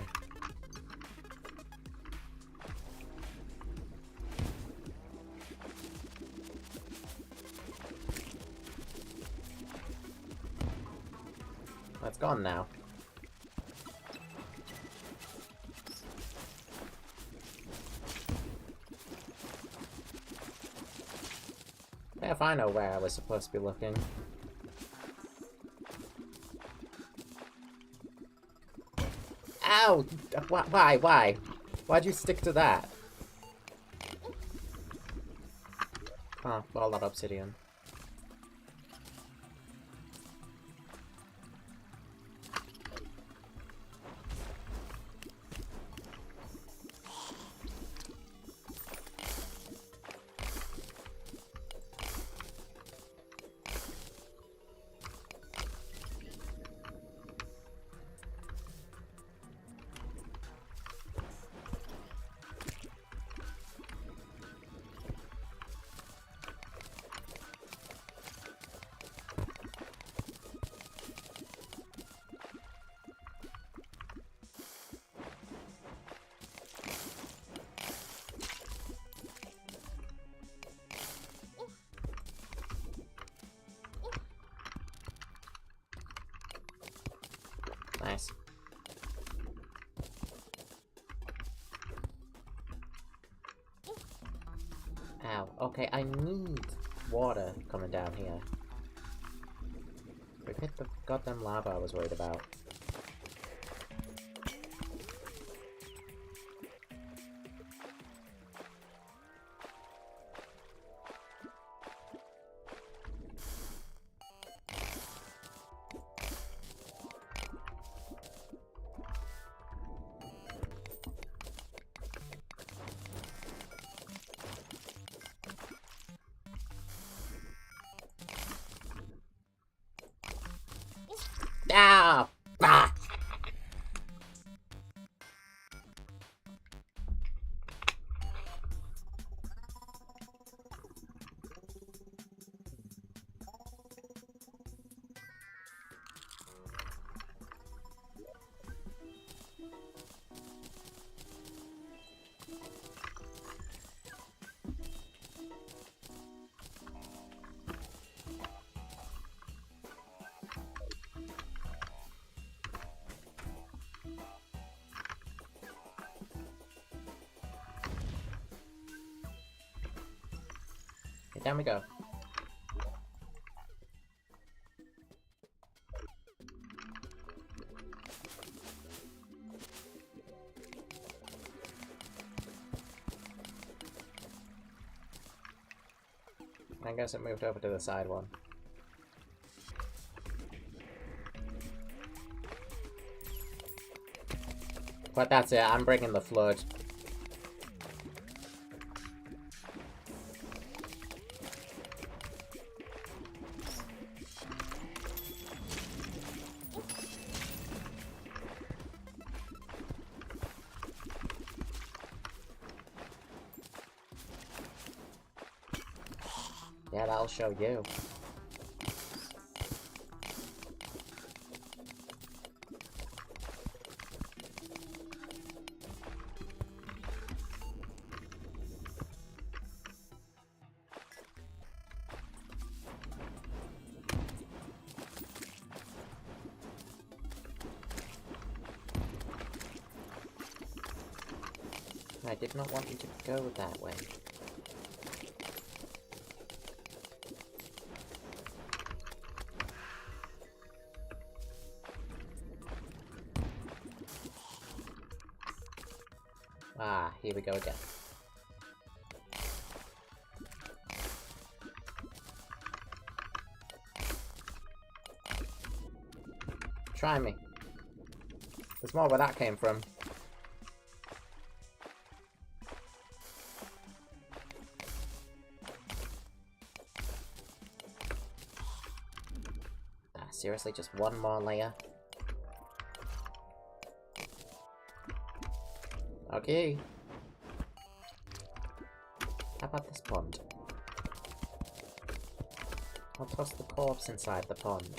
S1: It's gone now. If I know where I was supposed to be looking. Ow! Why? Why? Why'd you stick to that? Oh, all that obsidian. Nice. Ow. Okay, I need water coming down here. Forget the goddamn lava I was worried about. Ah! Ah! Okay, down we go. I guess it moved over to the side one. But that's it, I'm bringing the flood. Yeah, that'll show you. I did not want you to go that way. Ah, here we go again. Try me. There's more where that came from. Ah, seriously, just one more layer? Okay. How about this pond? I'll toss the corpse inside the pond.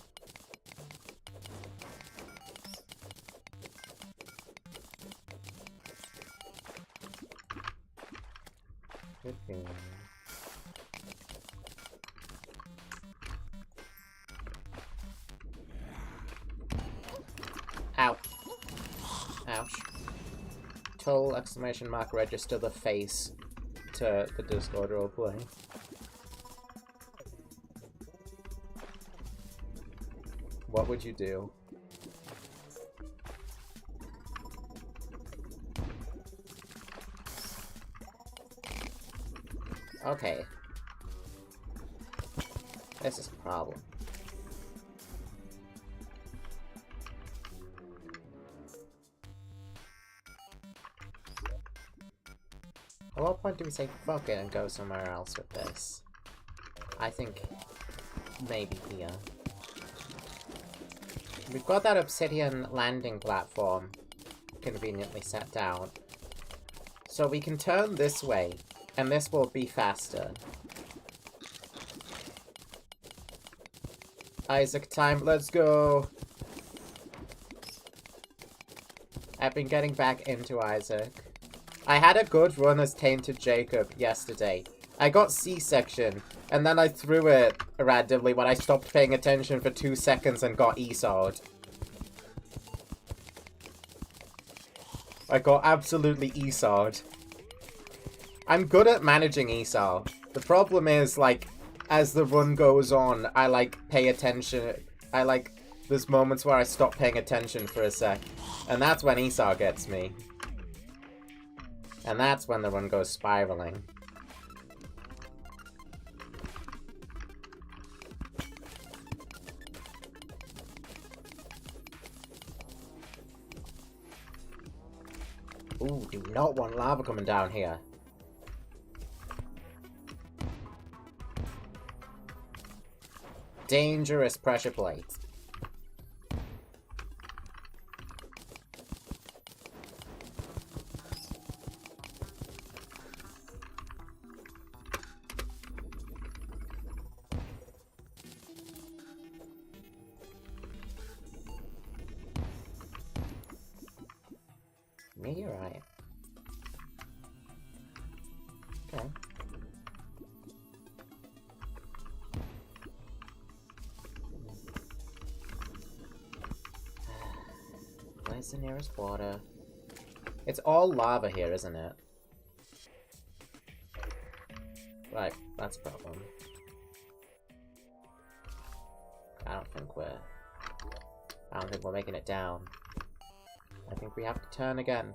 S1: Ow. Ouch. Toll exclamation mark register the face to the Discord roleplay. What would you do? Okay. This is a problem. At what point do we say fuck it and go somewhere else with this? I think maybe here. We've got that obsidian landing platform conveniently set down. So we can turn this way, and this will be faster. Isaac time, let's go! I've been getting back into Isaac. I had a good run as Tainted Jacob yesterday. I got C-section, and then I threw it randomly when I stopped paying attention for 2 seconds and got Esau'd. I got absolutely Esau'd. I'm good at managing Esau. The problem is, like, as the run goes on, I, like, pay attention. There's moments where I stop paying attention for a sec. And that's when Esau gets me. And that's when the run goes spiraling. Ooh, do not want lava coming down here. Dangerous pressure plates. Meteorite. Okay. Where's the nearest water? It's all lava here, isn't it? Right, that's a problem. I don't think we're making it down. I think we have to turn again.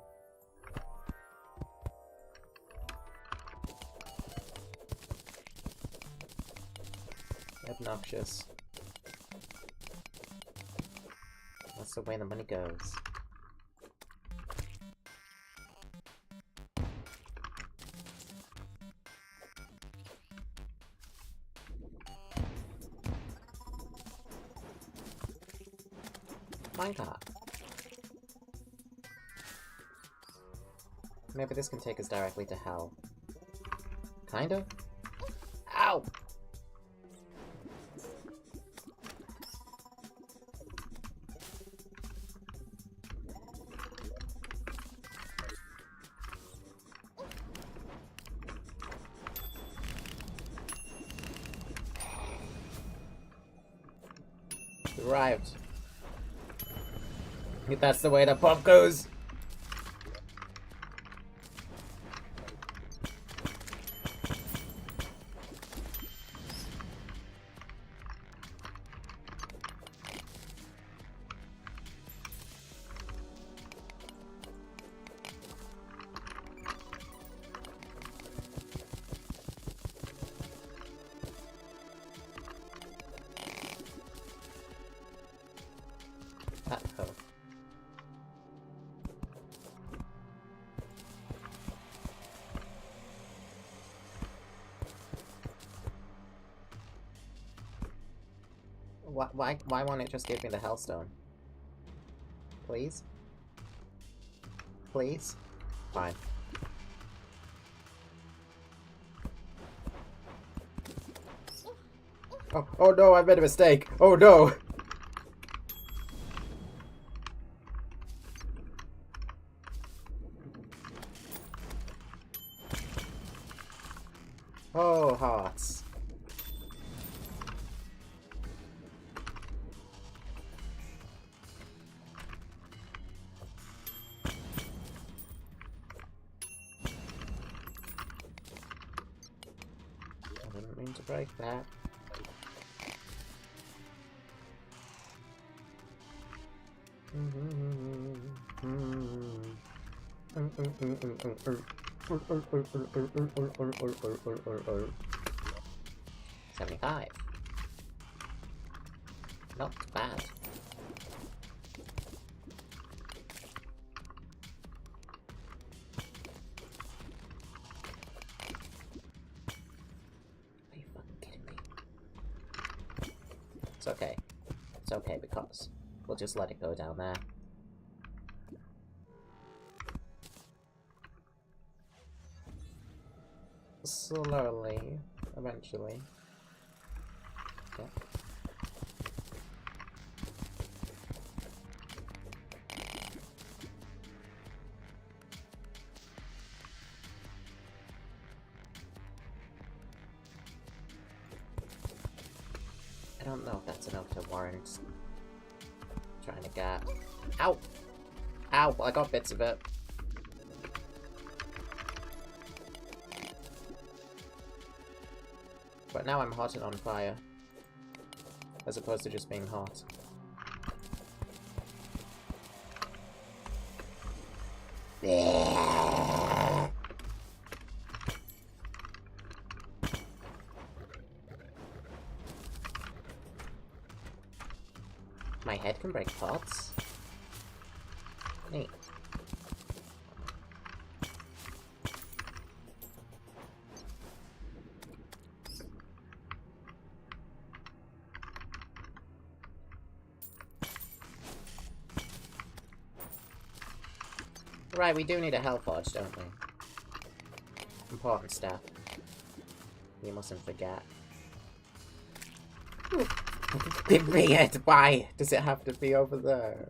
S1: Obnoxious. That's the way the money goes. Minecart. Maybe this can take us directly to hell. Kinda? Ow! Arrived. That's the way the pop goes. Why won't it just give me the Hellstone? Please? Please? Fine. Oh no, I made a mistake! Oh no! Oh, hearts. I didn't mean to break that. $75. Not bad. Are you fucking kidding me? It's okay. It's okay because we'll just let it go down there. Slowly, eventually. Yeah. I don't know if that's enough to warrant trying to get... Ow! Ow! I got bits of it. But now I'm hot and on fire. As opposed to just being hot. My head can break pots? Neat. Right, we do need a health forge, don't we? Important stuff. You mustn't forget. Weird, why does it have to be over there?